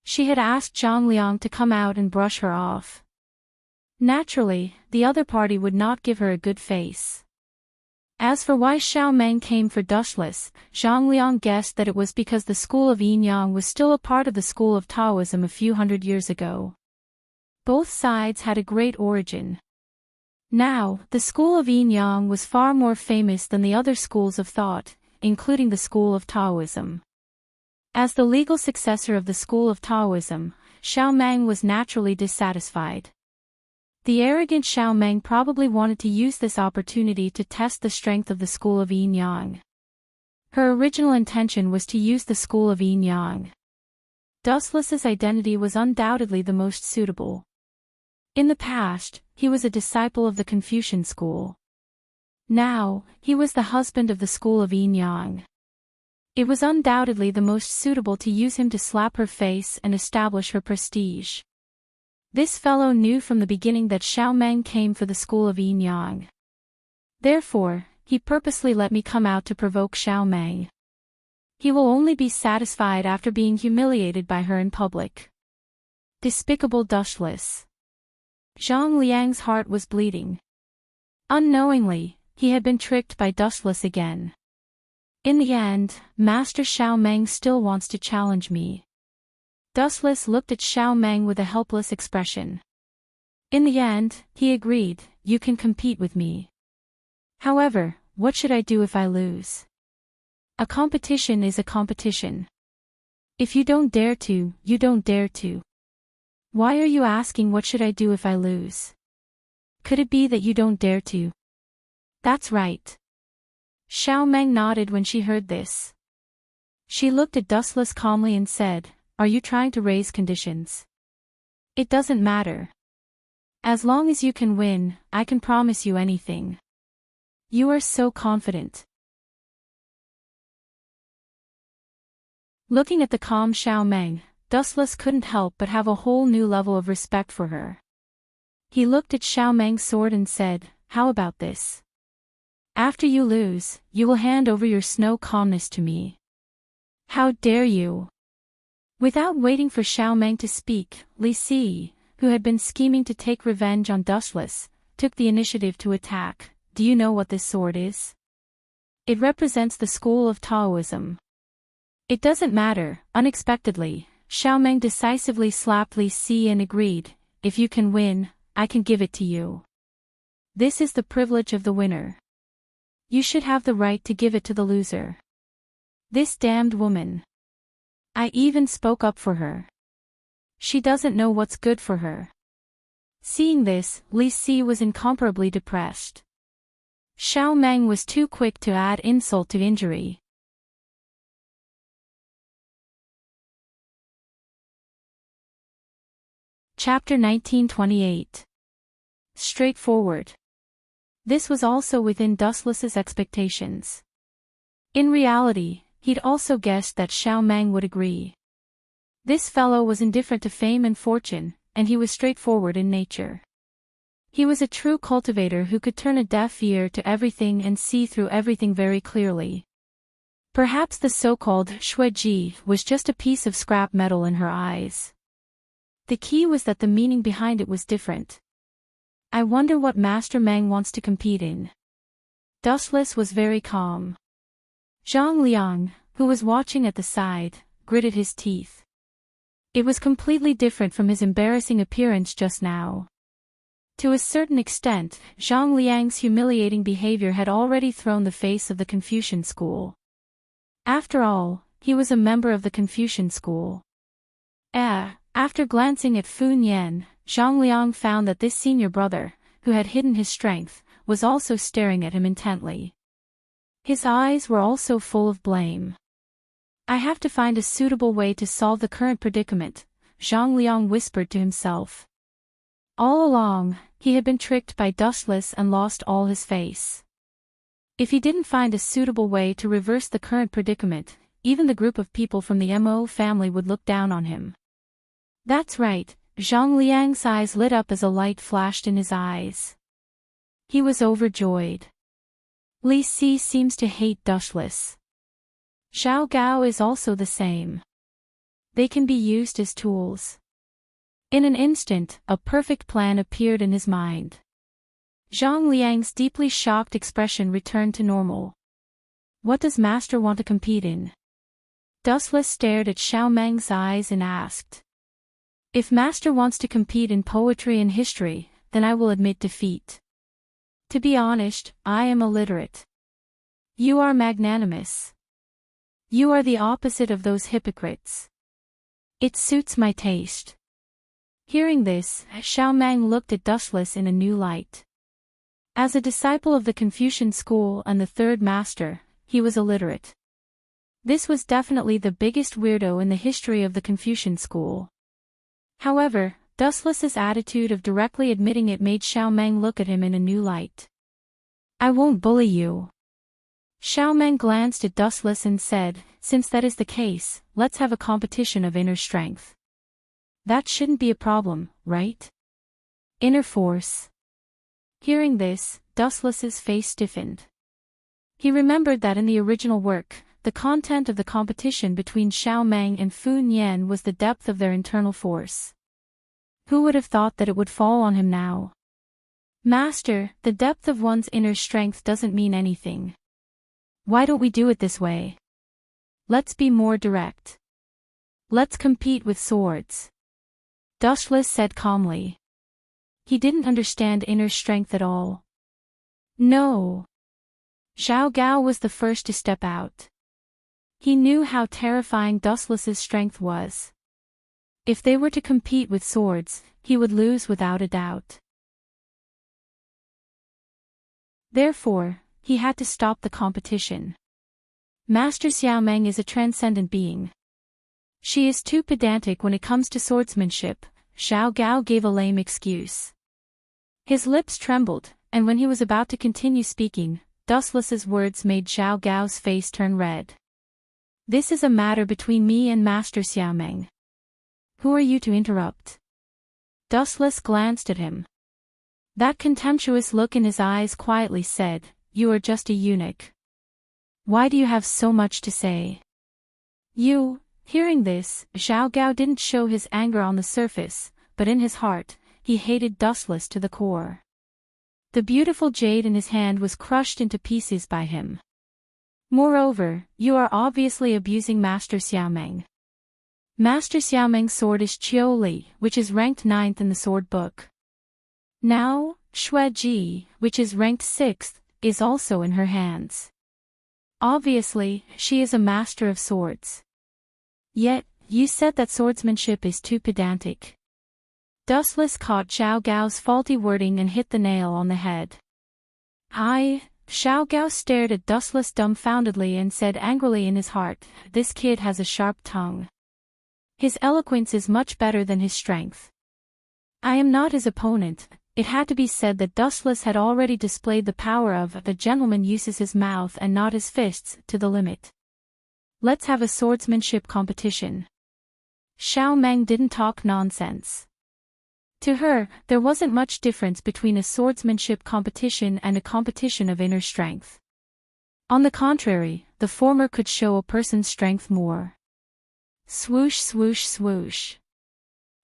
She had asked Zhang Liang to come out and brush her off. Naturally, the other party would not give her a good face. As for why Xiaomeng came for Dustless, Zhang Liang guessed that it was because the school of Yin Yang was still a part of the school of Taoism a few hundred years ago. Both sides had a great origin. Now, the school of Yin Yang was far more famous than the other schools of thought, including the school of Taoism. As the legal successor of the school of Taoism, Xiaomeng was naturally dissatisfied. The arrogant Xiaomeng probably wanted to use this opportunity to test the strength of the school of Yin Yang. Her original intention was to use the school of Yin Yang. Dustless's identity was undoubtedly the most suitable. In the past, he was a disciple of the Confucian school. Now, he was the husband of the school of Yin Yang. It was undoubtedly the most suitable to use him to slap her face and establish her prestige. This fellow knew from the beginning that Xiao Meng came for the school of Yin Yang. Therefore, he purposely let me come out to provoke Xiao Meng. He will only be satisfied after being humiliated by her in public. Despicable dushless. Zhang Liang's heart was bleeding. Unknowingly, he had been tricked by dustless again. In the end, Master Xiao Meng still wants to challenge me. Dustless looked at Xiao Meng with a helpless expression. In the end, he agreed, you can compete with me. However, what should I do if I lose? A competition is a competition. If you don't dare to, you don't dare to. Why are you asking what should I do if I lose? Could it be that you don't dare to? That's right. Xiao Meng nodded when she heard this. She looked at Dustless calmly and said, are you trying to raise conditions? It doesn't matter. As long as you can win, I can promise you anything. You are so confident. Looking at the calm Xiao Meng, Dustless couldn't help but have a whole new level of respect for her. He looked at Xiao Meng's sword and said, how about this? After you lose, you will hand over your snow calmness to me. How dare you? Without waiting for Xiao Meng to speak, Li Si, who had been scheming to take revenge on Dustless, took the initiative to attack. Do you know what this sword is? It represents the school of Taoism. It doesn't matter. Unexpectedly, Xiao Meng decisively slapped Li Si and agreed, if you can win, I can give it to you. This is the privilege of the winner. You should have the right to give it to the loser. This damned woman. I even spoke up for her. She doesn't know what's good for her. Seeing this, Li Si was incomparably depressed. Xiao Meng was too quick to add insult to injury. Chapter 1928. Straightforward. This was also within Dustless's expectations. In reality, he'd also guessed that Xiao Meng would agree. This fellow was indifferent to fame and fortune, and he was straightforward in nature. He was a true cultivator who could turn a deaf ear to everything and see through everything very clearly. Perhaps the so-called Shuiji was just a piece of scrap metal in her eyes. The key was that the meaning behind it was different. I wonder what Master Meng wants to compete in. Dustless was very calm. Zhang Liang, who was watching at the side, gritted his teeth. It was completely different from his embarrassing appearance just now. To a certain extent, Zhang Liang's humiliating behavior had already thrown the face of the Confucian school. After all, he was a member of the Confucian school. After glancing at Fu Nian, Zhang Liang found that this senior brother, who had hidden his strength, was also staring at him intently. His eyes were also full of blame. I have to find a suitable way to solve the current predicament, Zhang Liang whispered to himself. All along, he had been tricked by Dustless and lost all his face. If he didn't find a suitable way to reverse the current predicament, even the group of people from the Mo family would look down on him. That's right, Zhang Liang's eyes lit up as a light flashed in his eyes. He was overjoyed. Li Si seems to hate Dustless. Zhao Gao is also the same. They can be used as tools. In an instant, a perfect plan appeared in his mind. Zhang Liang's deeply shocked expression returned to normal. What does Master want to compete in? Dustless stared at Xiao Meng's eyes and asked. If Master wants to compete in poetry and history, then I will admit defeat. To be honest, I am illiterate. You are magnanimous. You are the opposite of those hypocrites. It suits my taste. Hearing this, Xiao Meng looked at Dustless in a new light. As a disciple of the Confucian school and the third master, he was illiterate. This was definitely the biggest weirdo in the history of the Confucian school. However, Dustless's attitude of directly admitting it made Xiao Meng look at him in a new light. I won't bully you. Xiao Meng glanced at Dustless and said, "Since that is the case, let's have a competition of inner strength. That shouldn't be a problem, right? Inner force." Hearing this, Dustless's face stiffened. He remembered that in the original work, the content of the competition between Xiao Meng and Fu Nian was the depth of their internal force. Who would have thought that it would fall on him now? "Master, the depth of one's inner strength doesn't mean anything. Why don't we do it this way? Let's be more direct. Let's compete with swords," Dustless said calmly. He didn't understand inner strength at all. "No." Zhao Gao was the first to step out. He knew how terrifying Dustless's strength was. If they were to compete with swords, he would lose without a doubt. Therefore, he had to stop the competition. Master Xiao Meng is a transcendent being. She is too pedantic when it comes to swordsmanship, Zhao Gao gave a lame excuse. His lips trembled, and when he was about to continue speaking, Dustless's words made Zhao Gao's face turn red. "This is a matter between me and Master Xiao Meng. Who are you to interrupt?" Dustless glanced at him. That contemptuous look in his eyes quietly said, "You are just a eunuch. Why do you have so much to say?" "You..." Hearing this, Zhao Gao didn't show his anger on the surface, but in his heart, he hated Dustless to the core. The beautiful jade in his hand was crushed into pieces by him. "Moreover, you are obviously abusing Master Xiao Meng. Master Xiao Meng's sword is Qiu Li, which is ranked 9th in the sword book. Now, Xue Ji, which is ranked 6th, is also in her hands. Obviously, she is a master of swords. Yet, you said that swordsmanship is too pedantic." Dustless caught Zhao Gao's faulty wording and hit the nail on the head. Zhao Gao stared at Dustless dumbfoundedly and said angrily in his heart, "This kid has a sharp tongue. His eloquence is much better than his strength. I am not his opponent." It had to be said that Dustless had already displayed the power of "the gentleman uses his mouth and not his fists" to the limit. "Let's have a swordsmanship competition." Xiao Meng didn't talk nonsense. To her, there wasn't much difference between a swordsmanship competition and a competition of inner strength. On the contrary, the former could show a person's strength more. Swoosh swoosh swoosh.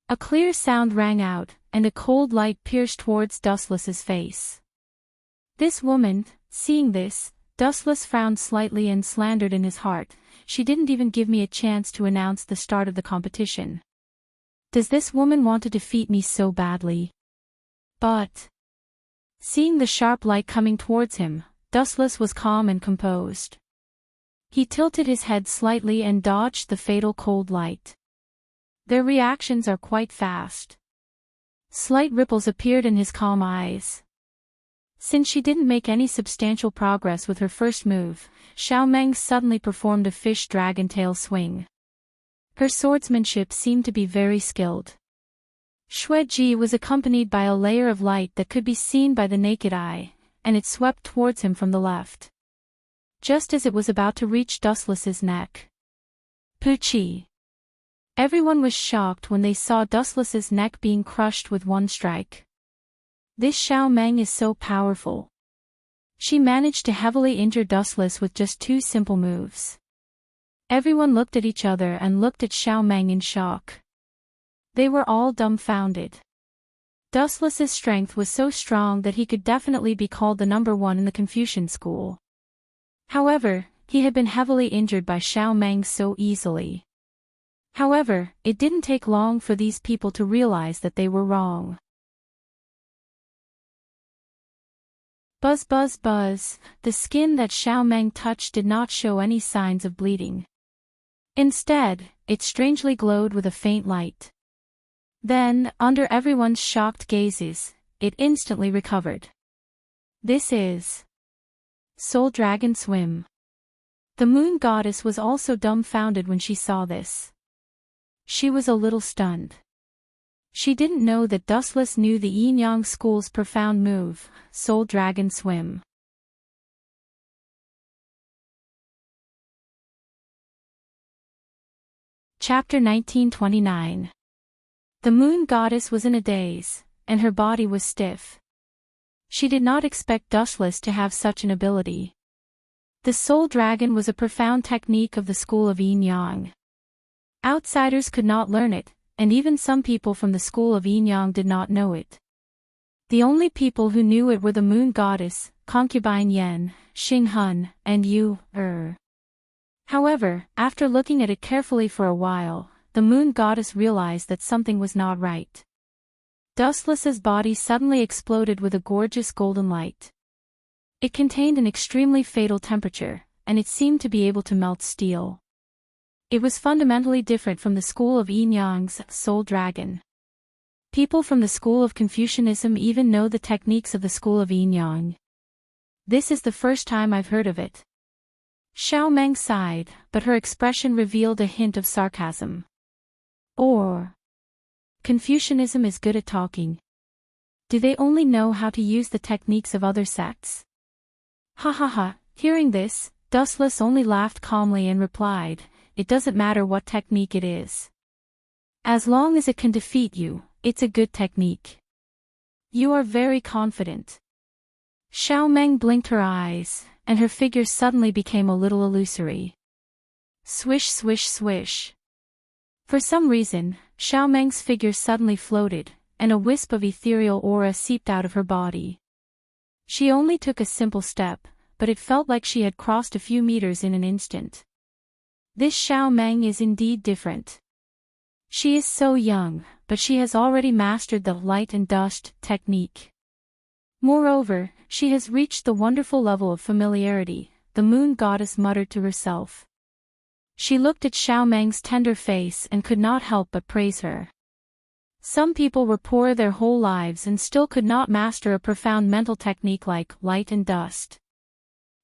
A clear sound rang out, and a cold light pierced towards Dustless's face. This woman, seeing this, Dustless frowned slightly and slandered in his heart, "She didn't even give me a chance to announce the start of the competition. Does this woman want to defeat me so badly?" But, seeing the sharp light coming towards him, Dustless was calm and composed. He tilted his head slightly and dodged the fatal cold light. Their reactions are quite fast. Slight ripples appeared in his calm eyes. Since she didn't make any substantial progress with her first move, Xiao Meng suddenly performed a fish dragon tail swing. Her swordsmanship seemed to be very skilled. Xue Ji was accompanied by a layer of light that could be seen by the naked eye, and it swept towards him from the left. Just as it was about to reach Dustless's neck. Poochie! Everyone was shocked when they saw Dustless's neck being crushed with one strike. This Xiao Meng is so powerful. She managed to heavily injure Dustless with just 2 simple moves. Everyone looked at each other and looked at Xiao Meng in shock. They were all dumbfounded. Dustless's strength was so strong that he could definitely be called the number 1 in the Confucian school. However, he had been heavily injured by Xiao Meng so easily. However, it didn't take long for these people to realize that they were wrong. Buzz buzz buzz, the skin that Xiao Meng touched did not show any signs of bleeding. Instead, it strangely glowed with a faint light. Then, under everyone's shocked gazes, it instantly recovered. This is Soul Dragon Swim. The moon goddess was also dumbfounded when she saw this. She was a little stunned. She didn't know that Dustless knew the Yin Yang school's profound move, Soul Dragon Swim. Chapter 1929. The moon goddess was in a daze, and her body was stiff. She did not expect Dustless to have such an ability. The soul dragon was a profound technique of the school of Yin Yang. Outsiders could not learn it, and even some people from the school of Yin Yang did not know it. The only people who knew it were the moon goddess, concubine Yen, Xing Han, and Yu, However, after looking at it carefully for a while, the moon goddess realized that something was not right. Dustless's body suddenly exploded with a gorgeous golden light. It contained an extremely fatal temperature, and it seemed to be able to melt steel. It was fundamentally different from the school of Yin Yang's soul dragon. People from the school of Confucianism even know the techniques of the school of Yin Yang. This is the first time I've heard of it. Xiao Meng sighed, but her expression revealed a hint of sarcasm. Or Confucianism is good at talking. Do they only know how to use the techniques of other sects? Ha ha ha. Hearing this, Dustless only laughed calmly and replied, "It doesn't matter what technique it is. As long as it can defeat you, it's a good technique." "You are very confident." Xiao Meng blinked her eyes, and her figure suddenly became a little illusory. Swish swish swish. For some reason, Xiao Meng's figure suddenly floated, and a wisp of ethereal aura seeped out of her body. She only took a simple step, but it felt like she had crossed a few meters in an instant. This Xiao Meng is indeed different. She is so young, but she has already mastered the light and dust technique. Moreover, she has reached the wonderful level of familiarity, the moon goddess muttered to herself. She looked at Xiao Meng's tender face and could not help but praise her. Some people were poor their whole lives and still could not master a profound mental technique like light and dust.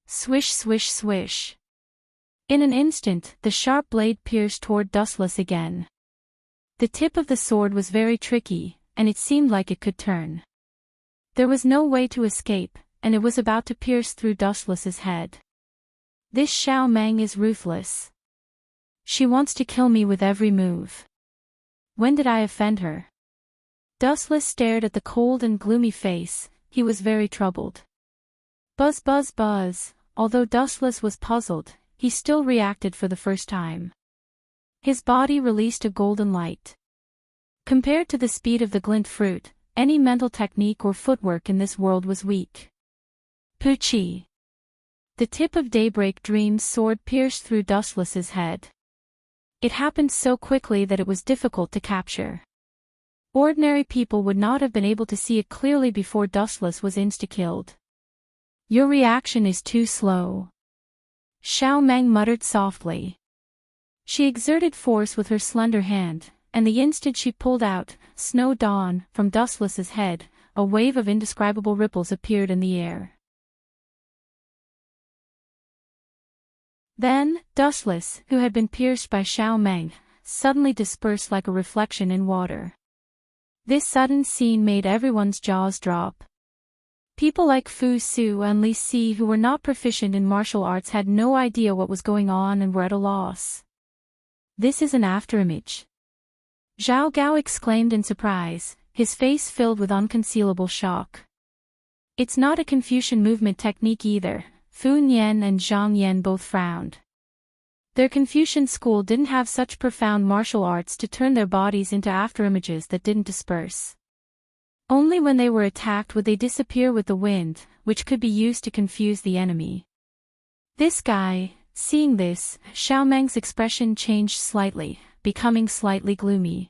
Swish swish swish. In an instant, the sharp blade pierced toward Dustless again. The tip of the sword was very tricky, and it seemed like it could turn. There was no way to escape, and it was about to pierce through Dustless's head. This Xiao Meng is ruthless. She wants to kill me with every move. When did I offend her? Dustless stared at the cold and gloomy face. He was very troubled. Buzz buzz buzz. Although Dustless was puzzled, he still reacted for the first time. His body released a golden light. Compared to the speed of the glint fruit, any mental technique or footwork in this world was weak. Puchi. The tip of Daybreak Dream's sword pierced through Dustless's head. It happened so quickly that it was difficult to capture. Ordinary people would not have been able to see it clearly before Dustless was insta-killed. Your reaction is too slow. Xiao Meng muttered softly. She exerted force with her slender hand, and the instant she pulled out, Snow Dawn, from Dustless's head, a wave of indescribable ripples appeared in the air. Then, Dustless, who had been pierced by Xiao Meng, suddenly dispersed like a reflection in water. This sudden scene made everyone's jaws drop. People like Fu Su and Li Si who were not proficient in martial arts had no idea what was going on and were at a loss. This is an afterimage. Zhao Gao exclaimed in surprise, his face filled with unconcealable shock. It's not a Confucian movement technique either. Fu Nian and Zhang Yan both frowned. Their Confucian school didn't have such profound martial arts to turn their bodies into afterimages that didn't disperse. Only when they were attacked would they disappear with the wind, which could be used to confuse the enemy. This guy, seeing this, Xiao Meng's expression changed slightly, becoming slightly gloomy.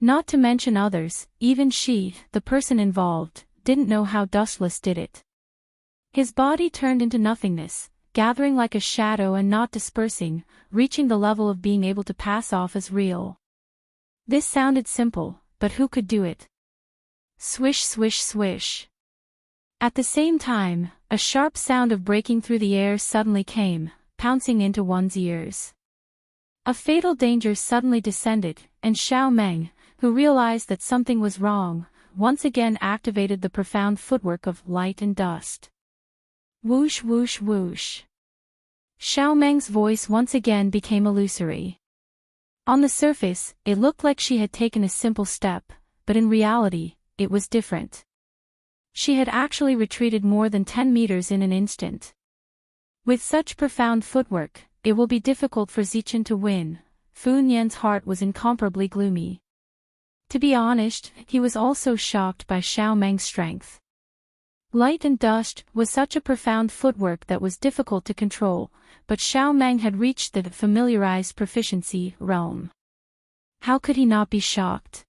Not to mention others, even she, the person involved, didn't know how Dustless did it. His body turned into nothingness, gathering like a shadow and not dispersing, reaching the level of being able to pass off as real. This sounded simple, but who could do it? Swish swish swish. At the same time, a sharp sound of breaking through the air suddenly came, pouncing into one's ears. A fatal danger suddenly descended, and Xiao Meng, who realized that something was wrong, once again activated the profound footwork of light and dust. Whoosh whoosh whoosh. Xiao Meng's voice once again became illusory. On the surface, it looked like she had taken a simple step, but in reality, it was different. She had actually retreated more than 10 meters in an instant. With such profound footwork, it will be difficult for Zichen to win. Fu Nian's heart was incomparably gloomy. To be honest, he was also shocked by Xiao Meng's strength. Light and dust was such a profound footwork that was difficult to control, but Xiao Meng had reached the familiarized proficiency realm. How could he not be shocked?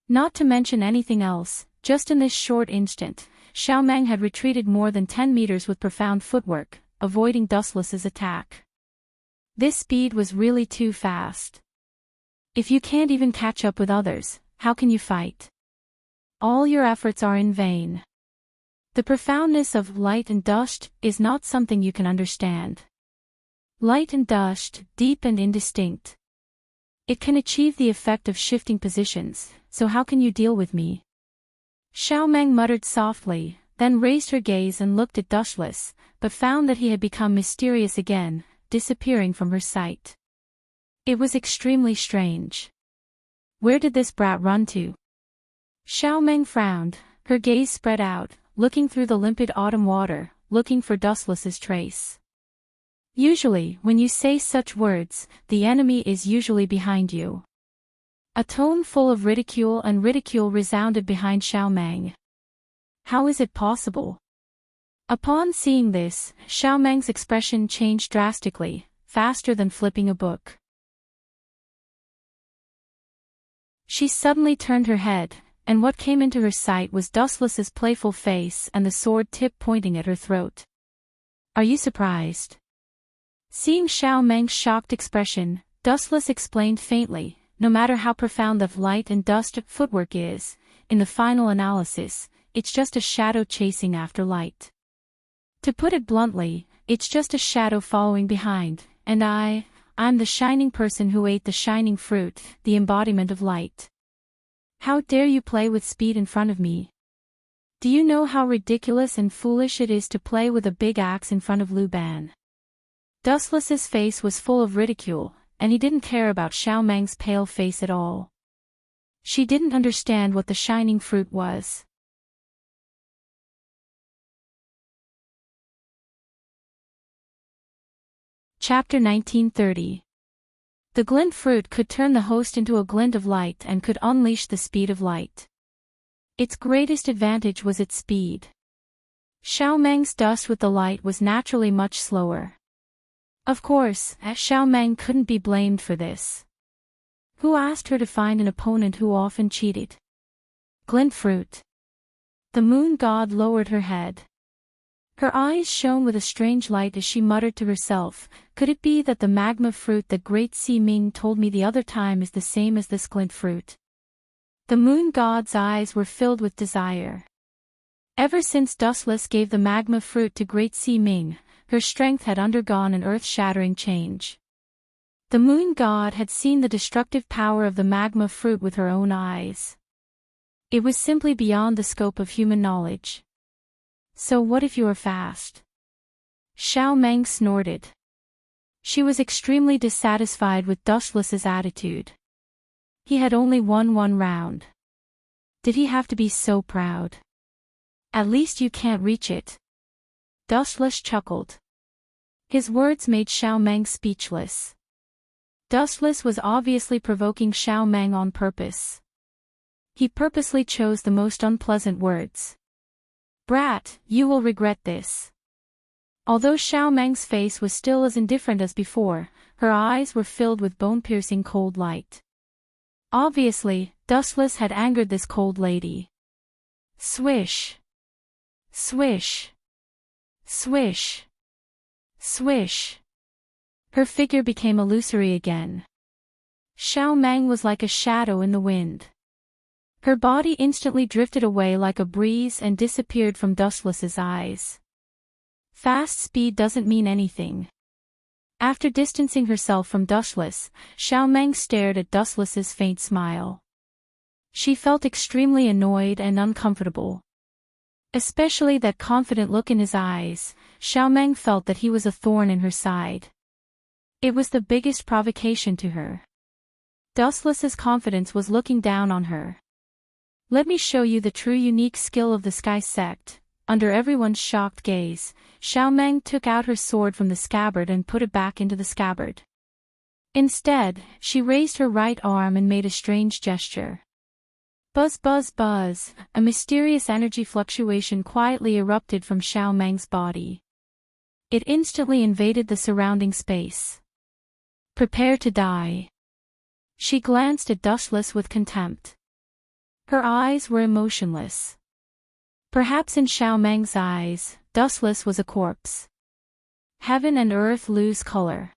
Not to mention anything else, just in this short instant, Xiao Meng had retreated more than 10 meters with profound footwork, avoiding Dustless's attack. This speed was really too fast. If you can't even catch up with others, how can you fight? All your efforts are in vain. The profoundness of light and dust is not something you can understand. Light and dust, deep and indistinct. It can achieve the effect of shifting positions, so how can you deal with me? Xiao Meng muttered softly, then raised her gaze and looked at Dustless, but found that he had become mysterious again, disappearing from her sight. It was extremely strange. Where did this brat run to? Xiao Meng frowned, her gaze spread out, looking through the limpid autumn water, looking for Dustless's trace. Usually, when you say such words, the enemy is usually behind you. A tone full of ridicule resounded behind Xiao Meng. How is it possible? Upon seeing this, Xiao Meng's expression changed drastically, faster than flipping a book. She suddenly turned her head, and what came into her sight was Dustless's playful face and the sword tip pointing at her throat. Are you surprised? Seeing Xiao Meng's shocked expression, Dustless explained faintly, no matter how profound the light and dust footwork is, in the final analysis, it's just a shadow chasing after light. To put it bluntly, it's just a shadow following behind, and I'm the shining person who ate the shining fruit, the embodiment of light. How dare you play with speed in front of me? Do you know how ridiculous and foolish it is to play with a big axe in front of Lu Ban? Dustless's face was full of ridicule, and he didn't care about Xiao Meng's pale face at all. She didn't understand what the shining fruit was. Chapter 1930. The glint fruit could turn the host into a glint of light and could unleash the speed of light. Its greatest advantage was its speed. Xiao Meng's dust with the light was naturally much slower. Of course, Xiao Meng couldn't be blamed for this. Who asked her to find an opponent who often cheated? Glint fruit. The moon god lowered her head. Her eyes shone with a strange light as she muttered to herself, could it be that the magma fruit that Great Si Ming told me the other time is the same as this glint fruit? The moon god's eyes were filled with desire. Ever since Dustless gave the magma fruit to Great Si Ming, her strength had undergone an earth-shattering change. The moon god had seen the destructive power of the magma fruit with her own eyes. It was simply beyond the scope of human knowledge. So what if you are fast? Xiao Meng snorted. She was extremely dissatisfied with Dustless's attitude. He had only won one round. Did he have to be so proud? At least you can't reach it. Dustless chuckled. His words made Xiao Meng speechless. Dustless was obviously provoking Xiao Meng on purpose. He purposely chose the most unpleasant words. Brat, you will regret this. Although Xiao Meng's face was still as indifferent as before, her eyes were filled with bone-piercing cold light. Obviously, Dustless had angered this cold lady. Swish. Swish. Swish. Swish. Her figure became illusory again. Xiao Meng was like a shadow in the wind. Her body instantly drifted away like a breeze and disappeared from Dustless's eyes. Fast speed doesn't mean anything. After distancing herself from Dustless, Xiao Meng stared at Dustless's faint smile. She felt extremely annoyed and uncomfortable. Especially that confident look in his eyes, Xiao Meng felt that he was a thorn in her side. It was the biggest provocation to her. Dustless's confidence was looking down on her. Let me show you the true unique skill of the Sky Sect. Under everyone's shocked gaze, Xiaomeng took out her sword from the scabbard and put it back into the scabbard. Instead, she raised her right arm and made a strange gesture. Buzz buzz buzz, a mysterious energy fluctuation quietly erupted from Xiaomeng's body. It instantly invaded the surrounding space. Prepare to die. She glanced at Dustless with contempt. Her eyes were emotionless. Perhaps in Xiaomeng's eyes, Dustless was a corpse. Heaven and earth lose color.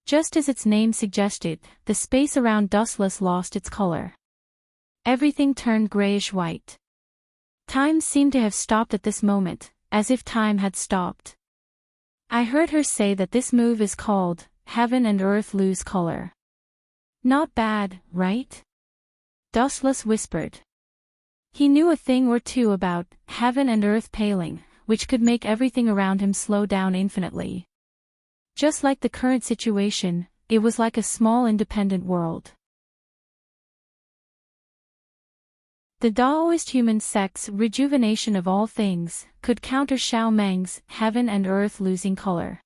Just as its name suggested, the space around Dustless lost its color. Everything turned grayish-white. Time seemed to have stopped at this moment, as if time had stopped. I heard her say that this move is called, Heaven and Earth Lose Color. Not bad, right? Dustless whispered. He knew a thing or two about heaven and earth paling, which could make everything around him slow down infinitely. Just like the current situation, it was like a small independent world. The Daoist human sect's rejuvenation of all things could counter Xiaomeng's heaven and earth losing color.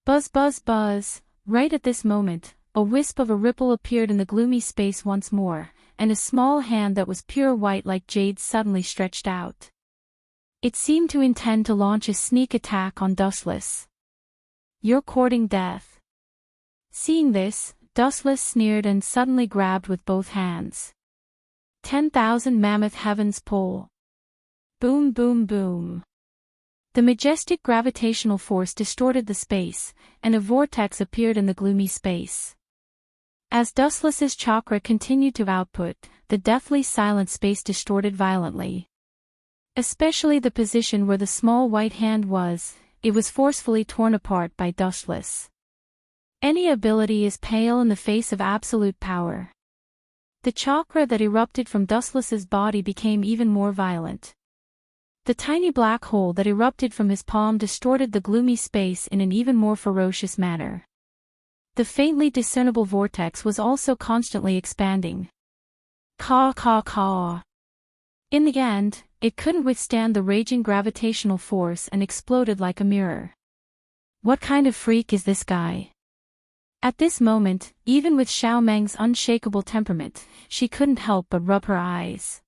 Buzz buzz buzz, right at this moment, a wisp of a ripple appeared in the gloomy space once more, and a small hand that was pure white like jade suddenly stretched out. It seemed to intend to launch a sneak attack on Dustless. You're courting death. Seeing this, Dustless sneered and suddenly grabbed with both hands. 10,000 mammoth heavens pull. Boom boom boom. The majestic gravitational force distorted the space, and a vortex appeared in the gloomy space. As Dustless's chakra continued to output, the deathly silent space distorted violently. Especially the position where the small white hand was, it was forcefully torn apart by Dustless. Any ability is pale in the face of absolute power. The chakra that erupted from Dustless's body became even more violent. The tiny black hole that erupted from his palm distorted the gloomy space in an even more ferocious manner. The faintly discernible vortex was also constantly expanding. Caw caw caw. In the end, it couldn't withstand the raging gravitational force and exploded like a mirror. What kind of freak is this guy? At this moment, even with Xiaomeng's unshakable temperament, she couldn't help but rub her eyes.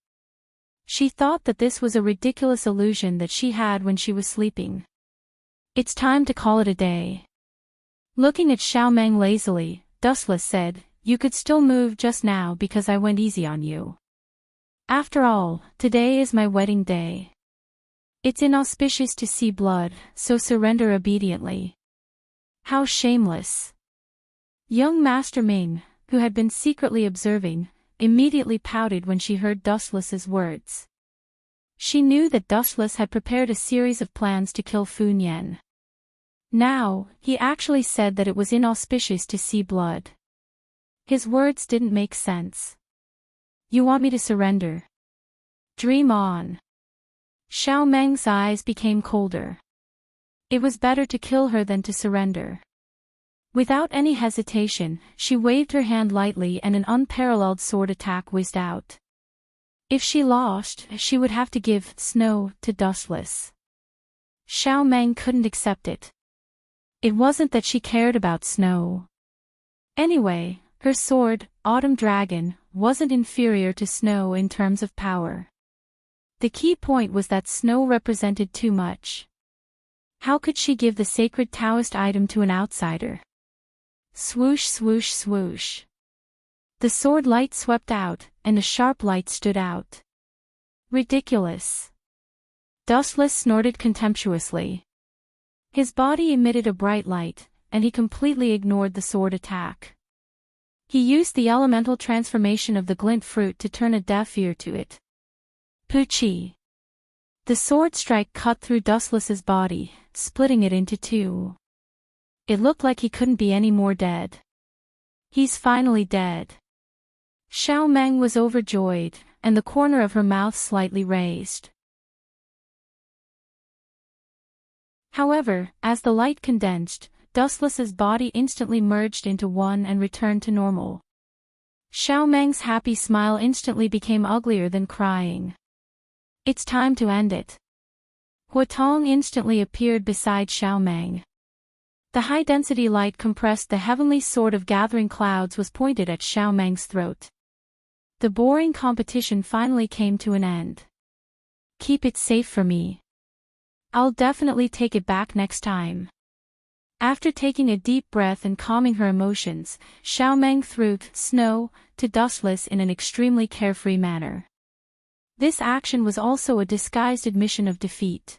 She thought that this was a ridiculous illusion that she had when she was sleeping. It's time to call it a day. Looking at Xiaomeng lazily, Dustless said, You could still move just now because I went easy on you. After all, today is my wedding day. It's inauspicious to see blood, so surrender obediently. How shameless. Young Master Ming, who had been secretly observing, immediately pouted when she heard Dustless's words. She knew that Dustless had prepared a series of plans to kill Fu Nian. Now, he actually said that it was inauspicious to see blood. His words didn't make sense. You want me to surrender? Dream on. Xiaomeng's eyes became colder. It was better to kill her than to surrender. Without any hesitation, she waved her hand lightly and an unparalleled sword attack whizzed out. If she lost, she would have to give snow to Dustless. Xiaomeng couldn't accept it. It wasn't that she cared about snow. Anyway, her sword, Autumn Dragon, wasn't inferior to snow in terms of power. The key point was that snow represented too much. How could she give the sacred Taoist item to an outsider? Swoosh swoosh swoosh. The sword light swept out, and a sharp light stood out. Ridiculous. Dustless snorted contemptuously. His body emitted a bright light, and he completely ignored the sword attack. He used the elemental transformation of the glint fruit to turn a deaf ear to it. Poochie. The sword strike cut through Dustless's body, splitting it into two. It looked like he couldn't be any more dead. He's finally dead. Xiaomeng was overjoyed, and the corner of her mouth slightly raised. However, as the light condensed, Dustless's body instantly merged into one and returned to normal. Xiao Meng's happy smile instantly became uglier than crying. It's time to end it. Huatong instantly appeared beside Xiao Meng. The high-density light compressed the heavenly sword of gathering clouds was pointed at Xiao Meng's throat. The boring competition finally came to an end. Keep it safe for me. I'll definitely take it back next time. After taking a deep breath and calming her emotions, Xiao Meng threw snow to Dustless in an extremely carefree manner. This action was also a disguised admission of defeat.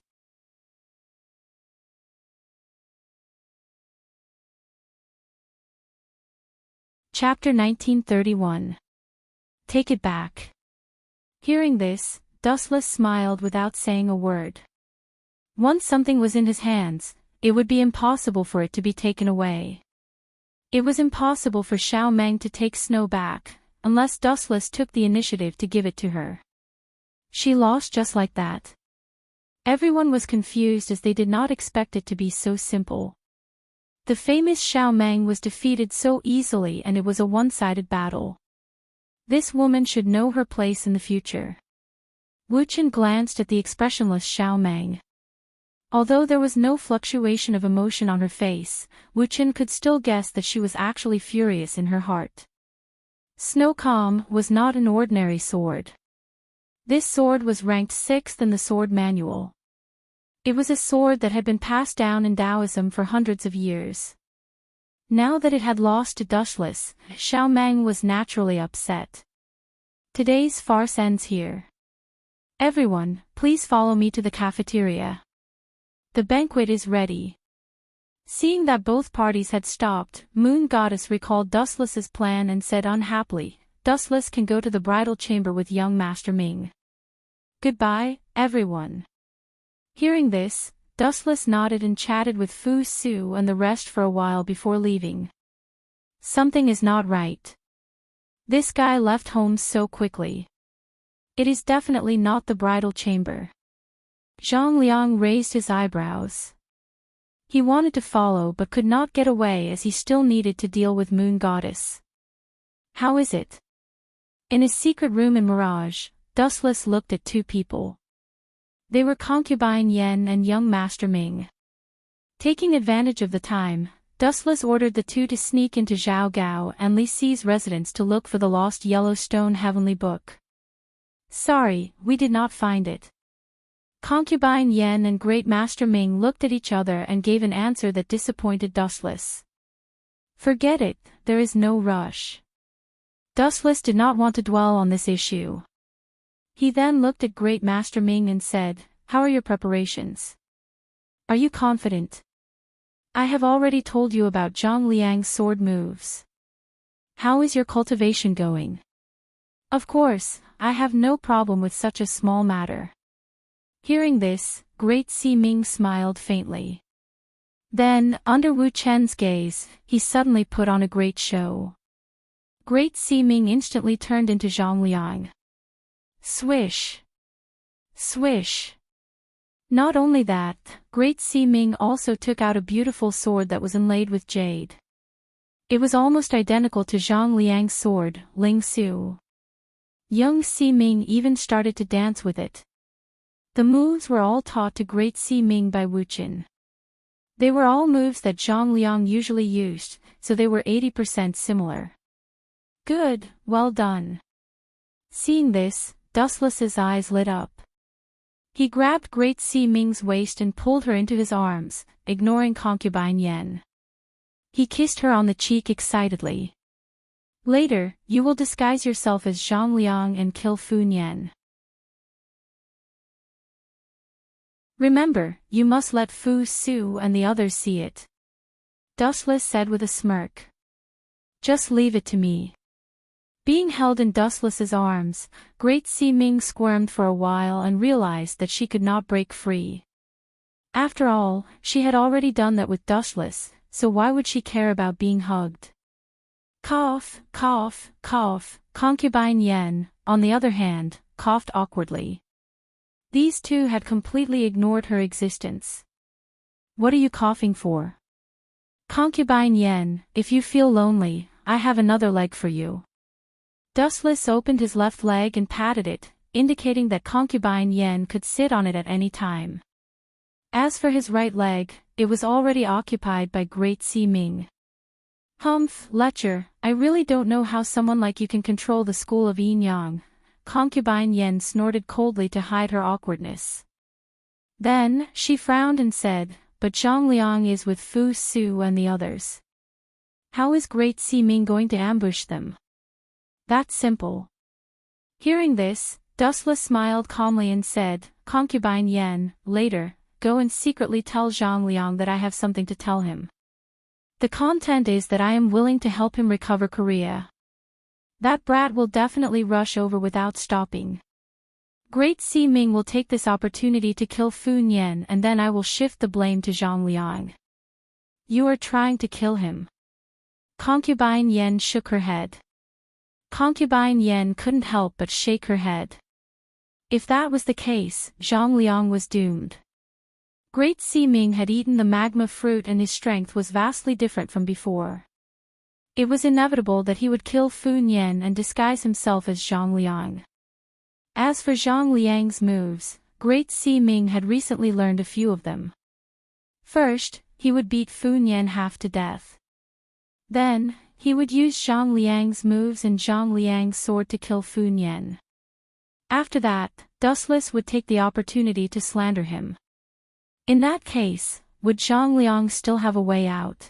Chapter 1931. Take it back. Hearing this, Dustless smiled without saying a word. Once something was in his hands, it would be impossible for it to be taken away. It was impossible for Xiao Meng to take snow back, unless Dustless took the initiative to give it to her. She lost just like that. Everyone was confused as they did not expect it to be so simple. The famous Xiao Meng was defeated so easily and it was a one-sided battle. This woman should know her place in the future. Wu Chen glanced at the expressionless Xiao Meng. Although there was no fluctuation of emotion on her face, Wu Chen could still guess that she was actually furious in her heart. Snow Calm was not an ordinary sword. This sword was ranked 6th in the sword manual. It was a sword that had been passed down in Taoism for hundreds of years. Now that it had lost to Dustless, Xiao Meng was naturally upset. Today's farce ends here. Everyone, please follow me to the cafeteria. The banquet is ready. Seeing that both parties had stopped, Moon Goddess recalled Dustless's plan and said unhappily, Dustless can go to the bridal chamber with young Master Ming. Goodbye, everyone. Hearing this, Dustless nodded and chatted with Fu Su and the rest for a while before leaving. Something is not right. This guy left home so quickly. It is definitely not the bridal chamber. Zhang Liang raised his eyebrows. He wanted to follow but could not get away as he still needed to deal with Moon Goddess. How is it? In his secret room in Mirage, Dustless looked at two people. They were Concubine Yen and young Master Ming. Taking advantage of the time, Dustless ordered the two to sneak into Zhao Gao and Li Si's residence to look for the lost Yellowstone Heavenly Book. Sorry, we did not find it. Concubine Yen and Great Master Ming looked at each other and gave an answer that disappointed Dustless. Forget it, there is no rush. Dustless did not want to dwell on this issue. He then looked at Great Master Ming and said, How are your preparations? Are you confident? I have already told you about Zhang Liang's sword moves. How is your cultivation going? Of course, I have no problem with such a small matter. Hearing this, Great Si Ming smiled faintly. Then, under Wu Chen's gaze, he suddenly put on a great show. Great Si Ming instantly turned into Zhang Liang. Swish! Swish! Not only that, Great Si Ming also took out a beautiful sword that was inlaid with jade. It was almost identical to Zhang Liang's sword, Ling Su. Young Si Ming even started to dance with it. The moves were all taught to Great Si Ming by Wu Chen. They were all moves that Zhang Liang usually used, so they were 80% similar. Good, well done. Seeing this, Dustless's eyes lit up. He grabbed Great Si Ming's waist and pulled her into his arms, ignoring Concubine Yen. He kissed her on the cheek excitedly. Later, you will disguise yourself as Zhang Liang and kill Fu Nian. Remember, you must let Fu Su and the others see it. Dustless said with a smirk. Just leave it to me. Being held in Dustless's arms, Great Si Ming squirmed for a while and realized that she could not break free. After all, she had already done that with Dustless, so why would she care about being hugged? Cough, cough, cough. Concubine Yen, on the other hand, coughed awkwardly. These two had completely ignored her existence. What are you coughing for? Concubine Yen, if you feel lonely, I have another leg for you. Dustless opened his left leg and patted it, indicating that concubine Yen could sit on it at any time. As for his right leg, it was already occupied by Great Sea Ming. "Humph, lecher, I really don't know how someone like you can control the school of Yin Yang," concubine Yen snorted coldly to hide her awkwardness. Then, she frowned and said, "But Zhang Liang is with Fu Su and the others. How is Great Sea Ming going to ambush them?" "That's simple." Hearing this, Dustless smiled calmly and said, "Concubine Yen, later, go and secretly tell Zhang Liang that I have something to tell him. The content is that I am willing to help him recover Korea. That brat will definitely rush over without stopping. Great Sea Ming will take this opportunity to kill Fu Nian and then I will shift the blame to Zhang Liang." "You are trying to kill him." Concubine Yen shook her head. Concubine Yen couldn't help but shake her head. If that was the case, Zhang Liang was doomed. Great Sea Ming had eaten the magma fruit and his strength was vastly different from before. It was inevitable that he would kill Fu Nian and disguise himself as Zhang Liang. As for Zhang Liang's moves, Great Sea Ming had recently learned a few of them. First, he would beat Fu Nian half to death. Then, he would use Zhang Liang's moves and Zhang Liang's sword to kill Fu Nian. After that, Dustless would take the opportunity to slander him. In that case, would Zhang Liang still have a way out?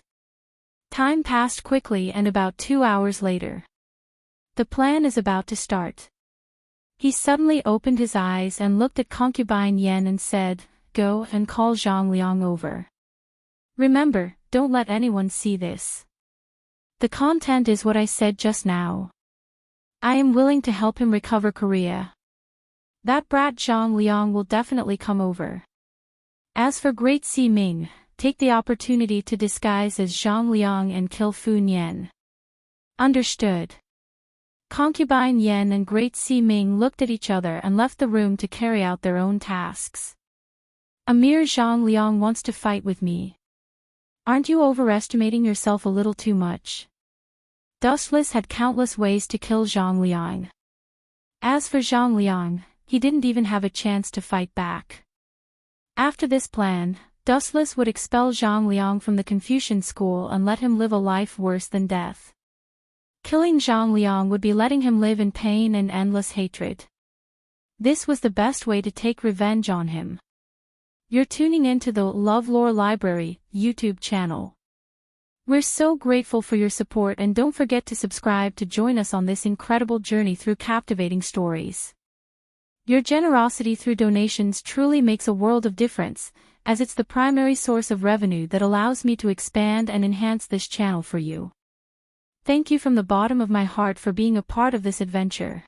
Time passed quickly and about 2 hours later. The plan is about to start. He suddenly opened his eyes and looked at concubine Yen and said, "Go and call Zhang Liang over. Remember, don't let anyone see this. The content is what I said just now. I am willing to help him recover Korea. That brat Zhang Liang will definitely come over. As for Great Sea Ming, take the opportunity to disguise as Zhang Liang and kill Fu Nian." "Understood." Concubine Yen and Great Sea Ming looked at each other and left the room to carry out their own tasks. "A mere Zhang Liang wants to fight with me. Aren't you overestimating yourself a little too much?" Dustless had countless ways to kill Zhang Liang. As for Zhang Liang, he didn't even have a chance to fight back. After this plan, Dustless would expel Zhang Liang from the Confucian school and let him live a life worse than death. Killing Zhang Liang would be letting him live in pain and endless hatred. This was the best way to take revenge on him. You're tuning into the LoveLore Library YouTube channel. We're so grateful for your support and don't forget to subscribe to join us on this incredible journey through captivating stories. Your generosity through donations truly makes a world of difference, as it's the primary source of revenue that allows me to expand and enhance this channel for you. Thank you from the bottom of my heart for being a part of this adventure.